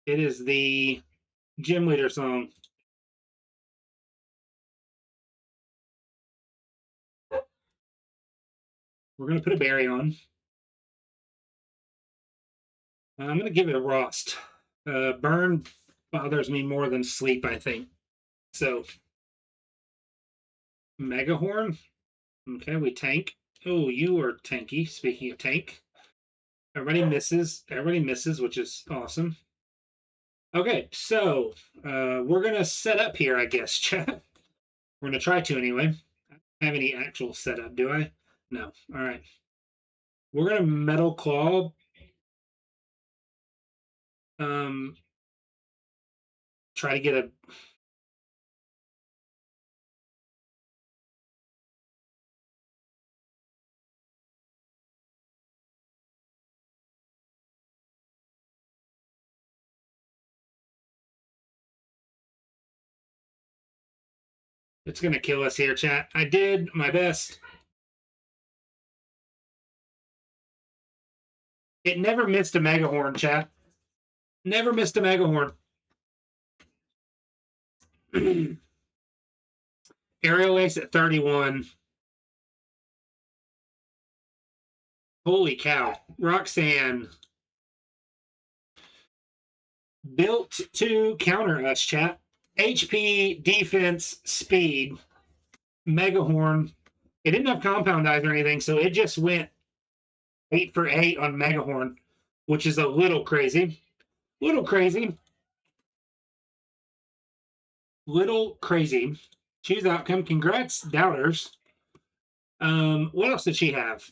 It is the gym leader song. We're going to put a berry on. I'm going to give it a Rost. Burn bothers me more than sleep, I think. So, Megahorn. Okay, we tank. Oh, you are tanky. Speaking of tank. Everybody misses. Everybody misses, which is awesome. Okay, so we're going to set up here, I guess, chat. We're going to try to anyway. I don't have any actual setup, do I? No. All right. We're going to Metal Claw. Try to get a... It's going to kill us here, chat. I did my best. It never missed a Megahorn, chat. Never missed a Megahorn. Aerial Ace at 31. Holy cow. Roxanne. Built to counter us, chat. HP, defense, speed. Megahorn. It didn't have Compound Eyes or anything, so it just went 8 for 8 on Megahorn, which is a little crazy. Little crazy. Little crazy. Choose outcome. Congrats, doubters. What else did she have?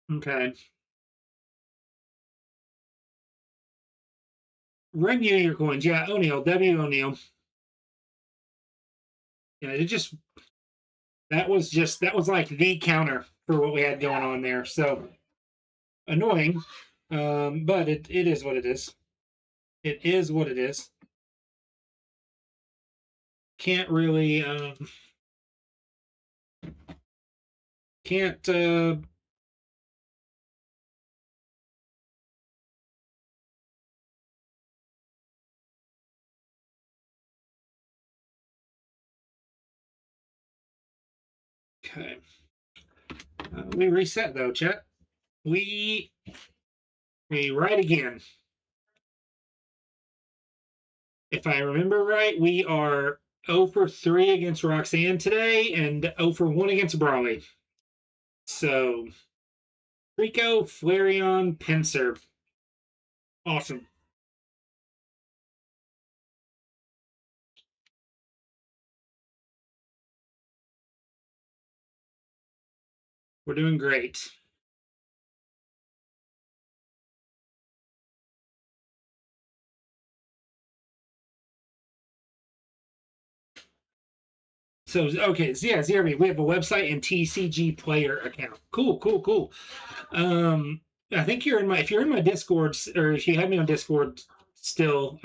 Okay. Renew your coins. Yeah, O'Neill. W. O'Neill. Yeah, it just that was like the counter for what we had going on there. So annoying. But it is what it is. It is what it is. Can't really can't okay. We reset though, chat. We write again. If I remember right, we are 0 for 3 against Roxanne today and 0 for 1 against Brawley. So Rico, Flareon, Pinsir. Awesome. We're doing great. So okay, so yeah, ZRB, we have a website and TCG player account. Cool, cool, cool. I think you're in my if you're in my Discord or if you have me on Discord still,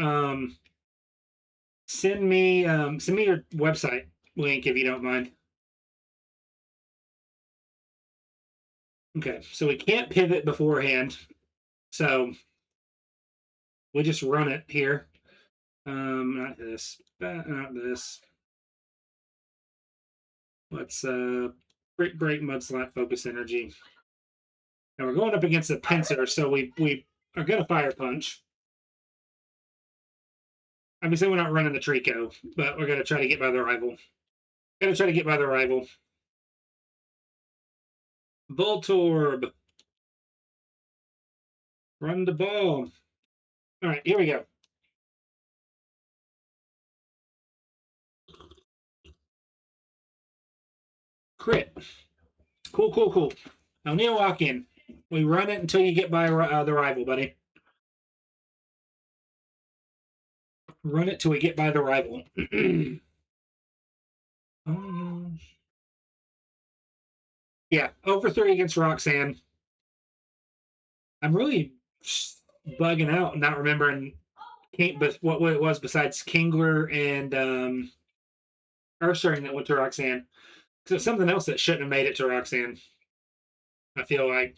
send me your website link if you don't mind. Okay, so we can't pivot beforehand, so we just run it here. Not this, not this. Let's break mudslap focus energy. And we're going up against a pincer, so we are gonna fire punch. Obviously, we're not running the Trico, but we're gonna try to get by the rival. Gonna try to get by the rival. Voltorb. Run the ball. All right, here we go. Crit. Cool, cool, cool. O'Neal walk in. We run it until you get by the rival, buddy. Run it till we get by the rival. Oh, yeah, over 3 against Roxanne. I'm really bugging out, not remembering but what it was besides Kingler and Urshiring that went to Roxanne. So something else that shouldn't have made it to Roxanne. I feel like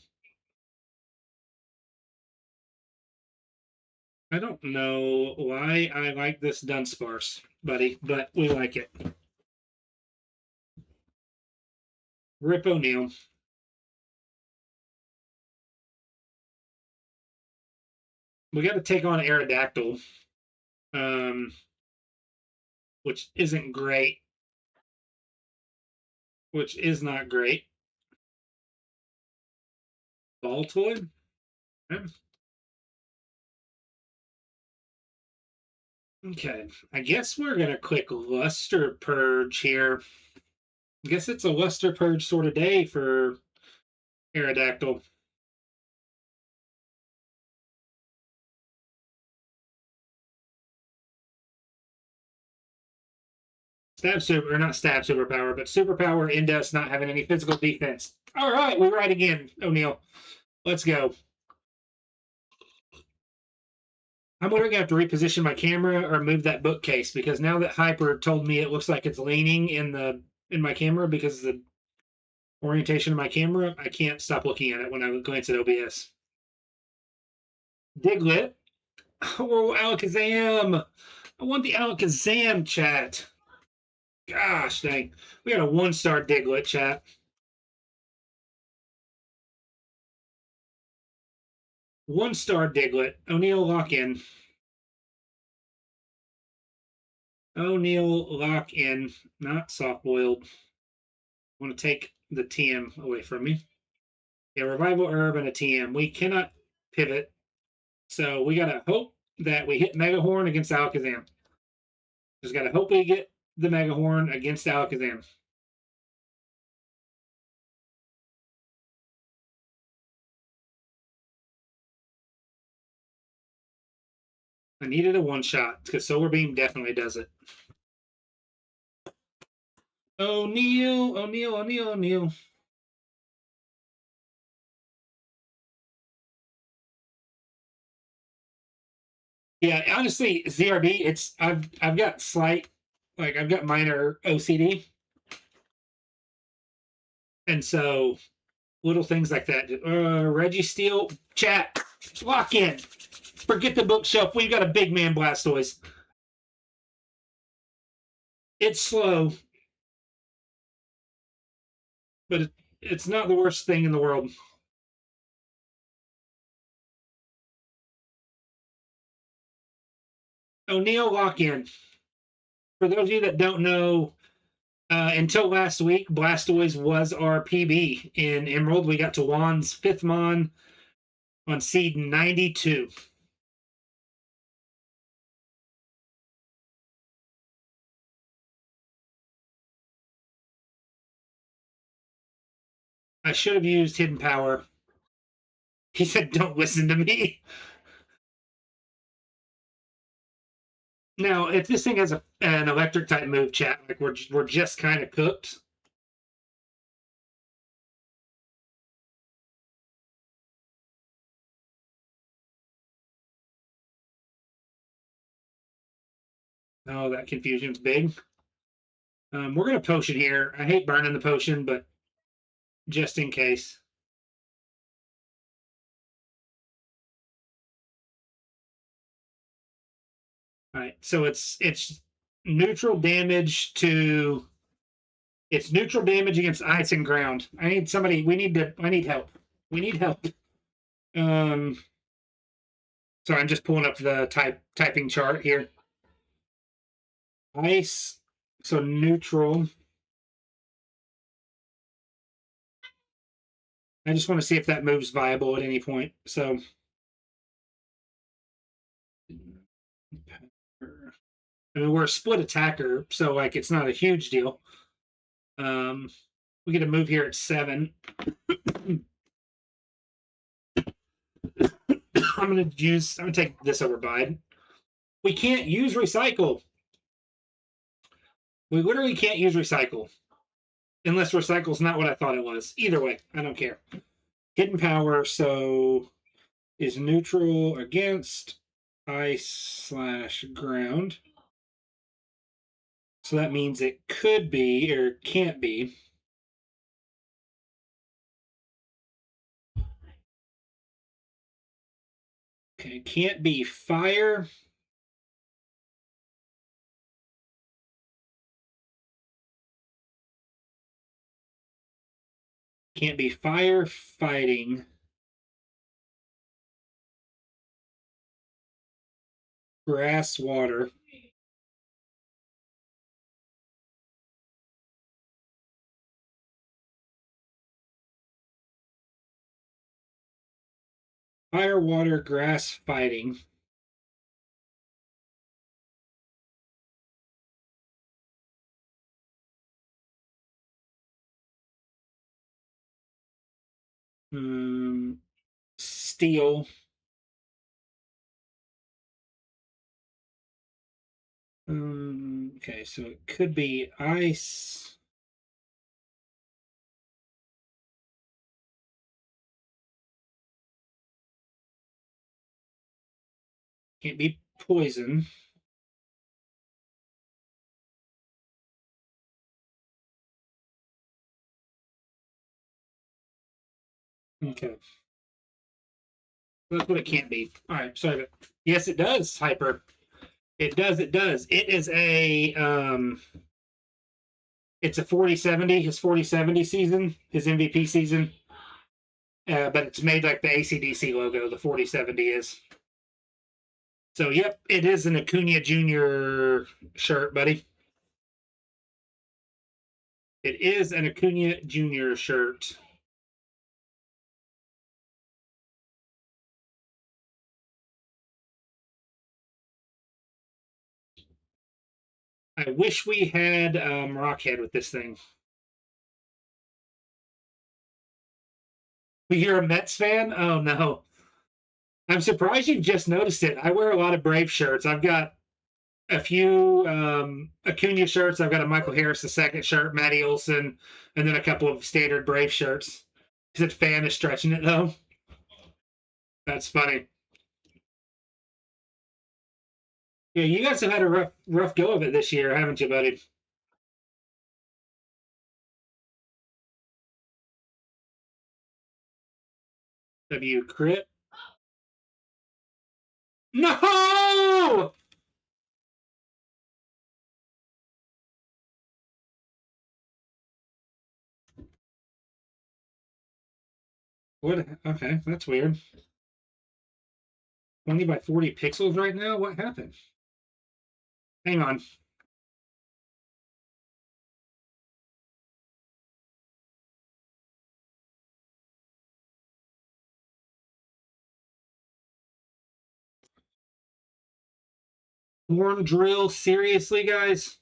I don't know why I like this Dunsparce, buddy, but we like it. Rip O'Neal. We got to take on Aerodactyl, um, which isn't great. Which is not great. Baltoid. Okay, I guess we're gonna click Luster Purge here. I guess it's a Luster Purge sort of day for Aerodactyl. Stab super, or not stab superpower, but superpower into us not having any physical defense. All right, we're right again, O'Neal. Let's go. I'm wondering if I have to reposition my camera or move that bookcase because now that Hyper told me it looks like it's leaning in my camera because of the orientation of my camera, I can't stop looking at it when I glance at OBS. Diglett. Oh, Alakazam. I want the Alakazam chat. Gosh dang. We got a 1-star Diglett chat. One-star Diglett. O'Neal lock in. O'Neal lock in. Not soft boiled. Want to take the TM away from me. Yeah, Revival Herb and a TM. We cannot pivot. So we got to hope that we hit Mega Horn against Alakazam. Just got to hope we get the Mega Horn against Alakazam. I needed a one-shot because Solar Beam definitely does it. O'Neal, O'Neal, O'Neal, O'Neal. Yeah, honestly, ZRB, it's I've got slight I've got minor OCD. And so little things like that. Reggie Steele, chat, lock in. Forget the bookshelf. We've got a big man Blastoise. It's slow, but it's not the worst thing in the world. O'Neal, lock in. For those of you that don't know, until last week, Blastoise was our PB in Emerald. We got to Juan's 5th Mon on seed 92. I should have used hidden power. He said, "Don't listen to me." Now, if this thing has an electric type move, chat, like we're just kind of cooked. Oh, that confusion's big. We're gonna potion here. I hate burning the potion, but just in case. All right, so it's neutral damage to it's neutral damage against ice and ground. I need somebody. We need to. I need help. We need help. Um, so I'm just pulling up the typing chart here. Ice, so neutral. I just want to see if that move's viable at any point. So, I mean, we're a split attacker, so like it's not a huge deal. We get a move here at 7. I'm gonna take this over Bide. We can't use recycle. We literally can't use recycle unless recycle's not what I thought it was. Either way, I don't care. Hidden power, so is neutral against ice/ground. So that means it could be or can't be. Okay, can't be fire. Can't be fire fighting. Grass, water. Fire, water, grass fighting. Steel. Okay, so it could be ice. Can't be poison. Okay. That's what it can't be. All right, sorry. Yes, it does, Hyper. It does, it does. It is it's a 40/70, his 40/70 season, his MVP season. But it's made like the ACDC logo, the 40/70 is. So yep, it is an Acuna Jr. shirt, buddy. It is an Acuna Jr. shirt. I wish we had Rockhead with this thing. You're a Mets fan? Oh no. I'm surprised you've just noticed it. I wear a lot of Brave shirts. I've got a few Acuna shirts. I've got a Michael Harris the second shirt, Matty Olson, and then a couple of standard Brave shirts. Is it fan is stretching it though? That's funny. Yeah, you guys have had a rough go of it this year, haven't you, buddy? W crit. No! What? Okay, that's weird. 20 by 40 pixels right now? What happened? Hang on. Horn drill? Seriously, guys?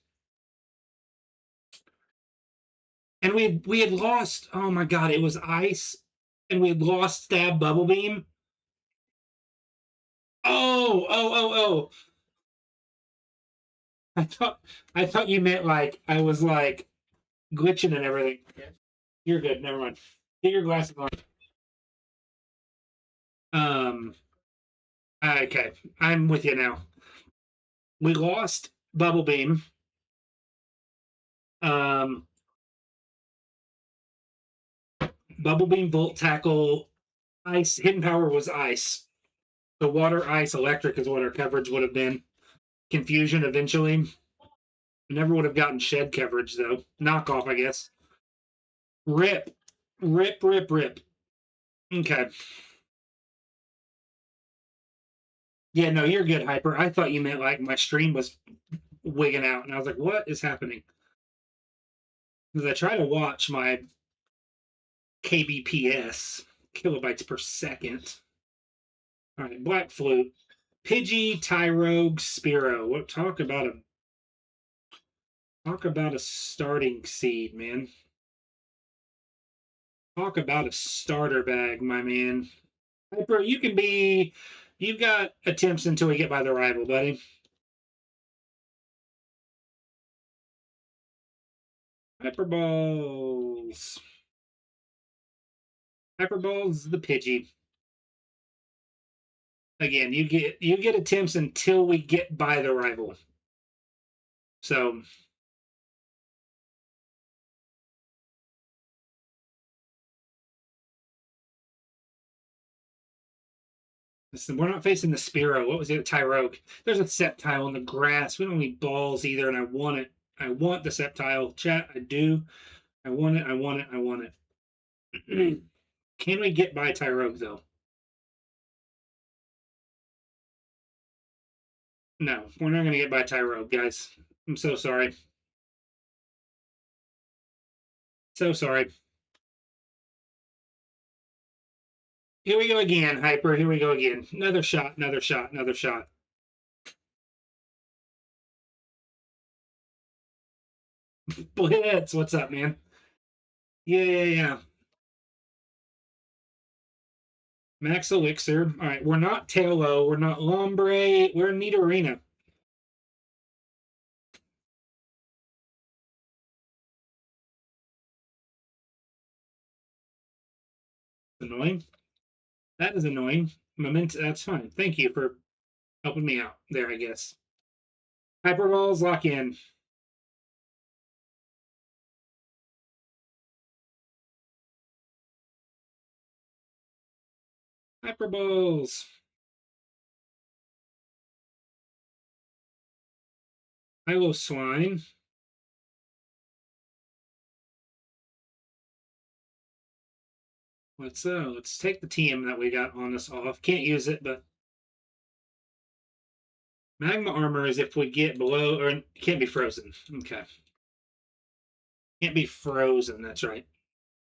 And we had lost. Oh my god, it was ice, and we had lost stab bubble beam. Oh. I thought I thought you meant like I was like glitching and everything. You're good. Never mind. Get your glasses on. Um. Okay, I'm with you now. We lost bubble beam. Um. Bubble beam, volt tackle, ice. Hidden power was ice. The water, ice, electric is what our coverage would have been. Confusion eventually. Never would have gotten shed coverage though. Knockoff, I guess. Rip. Rip, rip, rip. Okay. Yeah, no, you're good, Hyper. I thought you meant like my stream was wigging out, and I was like, what is happening? Because I try to watch my kbps, kilobytes per second. All right, Black Flute. Pidgey, Tyrogue, Spearow. What talk about a starting seed, man. Talk about a starter bag, my man. Hyper, you've got attempts until we get by the rival, buddy. Hyperballs. Hyperballs the Pidgey. Again, you get attempts until we get by the rival. So listen, we're not facing the Spearow. What was it? Tyrogue. There's a Sceptile in the grass. We don't need balls either, and I want it. I want the Sceptile. Chat, I do. I want it. I want it. I want it. Can we get by Tyrogue though? No, we're not going to get by Tyrogue, guys. I'm so sorry. So sorry. Here we go again, Hyper. Here we go again. Another shot, another shot, another shot. Blitz, what's up, man? Yeah. Max Elixir. All right, we're not Tailo. We're not Lombre. We're Nidorina. Annoying. That is annoying. Moment. That's fine. Thank you for helping me out there, I guess. Hyperballs, lock in. Hyperballs. Hilo Swine. Let's take the TM that we got on us off. Can't use it, but Magma Armor is if we get below, or it can't be frozen. Okay. Can't be frozen, that's right.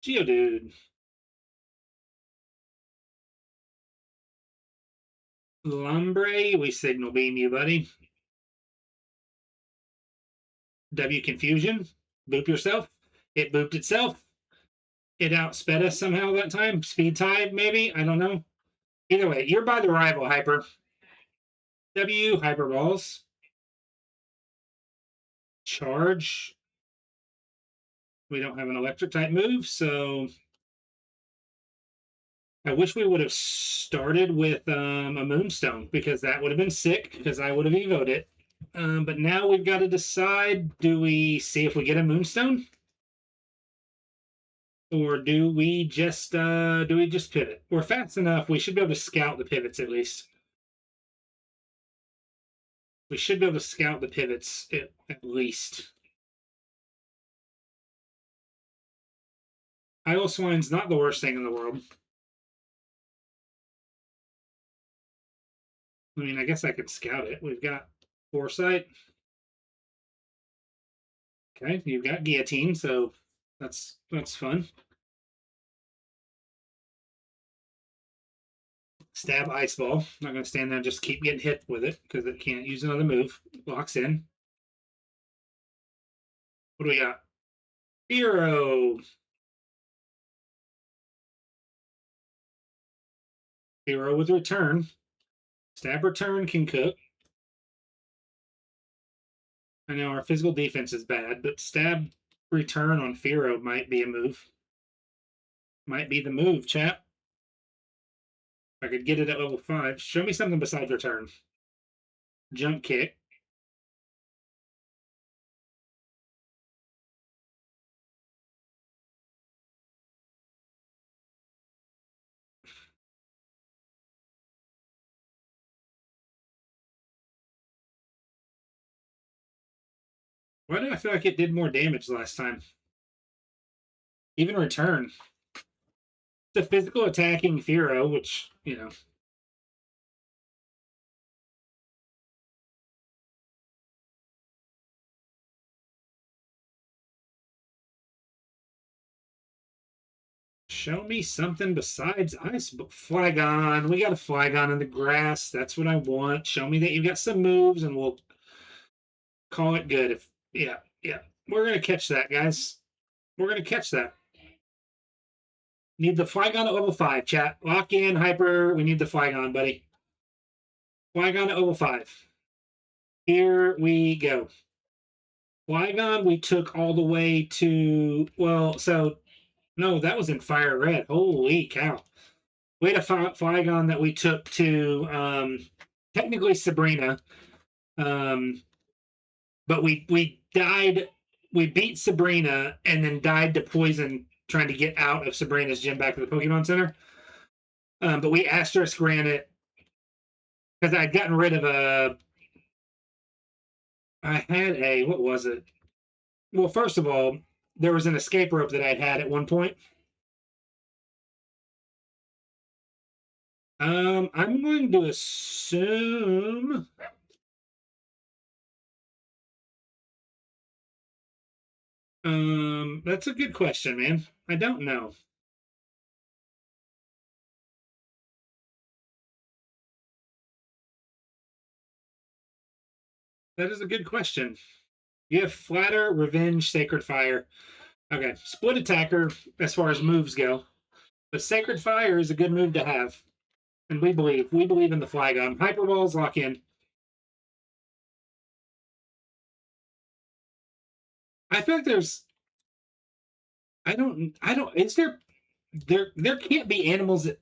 Geodude. Lombre, we signal beam you, buddy. W Confusion. Boop yourself. It booped itself. It outsped us somehow that time. Speed tide, maybe? I don't know. Either way, you're by the rival, Hyper. W, Hyperballs. Charge. We don't have an electric type move, so I wish we would have started with a Moonstone because that would have been sick because I would have evoed it. But now we've got to decide: do we see if we get a Moonstone, or do we just pivot? We're fast enough. We should be able to scout the pivots at least. We should be able to scout the pivots at least. Idle Swine's not the worst thing in the world. I mean, I guess I could scout it. We've got Foresight. Okay, you've got Guillotine, so that's fun. Stab Ice Ball. Not going to stand there and just keep getting hit with it because it can't use another move. Locks in. What do we got? Hero. Hero with return. Stab return can cook. I know our physical defense is bad, but stab return on Firo might be a move. Might be the move, chap. If I could get it at level 5. Show me something besides return. Jump kick. Why do I feel like it did more damage last time? Even return. The physical attacking Firo, which, you know. Show me something besides ice. Flygon. We got a Flygon in the grass. That's what I want. Show me that you've got some moves, and we'll call it good. If yeah. We're gonna catch that, guys. We're gonna catch that. Need the Flygon at level 5, chat. Lock in, Hyper. We need the Flygon, buddy. Flygon at level 5. Here we go. Flygon, we took all the way to, well, so, no, that was in Fire Red. Holy cow. We had a Flygon that we took to, technically Sabrina, but we died, we beat Sabrina and then died to poison trying to get out of Sabrina's gym back to the Pokemon Center. But we asterisk ran it because I'd gotten rid of a. I had a, what was it? Well, first of all, there was an escape rope that I'd had at one point. I'm going to assume. That's a good question, man. I don't know. That is a good question. You have Flatter, Revenge, Sacred Fire. Okay, split attacker as far as moves go, but Sacred Fire is a good move to have, and we believe in the Flygon. Hyperballs lock in. I feel like there's. I don't. Is there can't be animals that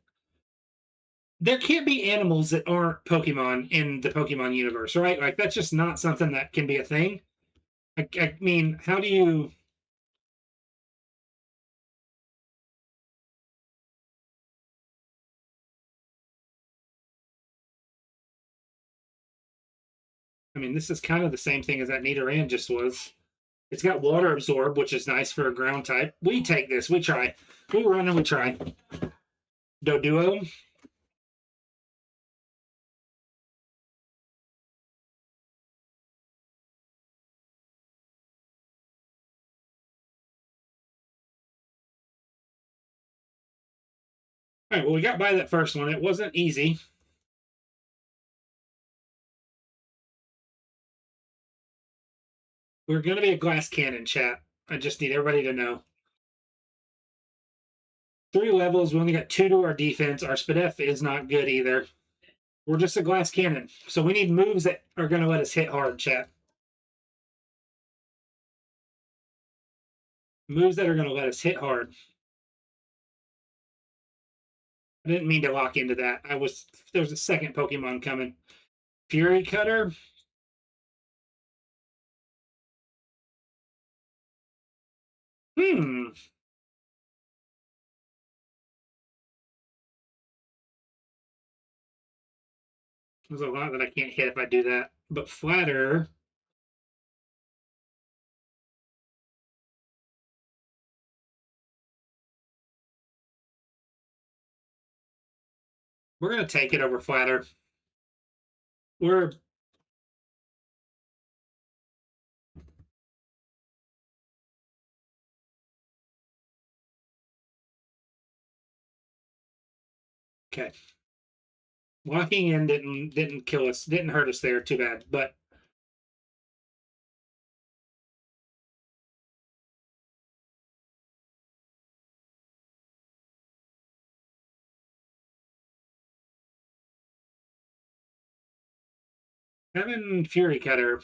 there can't be animals that aren't Pokemon in the Pokemon universe, right? Like that's just not something that can be a thing. I mean, how do you? I mean, this is kind of the same thing as that Nidoran just was. It's got water absorb, which is nice for a ground type. We take this. We try. We run and we try. Doduo. All right. Well, we got by that first one. It wasn't easy. We're going to be a glass cannon, chat. I just need everybody to know. 3 levels. We only got 2 to our defense. Our Spadef is not good either. We're just a glass cannon. So we need moves that are going to let us hit hard, chat. Moves that are going to let us hit hard. I didn't mean to lock into that. There's a second Pokemon coming. Fury Cutter. Hmm. There's a lot that I can't hit if I do that. But Flatter. We're going to take it over Flatter. We're. Okay. Locking in didn't kill us, didn't hurt us there too bad. But Having Fury Cutter.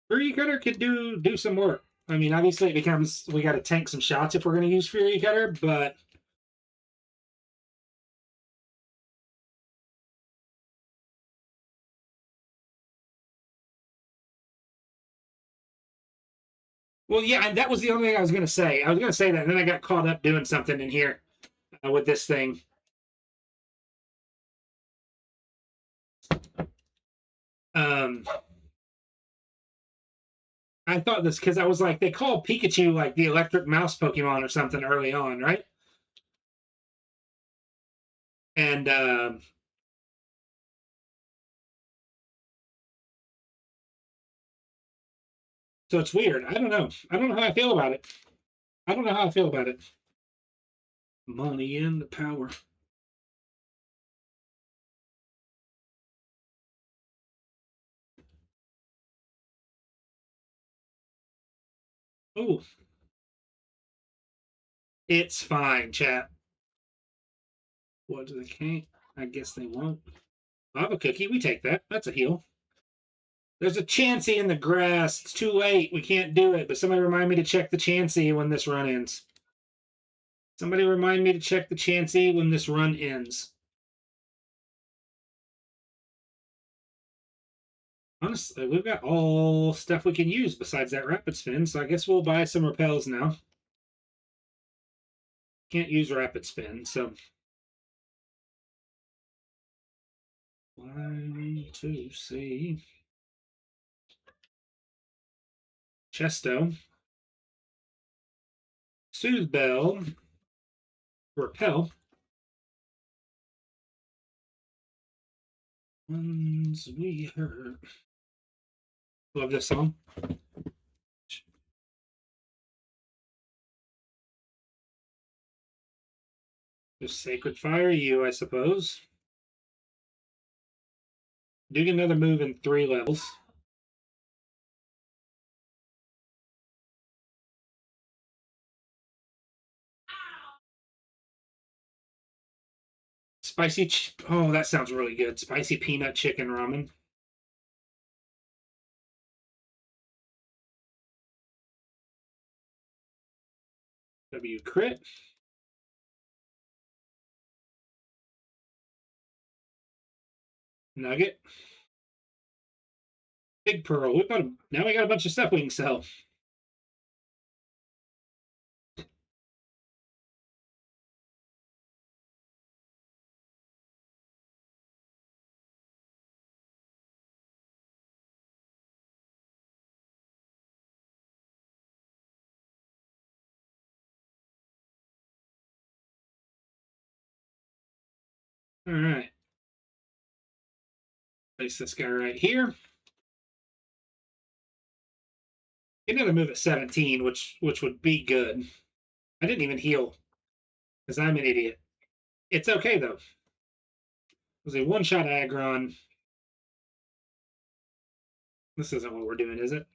Fury Cutter could do some work. I mean, obviously it becomes we got to tank some shots if we're going to use Fury Cutter, but well, yeah, and that was the only thing I was going to say. I was going to say that, and then I got caught up doing something in here with this thing. Um, I thought this because I was like, they call Pikachu like the electric mouse Pokemon or something early on, right? And so it's weird. I don't know. I don't know how I feel about it. I don't know how I feel about it. Money and the power. Oh, it's fine, chat. What do they can't? I guess they won't. Lava cookie, we take that. That's a heal. There's a Chansey in the grass. It's too late. We can't do it. But somebody remind me to check the Chansey when this run ends. Somebody remind me to check the Chansey when this run ends. Honestly, we've got all stuff we can use besides that rapid spin, so I guess we'll buy some repels now. Can't use rapid spin, so 1, 2, see. Chesto. Soothe Bell. Repel. Ones we heard. Love this song. Just Sacred Fire you, I suppose. Do get another move in 3 levels. Spicy. Oh, that sounds really good. Spicy peanut chicken ramen. W crit. Nugget. Big Pearl. Now we got a bunch of stuff we can sell. All right. Place this guy right here. Get another move at 17, which would be good. I didn't even heal because I'm an idiot. It's okay though. It was a one-shot aggron. This isn't what we're doing, is it?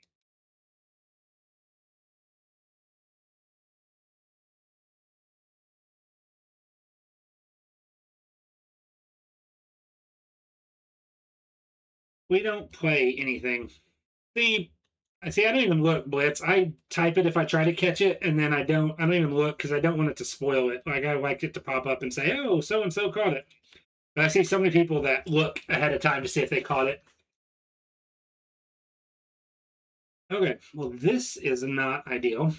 We don't play anything. See, I see. I don't even look Blitz. I type it if I try to catch it, and then I don't. I don't even look because I don't want it to spoil it. Like I like it to pop up and say, "Oh, so and so caught it." But I see so many people that look ahead of time to see if they caught it. Okay, well, this is not ideal.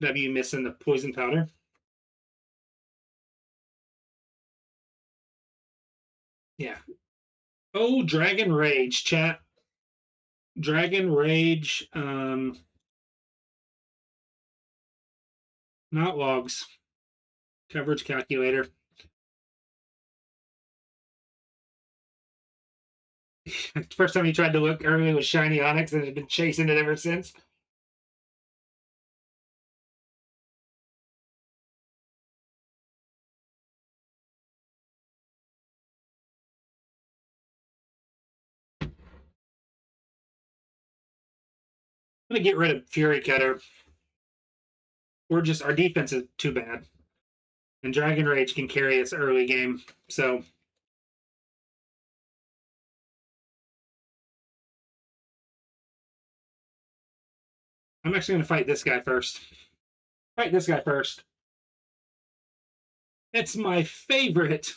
W missing the poison powder. Yeah. Oh, Dragon Rage, chat. Dragon Rage. Not logs. Coverage calculator. First time you tried to look early was Shiny Onyx and has been chasing it ever since. I'm gonna get rid of Fury Cutter. We're just our defense is too bad. And Dragon Rage can carry its early game. So I'm actually going to fight this guy first. Fight this guy first. It's my favorite.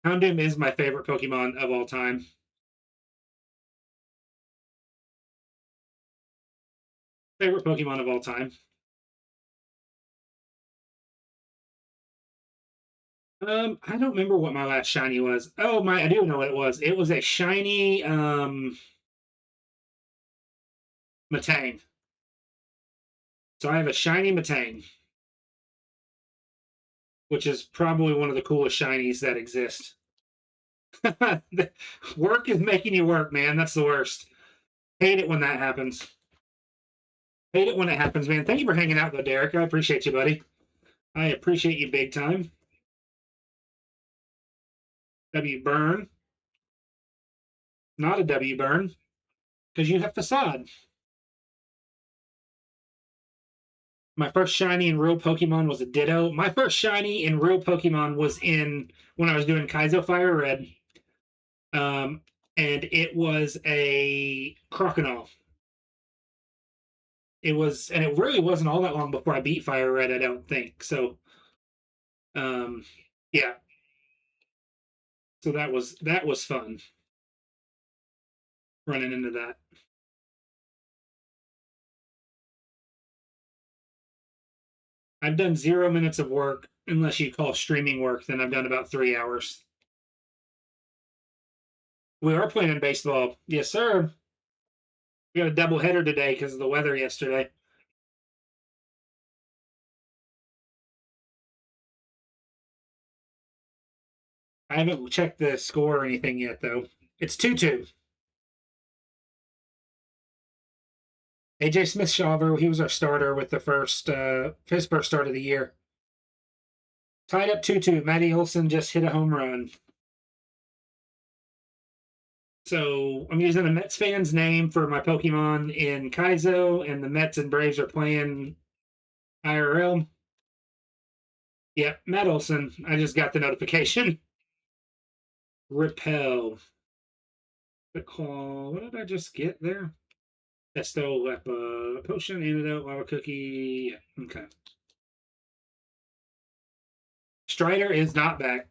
Houndoom is my favorite Pokemon of all time. Favorite Pokemon of all time. I don't remember what my last shiny was. Oh my, I do know what it was. It was a shiny Matang. So I have a shiny Matang, which is probably one of the coolest shinies that exist. Work is making you work, man. That's the worst. Hate it when that happens. Hate it when it happens, man. Thank you for hanging out, though, Derek. I appreciate you, buddy. I appreciate you big time. W burn. Not a W burn, because you have facade. My first shiny in real Pokemon was a Ditto. My first shiny in real Pokemon was in when I was doing Kaizo Fire Red. Um, and it was a Crocodile. It was, and it really wasn't all that long before I beat Fire Red, I don't think. So, um, yeah. So that was fun running into that. I've done 0 minutes of work, unless you call streaming work. Then I've done about 3 hours. We are playing baseball, yes, sir. We got a double header today because of the weather yesterday. I haven't checked the score or anything yet, though. It's 2-2. AJ Smith Shaver, he was our starter with the his first start of the year. Tied up 2-2. Matty Olson just hit a home run. So I'm using a Mets fan's name for my Pokemon in Kaizo, and the Mets and Braves are playing IRL. Yep, Matt Olson. I just got the notification. Repel. The call. What did I just get there? Pesto, potion, antidote, lava cookie. Okay. Strider is not back.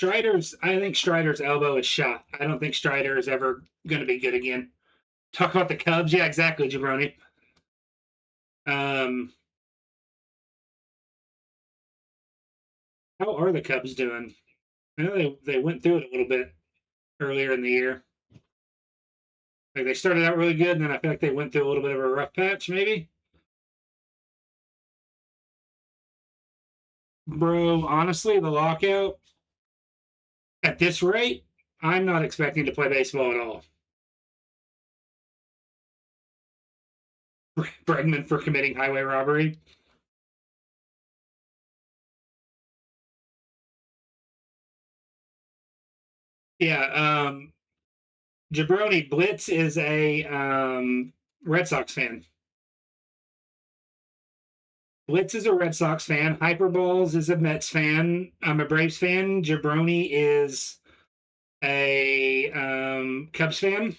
I think Strider's elbow is shot. I don't think Strider is ever going to be good again. Talk about the Cubs. Yeah, exactly, Jabroni. Um, how are the Cubs doing? I know they went through it a little bit earlier in the year. Like they started out really good, and then I feel like they went through a little bit of a rough patch, maybe. Bro, honestly, the lockout at this rate, I'm not expecting to play baseball at all. Bregman for committing highway robbery. Yeah, Jabroni Blitz is a Red Sox fan. Blitz is a Red Sox fan. Hyperballs is a Mets fan. I'm a Braves fan. Jabroni is a Cubs fan.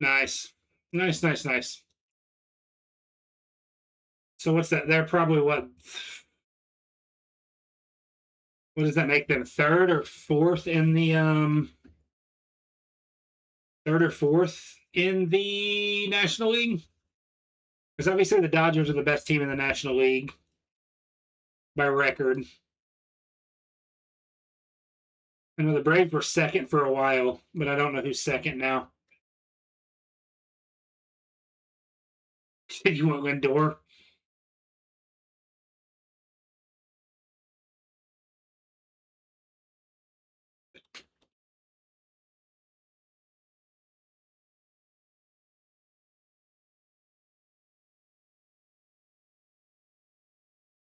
Nice. Nice, nice, nice. So what's that? They're probably what does that make them? Third or fourth in the third or fourth in the National League? Because obviously the Dodgers are the best team in the National League by record. I know the Braves were second for a while, but I don't know who's second now. Did you want Lindor?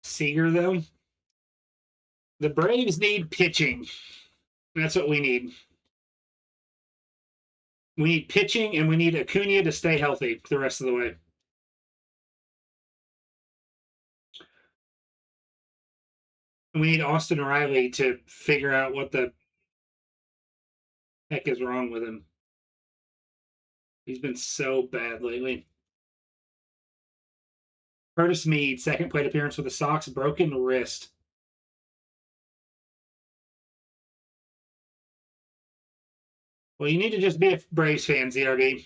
Seager, though? The Braves need pitching. That's what we need. We need pitching, and we need Acuna to stay healthy the rest of the way. And we need Austin Riley to figure out what the heck is wrong with him. He's been so bad lately. Curtis Mead, second plate appearance with the Sox, broken wrist. Well, you need to just be a Braves fan, ZRB.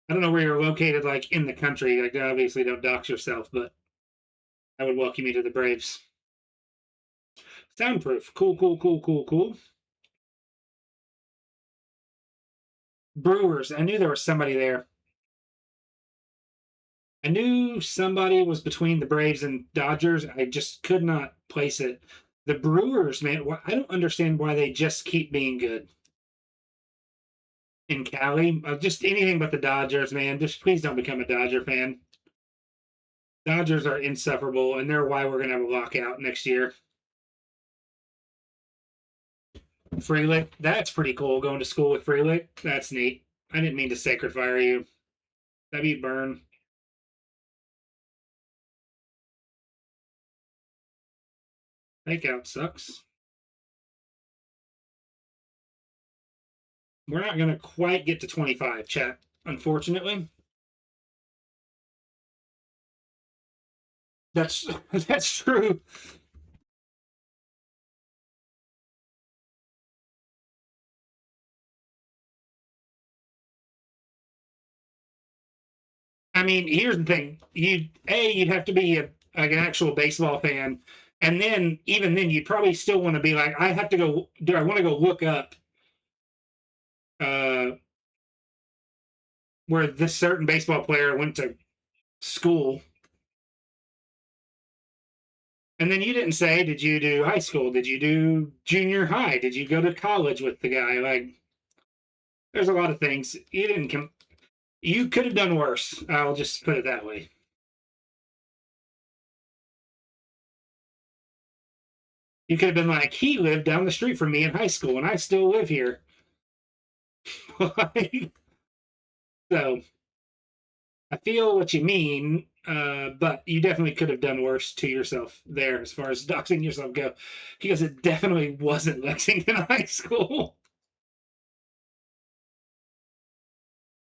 I don't know where you're located, like in the country. Like, obviously, don't dox yourself, but I would welcome you to the Braves. Soundproof. Cool, cool, cool, cool, cool. Brewers. I knew there was somebody there. I knew somebody was between the Braves and Dodgers. I just could not place it. The Brewers, man, I don't understand why they just keep being good. In Cali, just anything but the Dodgers, man. Just please don't become a Dodger fan. Dodgers are insufferable, and they're why we're going to have a lockout next year. Freelick, that's pretty cool, going to school with Freelick. That's neat. I didn't mean to sacred fire you. That'd be burn. Takeout sucks. We're not going to quite get to 25, chat, unfortunately. That's true. I mean, here's the thing: you'd have to be like an actual baseball fan, and then even then, you'd probably still want to be like, I have to go. Do I want to go look up uh, where this certain baseball player went to school? And then you didn't say, did you do high school? Did you do junior high? Did you go to college with the guy? Like, there's a lot of things you didn't. You could have done worse. I'll just put it that way. You could have been like, he lived down the street from me in high school, and I still live here. So, I feel what you mean, but you definitely could have done worse to yourself there as far as doxing yourself go, because it definitely wasn't Lexington High School.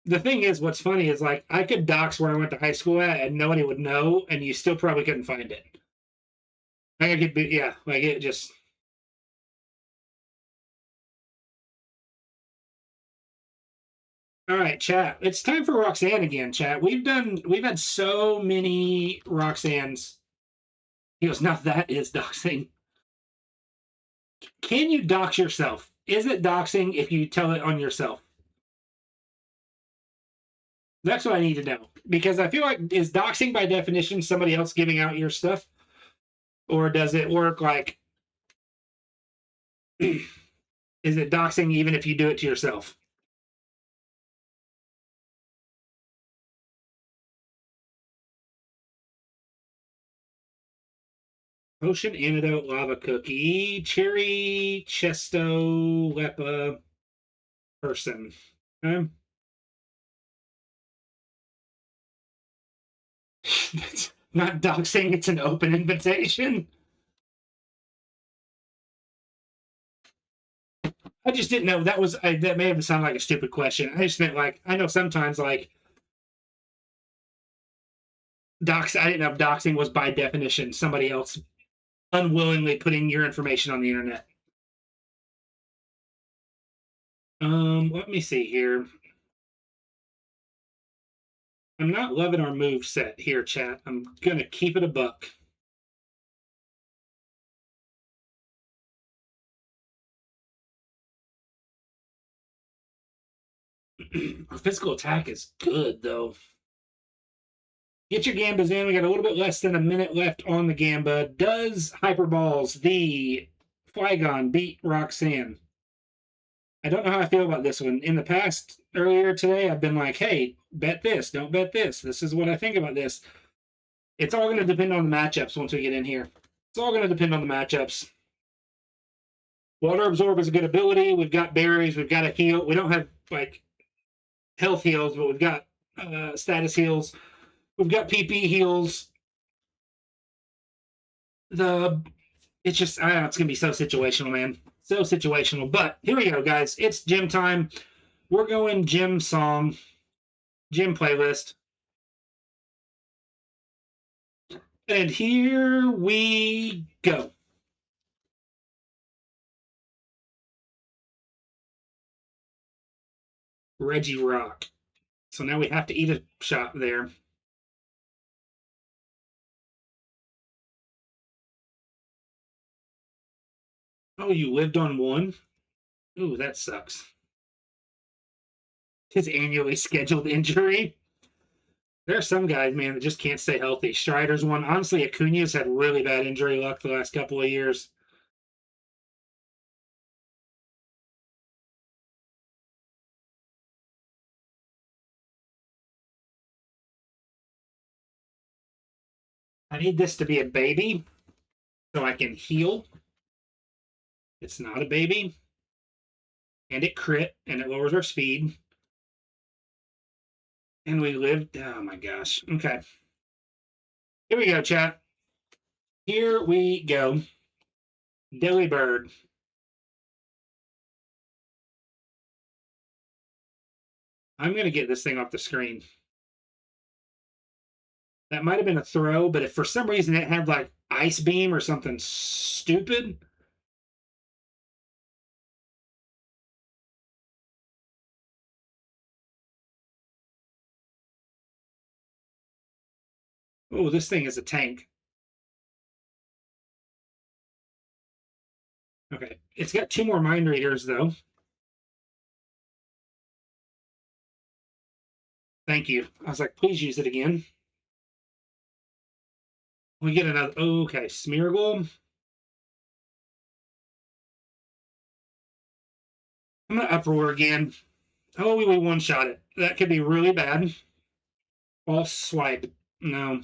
The thing is, what's funny is like I could dox where I went to high school at, and nobody would know, and you still probably couldn't find it. Like I could be, yeah, like it just. All right, chat. It's time for Roxanne again, chat. We've had so many Roxannes. He goes, now that is doxing. Can you dox yourself? Is it doxing if you tell it on yourself? That's what I need to know, because I feel like, is doxing by definition somebody else giving out your stuff, or does it work like, is it doxing even if you do it to yourself? Potion, antidote, lava cookie, cherry, chesto, lepa, person. Okay. It's not doxing, it's an open invitation. I just didn't know that was that may have sounded like a stupid question. I just meant like I know sometimes like I didn't know if doxing was by definition somebody else unwillingly putting your information on the internet. Let me see here. I'm not loving our move set here, chat. I'm gonna keep it a buck. Our physical attack is good though. Get your gambas in. We got a little bit less than a minute left on the gamba. Does Hyperballs the Flygon beat Roxanne? I don't know how I feel about this one. In the past, earlier today, I've been like, hey, bet this, don't bet this. This is what I think about this. It's all going to depend on the matchups once we get in here. It's all going to depend on the matchups. Water Absorb is a good ability. We've got berries. We've got a heal. We don't have, like, health heals, but we've got status heals. We've got PP heals. It's just it's gonna be so situational, man. So situational. But here we go, guys. It's gym time. We're going gym song, gym playlist. And here we go. Reggie Rock. So now we have to eat a shot there. Oh, you lived on one? Ooh, that sucks. His annually scheduled injury. There are some guys, man, that just can't stay healthy. Strider's one. Honestly, Acuna's had really bad injury luck the last couple of years. I need this to be a baby so I can heal. It's not a baby. And it crit, and it lowers our speed. And we lived. Oh my gosh. Okay. Here we go, chat. Here we go. Dilly Bird. I'm going to get this thing off the screen. That might have been a throw, but if for some reason it had like Ice Beam or something stupid. Oh, this thing is a tank. Okay. It's got 2 more mind readers, though. Thank you. I was like, please use it again. We get another. Oh, okay. Smeargle. I'm going to uproar again. Oh, we one shot it. That could be really bad. False swipe. No.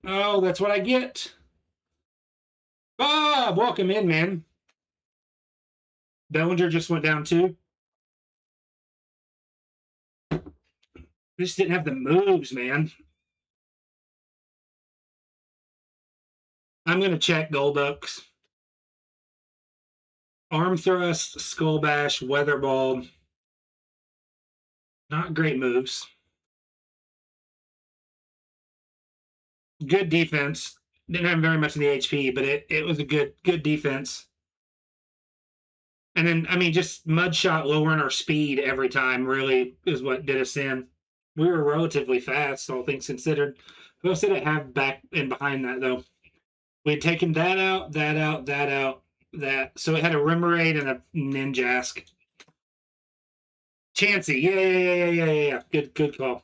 Oh, that's what I get. Bob, welcome in, man. Bellinger just went down too. We just didn't have the moves, man. I'm going to check Golducks. Arm thrust, skull bash, weather ball. Not great moves. Good defense. Didn't have very much in the HP, but it was a good defense. And then, I mean, just mud shot lowering our speed every time really is what did us in. We were relatively fast, all things considered. Who else did it have back and behind that, though? We had taken that out, that out, that out, that. So it had a Remoraid and a Ninjask. Chansey. Yeah. Good call.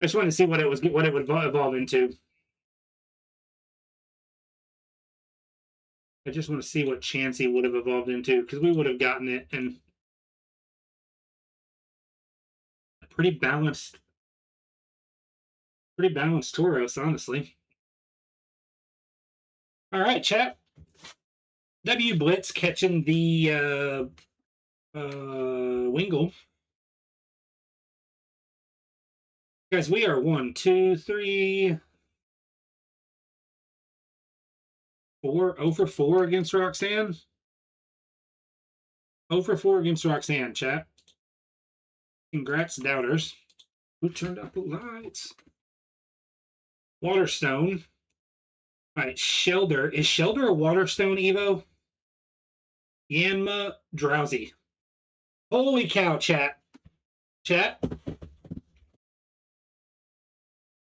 I just wanted to see what it would evolve into. I just want to see what Chansey would have evolved into because we would have gotten it and pretty balanced Tauros, honestly. All right, chat. W Blitz catching the Wingle. Guys, we are 1, 2, 3, 4, 0 for 4 against Roxanne. 0 for 4 against Roxanne, chat. Congrats, doubters. Who turned up the lights? Waterstone. All right, Shelder. Is Shelder a Waterstone Evo? Yanma Drowsy. Holy cow, chat. Chat.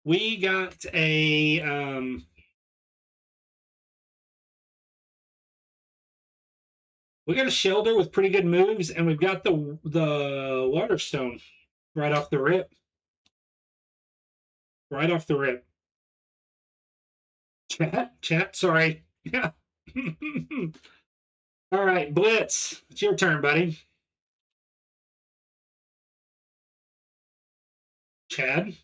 We got a Shelder with pretty good moves, and we've got the Waterstone right off the rip. Right off the rip. Chat, sorry. Yeah. All right, Blitz. It's your turn, buddy. Chad.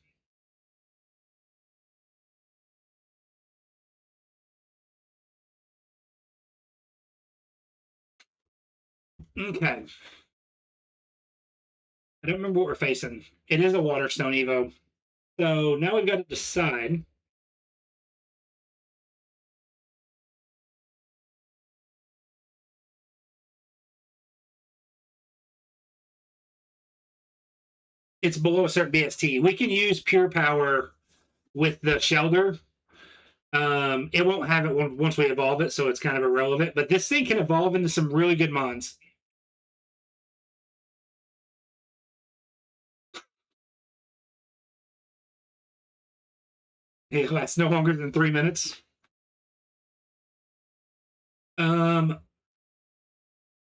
Okay. I don't remember what we're facing. It is a Waterstone Evo. So now we've got to decide. It's below a certain BST. We can use Pure Power with the Shelter. It won't have it once we evolve it, so it's kind of irrelevant. But this thing can evolve into some really good mons. It lasts no longer than 3 minutes.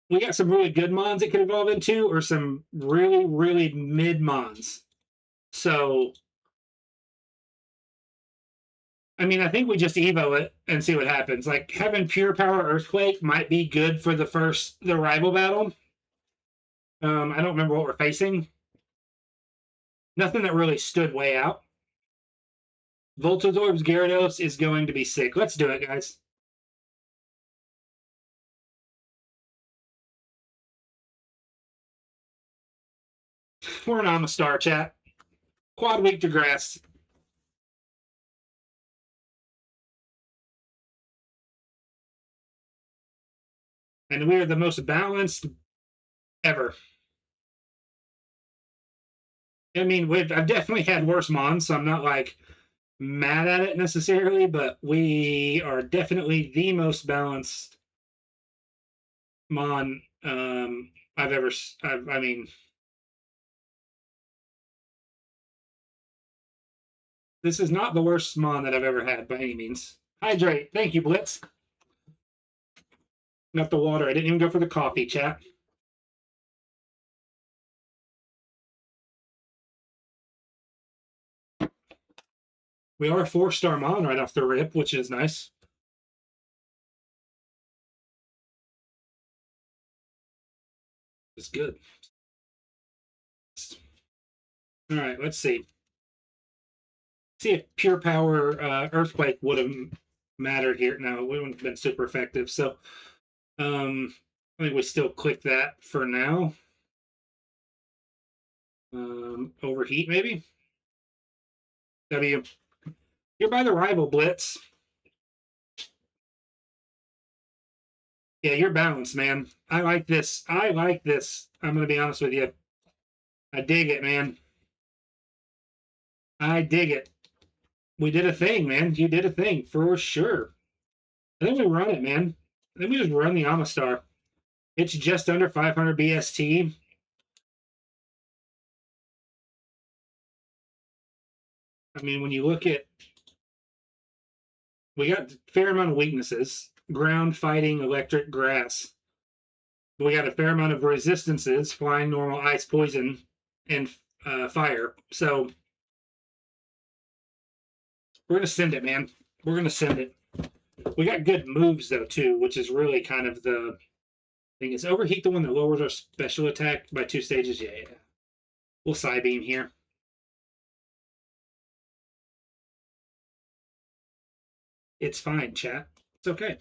We got some really good mons it could evolve into, or some really, really mid mons. So, I mean, I think we just Evo it and see what happens. Like, having Pure Power Earthquake might be good for the rival battle. I don't remember what we're facing. Nothing that really stood way out. Voltozorb's Gyarados is going to be sick. Let's do it, guys. We're an Amistar chat. Quad week to grass. And we are the most balanced ever. I mean, I've definitely had worse mons, so I'm not like mad at it necessarily, but we are definitely the most balanced mon I've ever. I mean, this is not the worst mon that I've ever had by any means. Hydrate. Thank you, Blitz. Got the water. I didn't even go for the coffee, chat. We are a 4-star mon right off the rip, which is nice. It's good. All right, let's see. See if Pure Power Earthquake would have mattered here. No, it wouldn't have been super effective. So I think we still click that for now. Overheat, maybe? W. You're by the rival, Blitz. Yeah, you're balanced, man. I like this. I like this. I'm going to be honest with you. I dig it, man. I dig it. We did a thing, man. You did a thing for sure. I think we run it, man. I think we just run the Amistar. It's just under 500 BST. I mean, when you look at, we got a fair amount of weaknesses: ground, fighting, electric, grass. We got a fair amount of resistances: flying, normal, ice, poison, and fire. So we're gonna send it, man. We're gonna send it. We got good moves though too, which is really kind of the thing. Is overheat the one that lowers our special attack by 2 stages? Yeah. We'll Psybeam here. It's fine, chat. It's okay.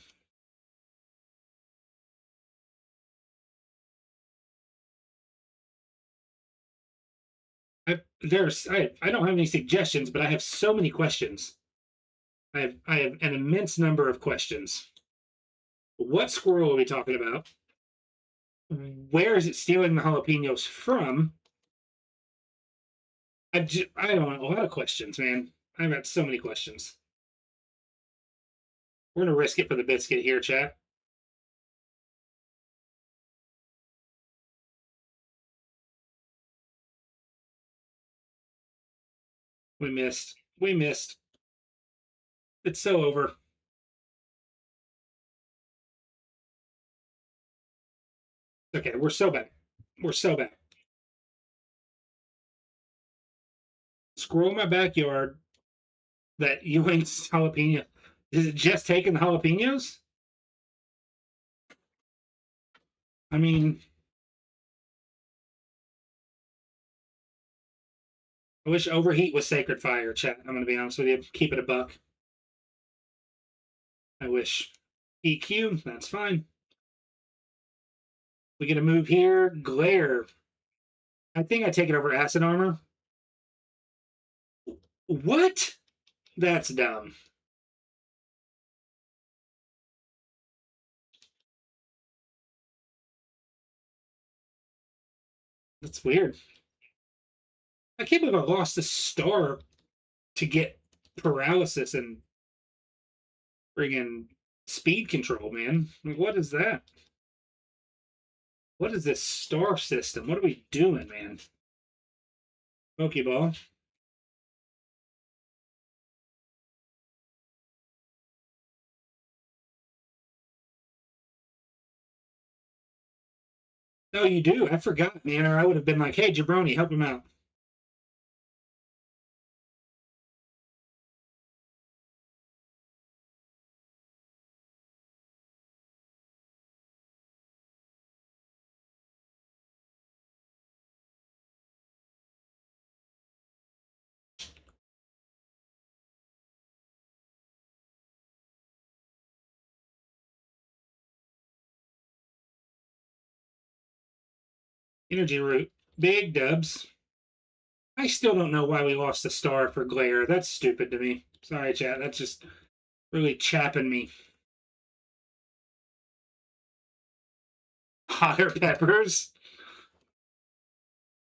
I don't have any suggestions, but I have so many questions. I have an immense number of questions. What squirrel are we talking about? Where is it stealing the jalapenos from? I don't know, a lot of questions, man. I've got so many questions. We're gonna risk it for the biscuit here, chat. We missed. We missed. It's so over. Okay, we're so bad. We're so bad. Squirrel in my backyard that Ewing's jalapeno. Is it just taking the jalapenos? I mean, I wish overheat was sacred fire, chat. I'm going to be honest with you. Keep it a buck. I wish. EQ, that's fine. We get a move here. Glare. I think I take it over acid armor. What? That's dumb. That's weird. I can't believe I lost a star to get paralysis and friggin' speed control, man. Like, what is that? What is this star system? What are we doing, man? Pokeball. No, you do. I forgot, man, or I would have been like, hey, Jabroni, help him out. Energy root. Big dubs. I still don't know why we lost a star for Glare. That's stupid to me. Sorry, chat. That's just really chapping me. Hotter peppers.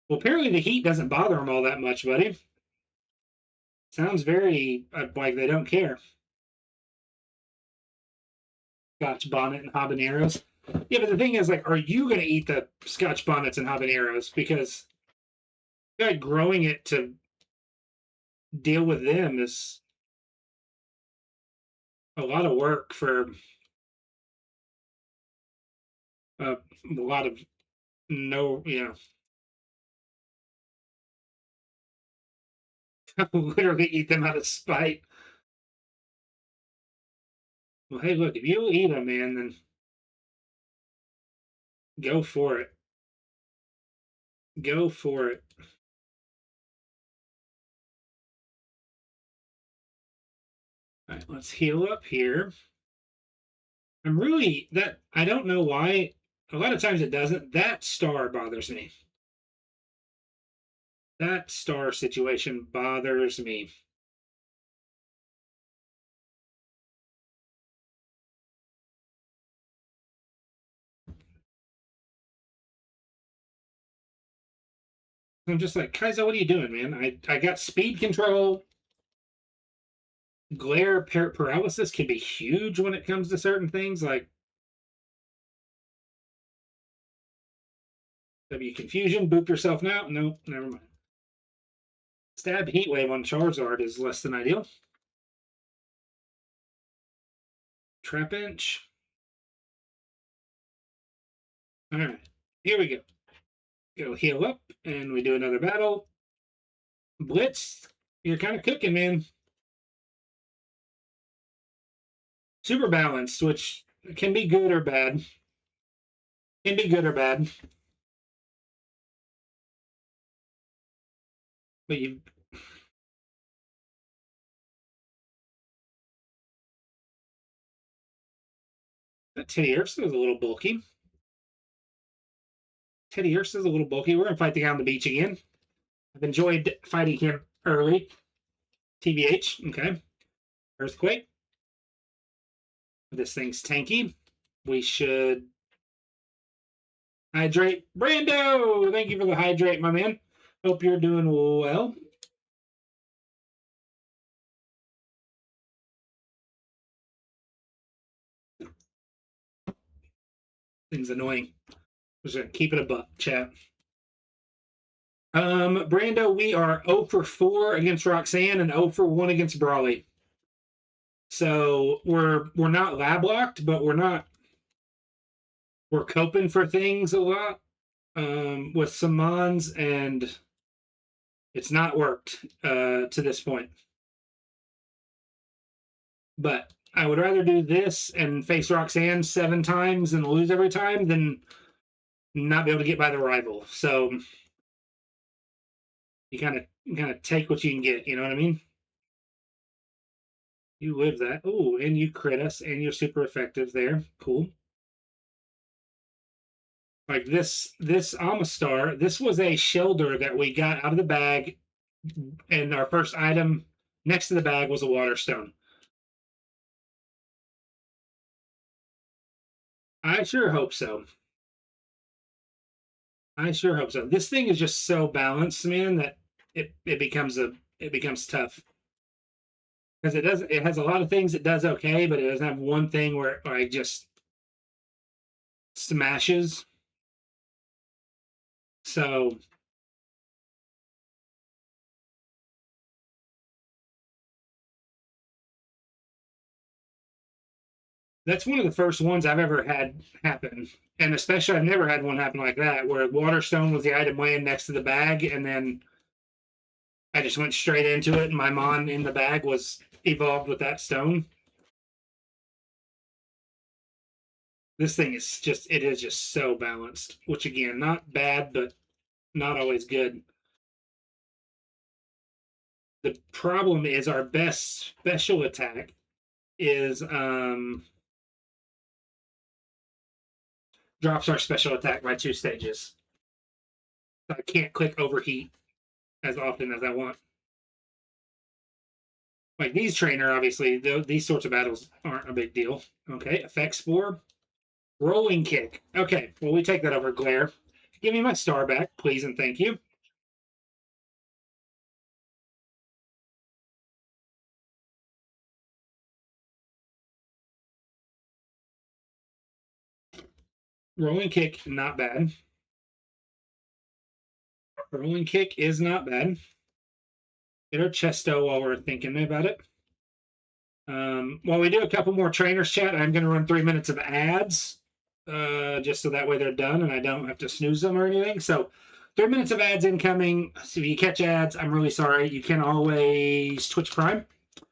Well, apparently the heat doesn't bother them all that much, buddy. Sounds very like they don't care. Scotch bonnet and habaneros. Yeah, but the thing is, like, are you going to eat the Scotch bonnets and habaneros? Because growing it to deal with them is a lot of work for a lot of no, literally eat them out of spite. Well, hey, look, if you eat them, man, then go for it. Go for it. All right, let's heal up here. I'm really that I don't know why. A lot of times it doesn't. That star bothers me. That star situation bothers me. I'm just like, Kaizo, what are you doing, man? I got speed control. Glare paralysis can be huge when it comes to certain things. Like W confusion, boop yourself now. No, never mind. Stab heat wave on Charizard is less than ideal. Trap inch. All right, here we go. Go heal up, and we do another battle. Blitz, you're kind of cooking, man. Super balanced, which can be good or bad. Can be good or bad. But you. That Teddy Ursa is a little bulky. Teddy Ursa is a little bulky. We're going to fight the guy on the beach again. I've enjoyed fighting him early. TBH. Okay. Earthquake. This thing's tanky. We should hydrate. Brando! Thank you for the hydrate, my man. Hope you're doing well. Thing's annoying. Just gonna keep it a buck, chat. Brando, we are 0 for 4 against Roxanne and 0 for 1 against Brawley. So we're not lab locked, but we're coping for things a lot with some mons, and it's not worked to this point. But I would rather do this and face Roxanne 7 times and lose every time than not be able to get by the rival. So You kind of take what you can get. You know what I mean? You live that. Oh, and you crit us, and you're super effective there. Cool. Like this Amistar, this was a shelter that we got out of the bag, and our first item next to the bag was a water stone. I sure hope so. I sure hope so. This thing is just so balanced, man, that it becomes tough because it has a lot of things it does okay, but it doesn't have one thing where it like just smashes. So that's one of the first ones I've ever had happen. And especially I've never had one happen like that, where Waterstone was the item laying next to the bag, and then I just went straight into it, and my mon in the bag was evolved with that stone. This thing is just it is just so balanced, which again, not bad, but not always good. The problem is our best special attack is drops our special attack by 2 stages. I can't click overheat as often as I want. Like these trainer, obviously, these sorts of battles aren't a big deal. Okay, effect spore, rolling kick. Okay, well we take that over glare. Give me my star back, please and thank you. Rolling kick, not bad. Rolling kick is not bad. Get our chesto while we're thinking about it. While we do a couple more trainers chat, I'm going to run 3 minutes of ads, just so that way they're done and I don't have to snooze them or anything. So 3 minutes of ads incoming. So if you catch ads, I'm really sorry. You can always Twitch Prime. If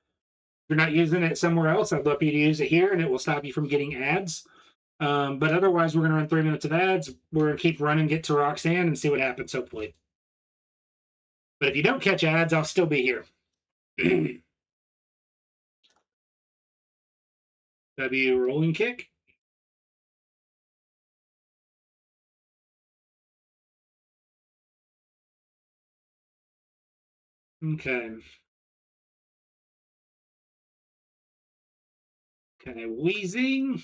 you're not using it somewhere else, I'd love for you to use it here and it will stop you from getting ads. But otherwise, we're going to run 3 minutes of ads. We're going to keep running, get to Roxanne, and see what happens, hopefully. But if you don't catch ads, I'll still be here. W rolling kick. Okay. Okay, wheezing.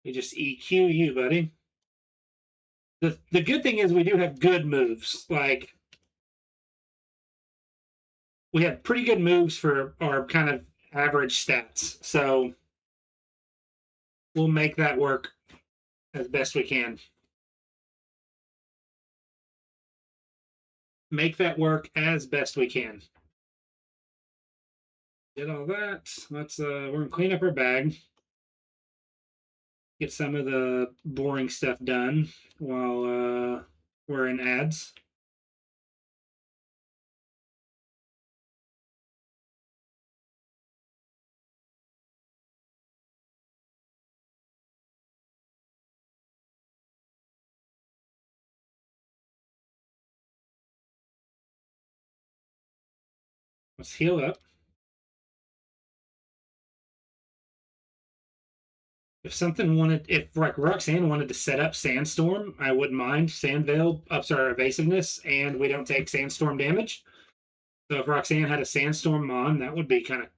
We just EQ you, buddy. The good thing is we do have good moves. Like we have pretty good moves for our kind of average stats. So we'll make that work as best we can. Make that work as best we can. Did all that. We're gonna clean up our bag. Get some of the boring stuff done while we're in ads. Let's heal up. If like Roxanne wanted to set up Sandstorm, I wouldn't mind. Sandveil ups our evasiveness, and we don't take Sandstorm damage. So if Roxanne had a Sandstorm on, that would be kind of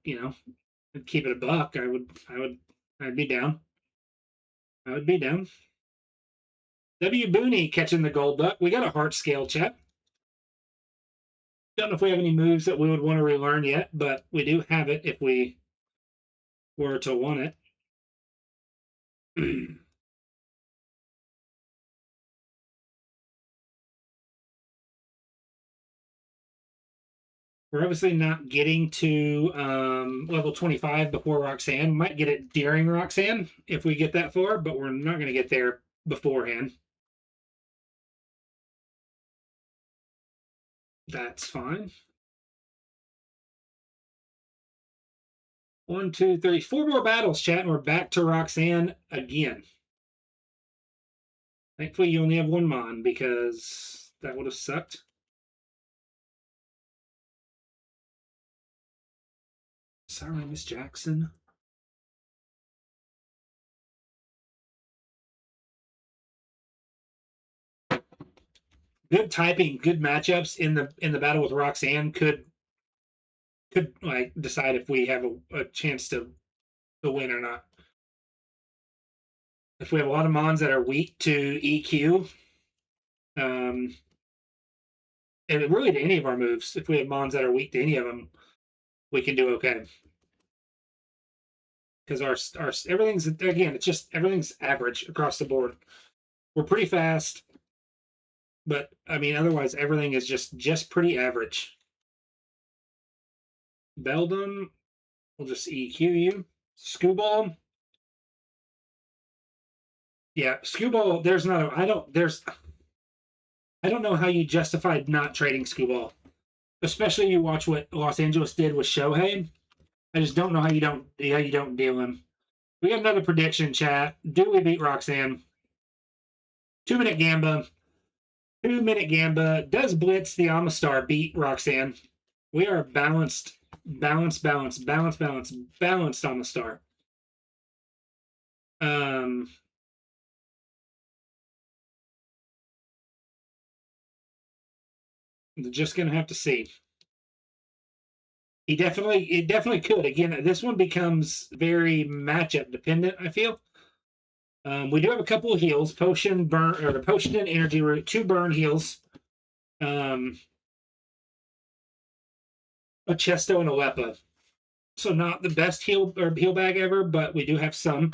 keep it a buck. I'd be down. I would be down. W Booney catching the gold duck. We got a heart scale chat. Don't know if we have any moves that we would want to relearn yet, but we do have it if we were to want it. We're obviously not getting to level 25 before Roxanne. Might get it during Roxanne if we get that far, but we're not going to get there beforehand. That's fine. 1, 2, 3, 4 more battles, chat, and we're back to Roxanne again. Thankfully, you only have one Mon because that would have sucked. Sorry, Miss Jackson. Good typing, good matchups in the battle with Roxanne could like decide if we have a chance to win or not. If we have a lot of mons that are weak to EQ, and really to any of our moves, if we have mons that are weak to any of them, we can do okay. Because our everything's again, it's just everything's average across the board. We're pretty fast, but I mean, otherwise everything is just pretty average. Beldum, we'll just EQ you. Screwball, yeah, Screwball. There's no, I don't know how you justified not trading Screwball, especially you watch what Los Angeles did with Shohei. I just don't know how you don't deal him. We got another prediction, chat. Do we beat Roxanne? 2 minute Gamba. 2 minute Gamba. Does Blitz the Amistar beat Roxanne? We are balanced Amistar. Just gonna have to see. It definitely could. Again, this one becomes very matchup dependent, I feel. We do have a couple of heals, potion, burn, or potion and energy root, 2 burn heals. A Chesto and a Lepa. So not the best heal bag ever, but we do have some.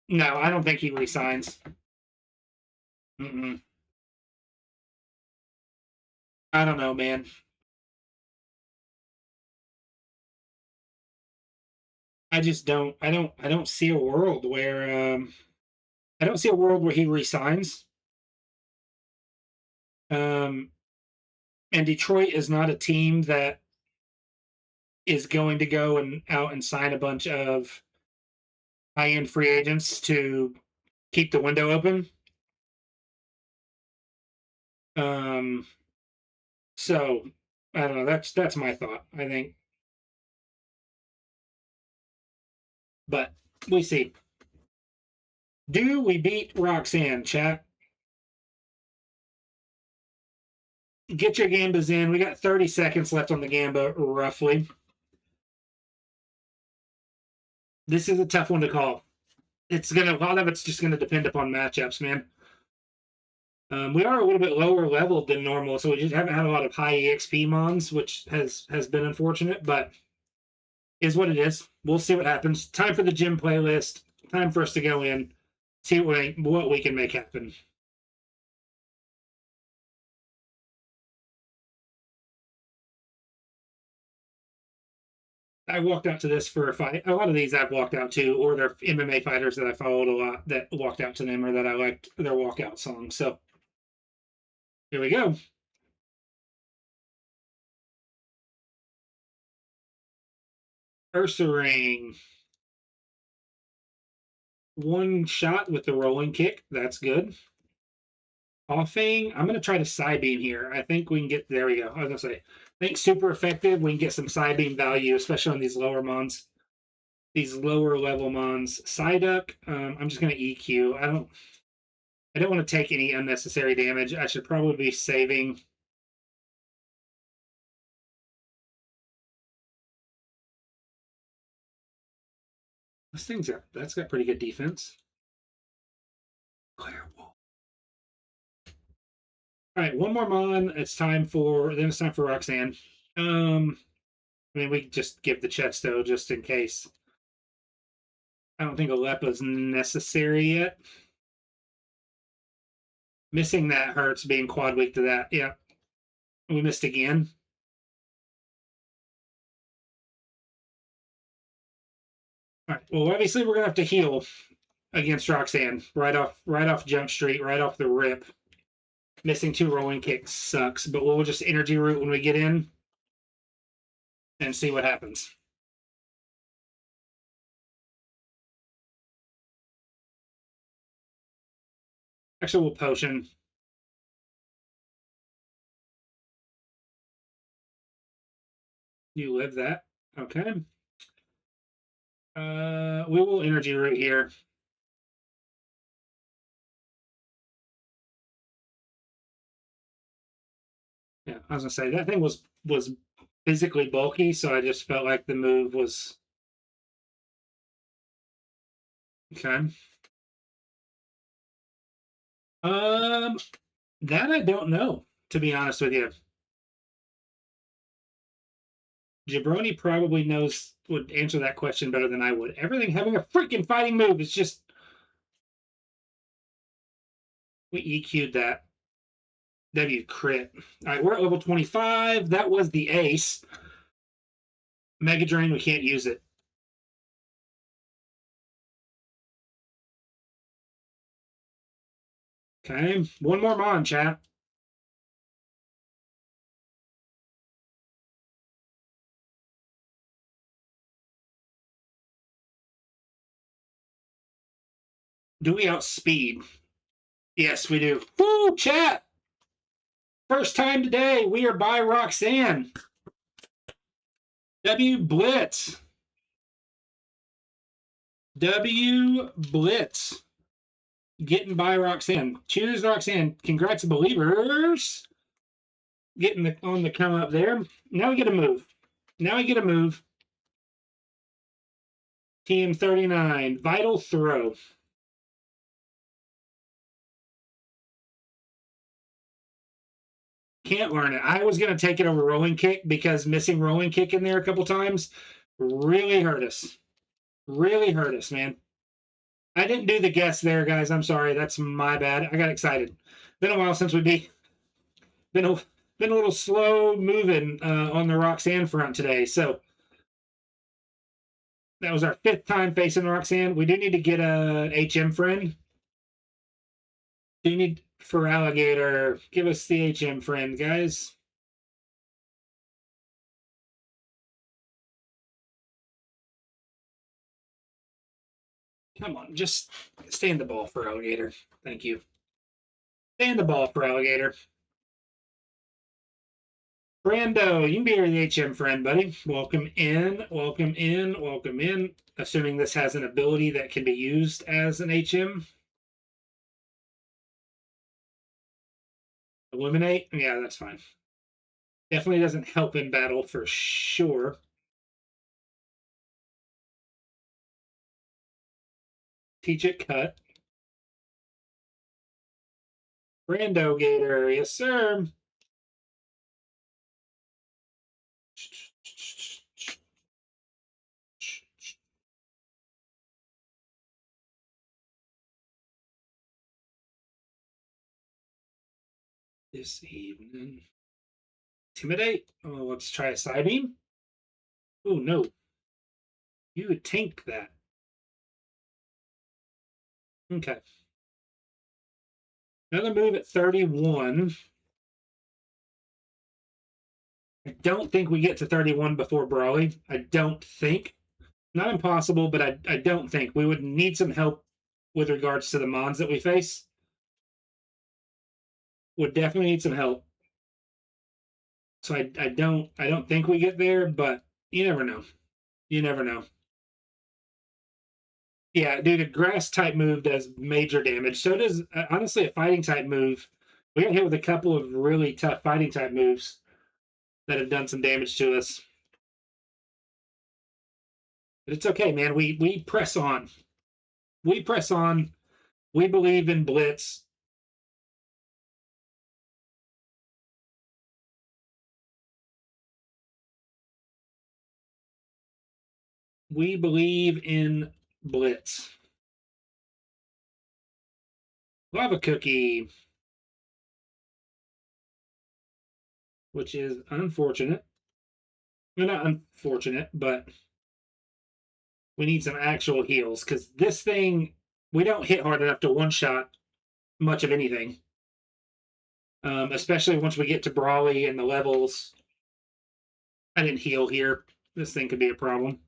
No, I don't think he resigns. I don't know, man. I just don't. I don't see a world where. I don't see a world where he resigns. And Detroit is not a team that is going to go and out and sign a bunch of high-end free agents to keep the window open. So I don't know. That's my thought. I think, but we see. Do we beat Roxanne, chat? Get your gambas in. We got 30 seconds left on the gamba, roughly. This is a tough one to call. A lot of it's just gonna depend upon matchups, man. We are a little bit lower level than normal, so we just haven't had a lot of high EXP mons, which has been unfortunate, but is what it is. We'll see what happens. Time for the gym playlist. Time for us to go in, see what we can make happen. I walked out to this for a fight. A lot of these I've walked out to, or they're MMA fighters that I followed a lot that walked out to them, or that I liked their walkout songs. So here we go. Ursaring. One shot with the rolling kick. That's good. Offing. I'm going to try to side beam here. I think we can get, there we go. I was going to say, I think super effective. We can get some side beam value, especially on these lower mons. These lower level mons. Psyduck. I'm just going to EQ. I don't want to take any unnecessary damage. I should probably be saving. That's got pretty good defense. Clear wall. All right, one more mon. It's time for Roxanne. I mean, we just give the Chesto just in case. I don't think Alepa's necessary yet. Missing that hurts, being quad weak to that. Yeah. We missed again. All right. Well, obviously we're gonna have to heal against Roxanne right off Jump Street, right off the rip. Missing 2 rolling kicks sucks, but we'll just energy root when we get in and see what happens. Actually, we'll potion. You live that. Okay. We will energy right here. Yeah, I was gonna say that thing was physically bulky, so I just felt like the move was okay. Um, that I don't know, to be honest with you. Jabroni probably would answer that question better than I would. Everything having a freaking fighting move is just we EQ'd that. W crit. All right, we're at level 25. That was the ace. Mega Drain, we can't use it. Okay, one more Mon, chat. Do we outspeed? Yes, we do. Woo, chat! First time today, we are by Roxanne. W Blitz. W Blitz. Getting by Roxanne. Cheers, Roxanne. Congrats, believers. Getting on the come up there. Now we get a move. Now we get a move. Team 39. Vital Throw. Can't learn it. I was going to take it over Rolling Kick because missing Rolling Kick in there a couple times really hurt us. Really hurt us, man. I didn't do the guess there, guys. I'm sorry. That's my bad. I got excited. Been a while since we beat. Been a been a little slow moving on the Roxanne front today. So that was our 5th time facing Roxanne. We do need to get a HM friend. Do you need for alligator? Give us the HM friend, guys. Come on, just stay in the ball for alligator. Thank you. Stay in the ball for alligator. Brando, you can be here, the HM friend, buddy. Welcome in, welcome in, welcome in. Assuming this has an ability that can be used as an HM. Illuminate? Yeah, that's fine. Definitely doesn't help in battle for sure. Teach it cut. Brando Gator, yes, sir. This evening. Intimidate. Oh, let's try a side beam. Oh, no. You would tank that. Okay. Another move at 31. I don't think we get to 31 before Brawley. I don't think. Not impossible, but I don't think. We would need some help with regards to the mons that we face. Would definitely need some help. So I don't think we get there, but you never know. You never know. Yeah, dude, a grass type move does major damage. So does honestly a fighting type move. We got hit with a couple of really tough fighting type moves that have done some damage to us. But it's okay, man. We press on. We press on. We believe in Blitz. We believe in Blitz. Lava Cookie, which is unfortunate. Well, not unfortunate, but we need some actual heals because this thing, we don't hit hard enough to one shot much of anything. Especially once we get to Brawley and the levels. I didn't heal here. This thing could be a problem.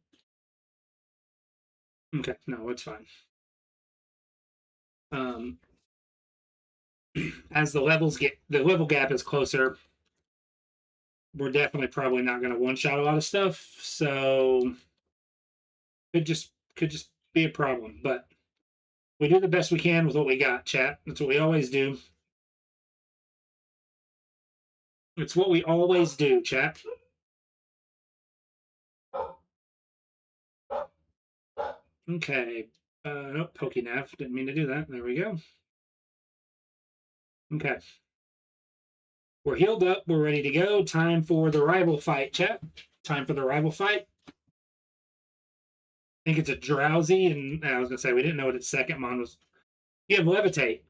Okay, no, it's fine. As the level gap is closer, we're definitely probably not going to one-shot a lot of stuff, so could just be a problem. But we do the best we can with what we got, chat. That's what we always do. It's what we always do, chat. Okay. Nope, PokeNav. Didn't mean to do that. There we go. Okay. We're healed up. We're ready to go. Time for the rival fight, chat. Time for the rival fight. I think it's a Drowsy, and I was going to say, we didn't know what its second mon was. You have Levitate.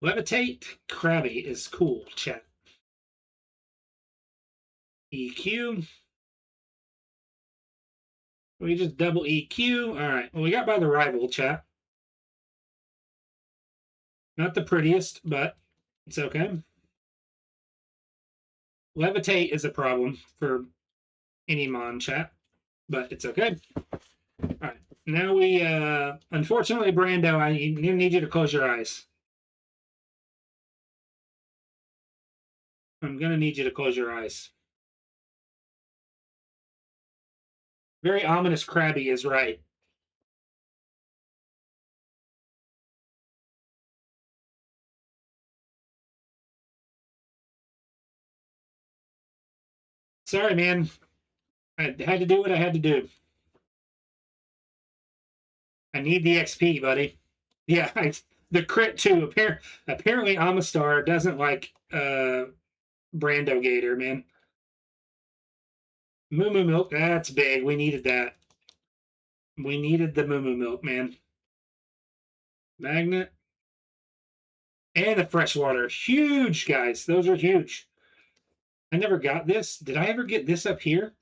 Levitate Krabby is cool, chat. EQ. We just double EQ. All right. Well, we got by the rival, chat. Not the prettiest, but it's okay. Levitate is a problem for any mon, chat, but it's okay. All right. Now we, unfortunately, Brando, I need you to close your eyes. I'm going to need you to close your eyes. Very ominous Krabby is right. Sorry, man. I had to do what I had to do. I need the XP, buddy. Yeah, the crit too. Apparently, Amistar doesn't like Brando Gator, man. Moo Moo Milk, that's big. We needed that. We needed the Moo Moo Milk, man. Magnet. And the freshwater. Huge, guys. Those are huge. I never got this. Did I ever get this up here?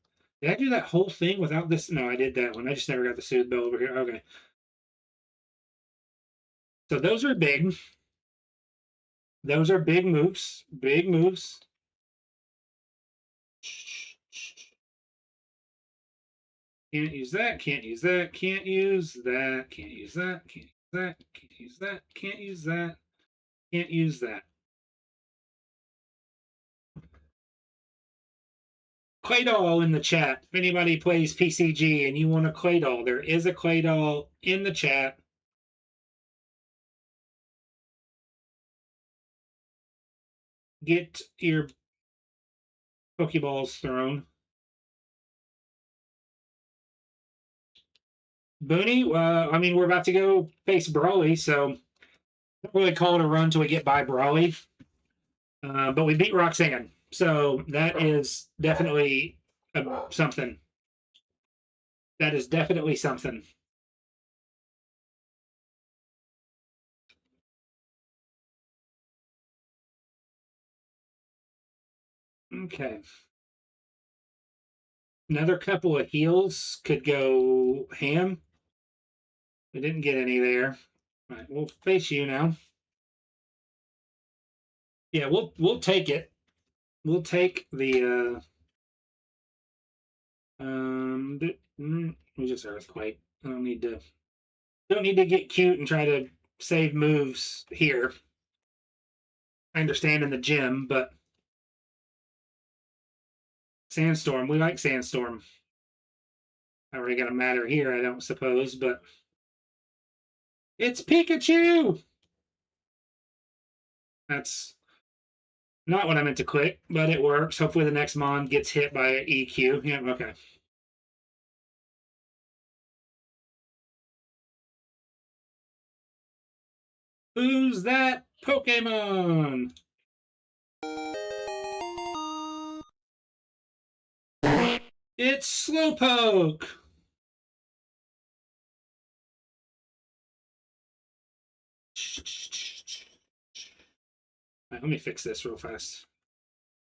Did I do that whole thing without this? No, I did that one. I just never got the Soothe Bell over here. Okay. So those are big. Those are big moves. Big moves. Can't use that. Can't use that. Can't use that. Can't use that. Can't use that. Can't use that. Can't use that. Can't use that. Claydol in the chat. If anybody plays PCG and you want a Claydol, there is a Claydol in the chat. Get your Pokeballs thrown. Booney, I mean, we're about to go face Brawly, so don't really call it a run till we get by Brawly. But we beat Roxanne, so that is definitely something. That is definitely something. Okay. Another couple of heals could go ham. We didn't get any there. All right, we'll face you now. Yeah, we'll take it. We'll take the we just earthquake. I don't need to get cute and try to save moves here. I understand in the gym, but Sandstorm, we like Sandstorm. Not really gonna matter here, I don't suppose, but it's Pikachu! That's not what I meant to click, but it works. Hopefully the next Mon gets hit by an EQ. Yeah, okay. Who's that Pokemon? It's Slowpoke! Right, let me fix this real fast. It's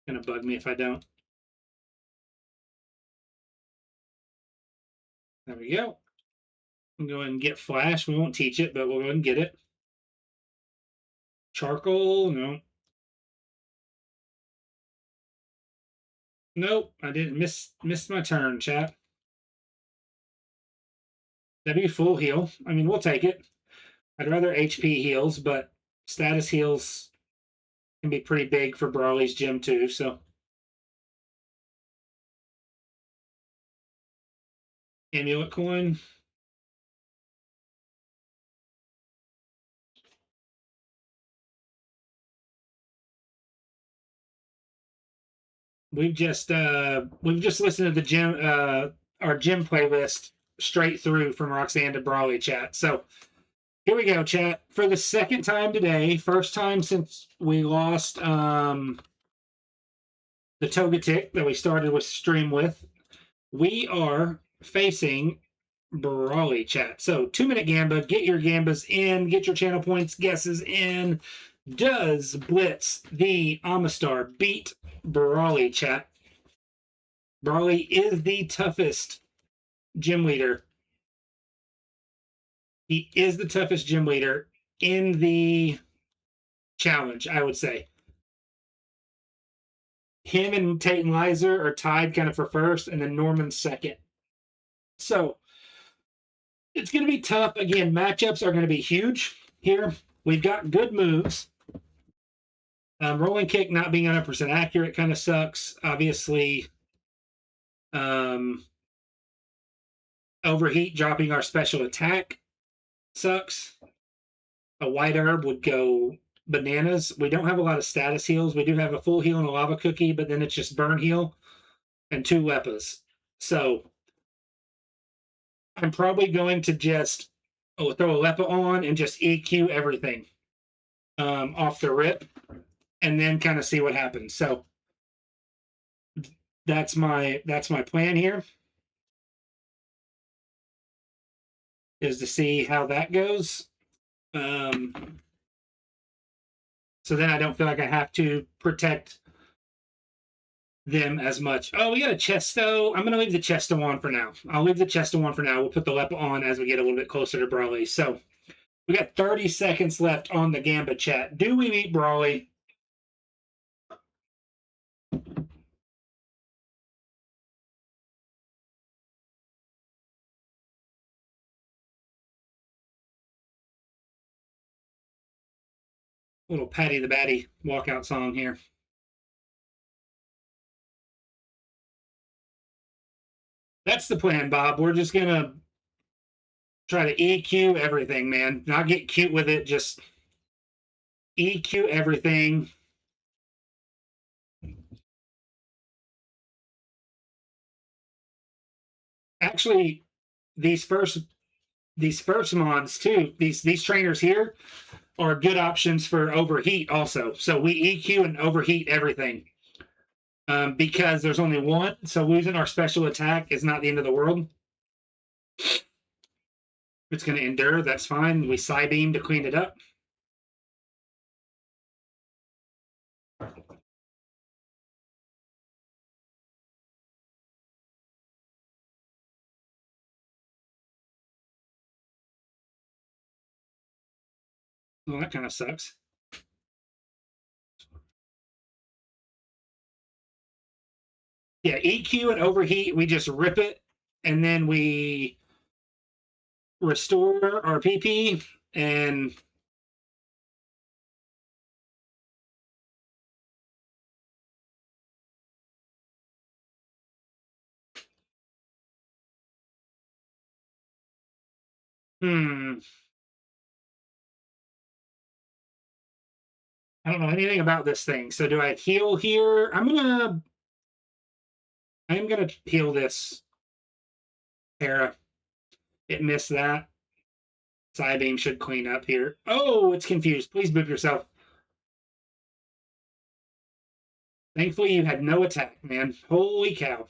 gonna bug me if I don't. There we go. We'll go ahead and get Flash. We won't teach it, but we'll go ahead and get it. Charcoal, no. Nope, I didn't miss my turn, chat. That'd be full heal. I mean, we'll take it. I'd rather HP heals, but status heals can be pretty big for Brawley's gym too. So amulet coin. We've just listened to the gym our gym playlist straight through from Roxanne to Brawley chat. So here we go, chat. For the second time today, first time since we lost the Togetic that we started with stream with, we are facing Brawley chat. So 2-minute Gamba, get your Gambas in, get your channel points guesses in. Does Blitz the Amistar beat Brawley chat? Brawley is the toughest gym leader. He is the toughest gym leader in the challenge, I would say. Him and Tate and Lizer are tied kind of for first, and then Norman's second. So it's going to be tough. Again, matchups are going to be huge here. We've got good moves. Rolling kick not being 100% accurate kind of sucks. Obviously, overheat dropping our special attack sucks. A white herb would go bananas. We don't have a lot of status heals. We do have a full heal and a lava cookie, but then it's just burn heal and 2 Leppas. So I'm probably going to just throw a Leppa on and just EQ everything off the rip, and then kind of see what happens. So that's my plan here, is to see how that goes. So then I don't feel like I have to protect them as much. Oh, we got a Chesto. I'm going to leave the Chesto on for now. I'll leave the Chesto on for now. We'll put the Leppa on as we get a little bit closer to Brawley. So we got 30 seconds left on the Gamba chat. Do we beat Brawley? Little Patty the Batty walkout song here. That's the plan, Bob. We're just going to try to EQ everything, man. Not get cute with it. Just EQ everything. Actually, these first mons too, these trainers here are good options for overheat also. So we EQ and overheat everything because there's only one. So losing our special attack is not the end of the world. It's going to endure. That's fine. We Psybeam to clean it up. Well, that kind of sucks. Yeah, EQ and overheat, we just rip it, and then we restore our PP, and I don't know anything about this thing. So do I heal here? I am gonna heal this Hera. It missed that. Psybeam should clean up here. Oh, it's confused. Please boop yourself. Thankfully, you had no attack, man. Holy cow.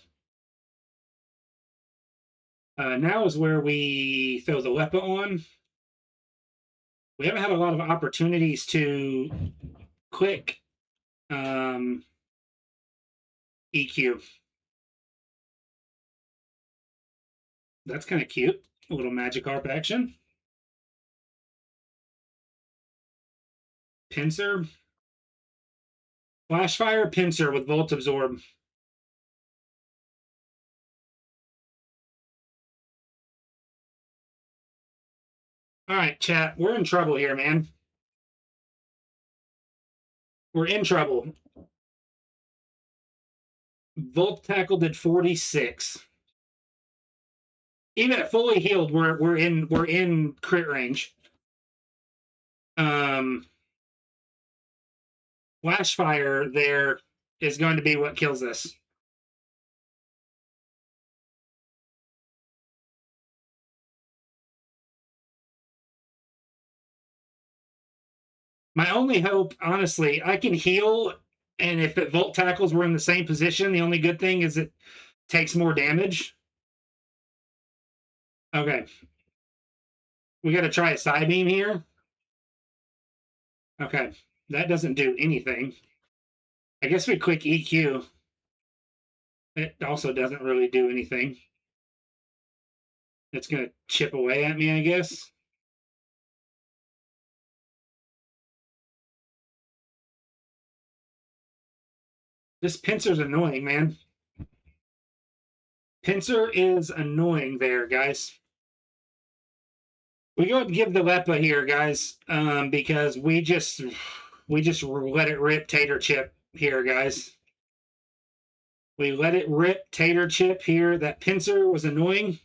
Now is where we throw the Leppa on. We haven't had a lot of opportunities to click EQ. That's kind of cute. A little Magikarp action. Pinsir. Flashfire, Pinsir with Volt Absorb. All right, chat. We're in trouble here, man. We're in trouble. Volt tackle did 46. Even at fully healed, we're in crit range. Flash fire there is going to be what kills us. My only hope, honestly, I can heal, and if it Volt tackles, we're in the same position. The only good thing is it takes more damage. Okay. We got to try a side beam here. Okay. That doesn't do anything. I guess we quick EQ. It also doesn't really do anything. It's going to chip away at me, I guess. This pincer's annoying, man. Pincer is annoying there, guys. We go ahead and give the Lepa here, guys, because we just let it rip tater chip here, guys. We let it rip tater chip here. That pincer was annoying.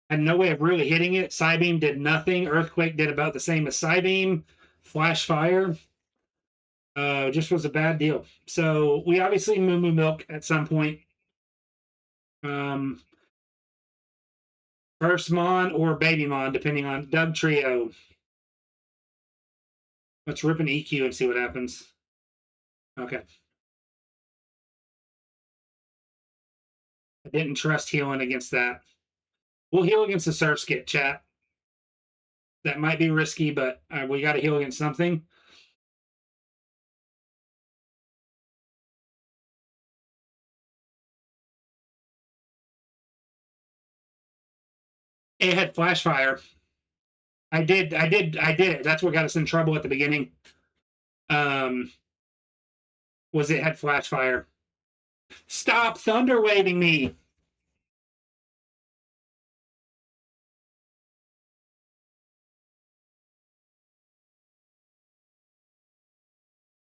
Had no way of really hitting it. Psybeam did nothing. Earthquake did about the same as Psybeam. Flash fire just was a bad deal. So we obviously moo milk at some point. First Mon or Baby Mon, depending on Dub Trio. Let's rip an EQ and see what happens. Okay. I didn't trust healing against that. We'll heal against the Surf Skit, chat. That might be risky, but we got to heal against something. It had Flash Fire. I did it. That's what got us in trouble at the beginning. Was it had Flash Fire. Stop thunder waving me.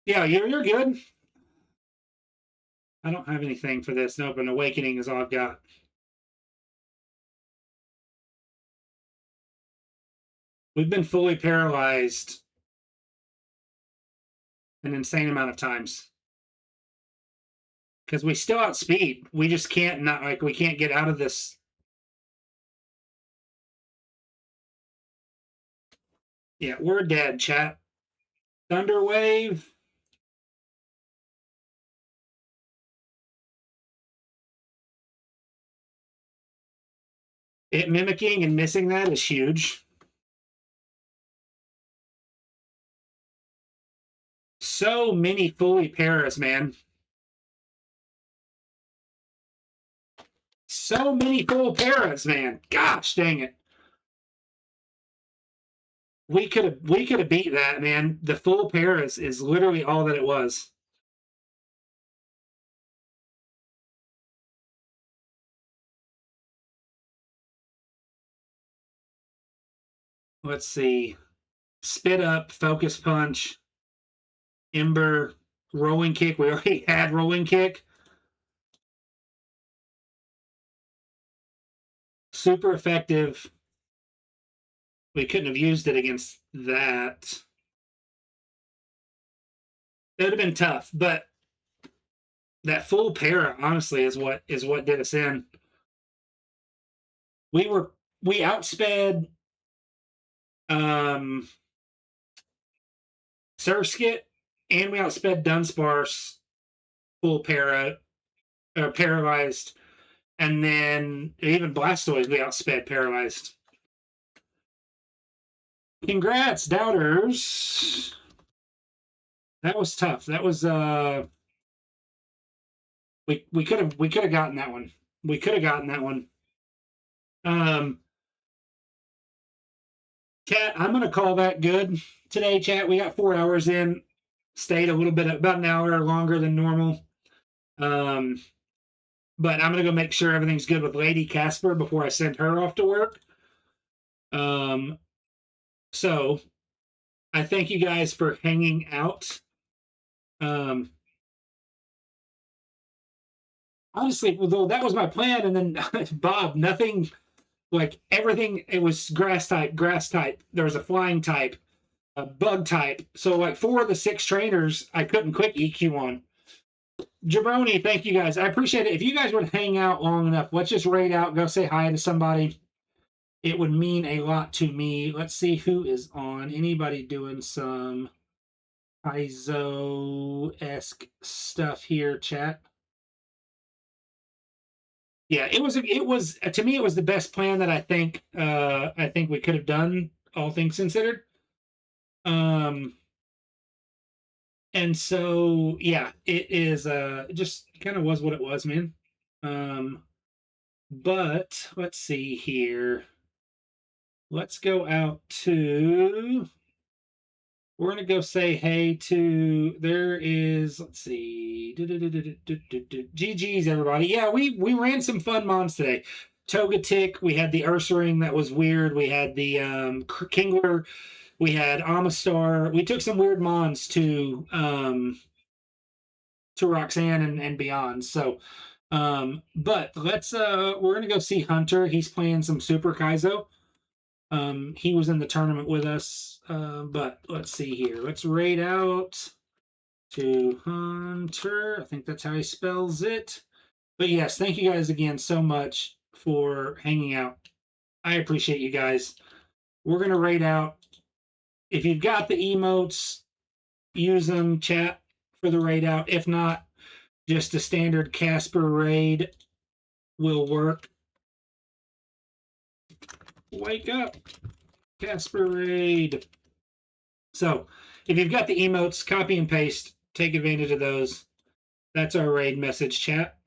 Yeah, you're good. I don't have anything for this. Nope, an awakening is all I've got. We've been fully paralyzed an insane amount of times. Because we still outspeed. We just can't we can't get out of this. Yeah, we're dead, chat. Thunder wave. It mimicking and missing that is huge. So many fully paras, man. So many full paras, man. Gosh dang it. We could have beat that, man. The full paras is literally all that it was. Let's see. Spit up, focus punch, ember, rolling kick. We already had rolling kick. Super effective. We couldn't have used it against that. It would have been tough, but that full para, honestly, is what did us in. We outsped Surskit, and we outsped Dunsparce full para paralyzed, and then even Blastoise we outsped paralyzed. Congrats, doubters. That was tough. That was we could have gotten that one. We could have gotten that one. Chat, I'm gonna call that good today, chat. We got 4 hours in. Stayed a little bit about an hour longer than normal. But I'm gonna go make sure everything's good with Lady Casper before I send her off to work. So I thank you guys for hanging out Um, Honestly, although that was my plan, and then Bob, nothing like everything. It was grass type, grass type. There was a flying type, a bug type. So like 4 of the 6 trainers, I couldn't quick EQ on. Jabroni, thank you guys. I appreciate it. If you guys would hang out long enough, let's just raid out, go say hi to somebody. It would mean a lot to me. Let's see who is on. Anybody doing some Kaizo-esque stuff here, chat? Yeah, it was to me it was the best plan that I think we could have done, all things considered. Um and so yeah, it is it just kind of was what it was, man. Um but let's see here. Let's go out to we're gonna go say hey to there is let's see GG's everybody. Yeah, we ran some fun mons today. Togetic, we had the Ursaring that was weird. We had the Kingler, we had Amistar. We took some weird mons to Roxanne and beyond. So but let's we're gonna go see Hunter. He's playing some Super Kaizo. He was in the tournament with us, but let's see here. Let's raid out to Hunter. I think that's how he spells it. But yes, thank you guys again so much for hanging out. I appreciate you guys. We're gonna raid out. If you've got the emotes, use them. Chat for the raid out. If not, just a standard Casper raid will work. Wake up, Casper raid. So if you've got the emotes, copy and paste, take advantage of those. That's our raid message chat.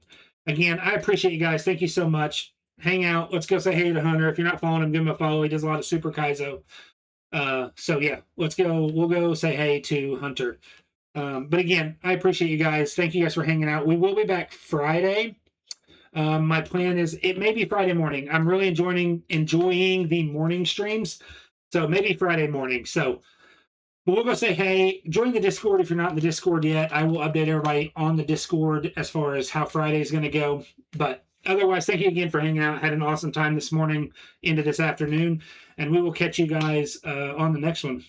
Again, I appreciate you guys. Thank you so much. Hang out. Let's go say hey to Hunter. If you're not following him, give him a follow. He does a lot of Super Kaizo. So yeah, let's go. We'll go say hey to Hunter. But again, I appreciate you guys. Thank you guys for hanging out. We will be back Friday. My plan is it may be Friday morning. I'm really enjoying the morning streams. So maybe Friday morning. So but we'll go say hey. Join the Discord if you're not in the Discord yet. I will update everybody on the Discord as far as how Friday is going to go. But otherwise, thank you again for hanging out. Had an awesome time this morning into this afternoon. And we will catch you guys on the next one.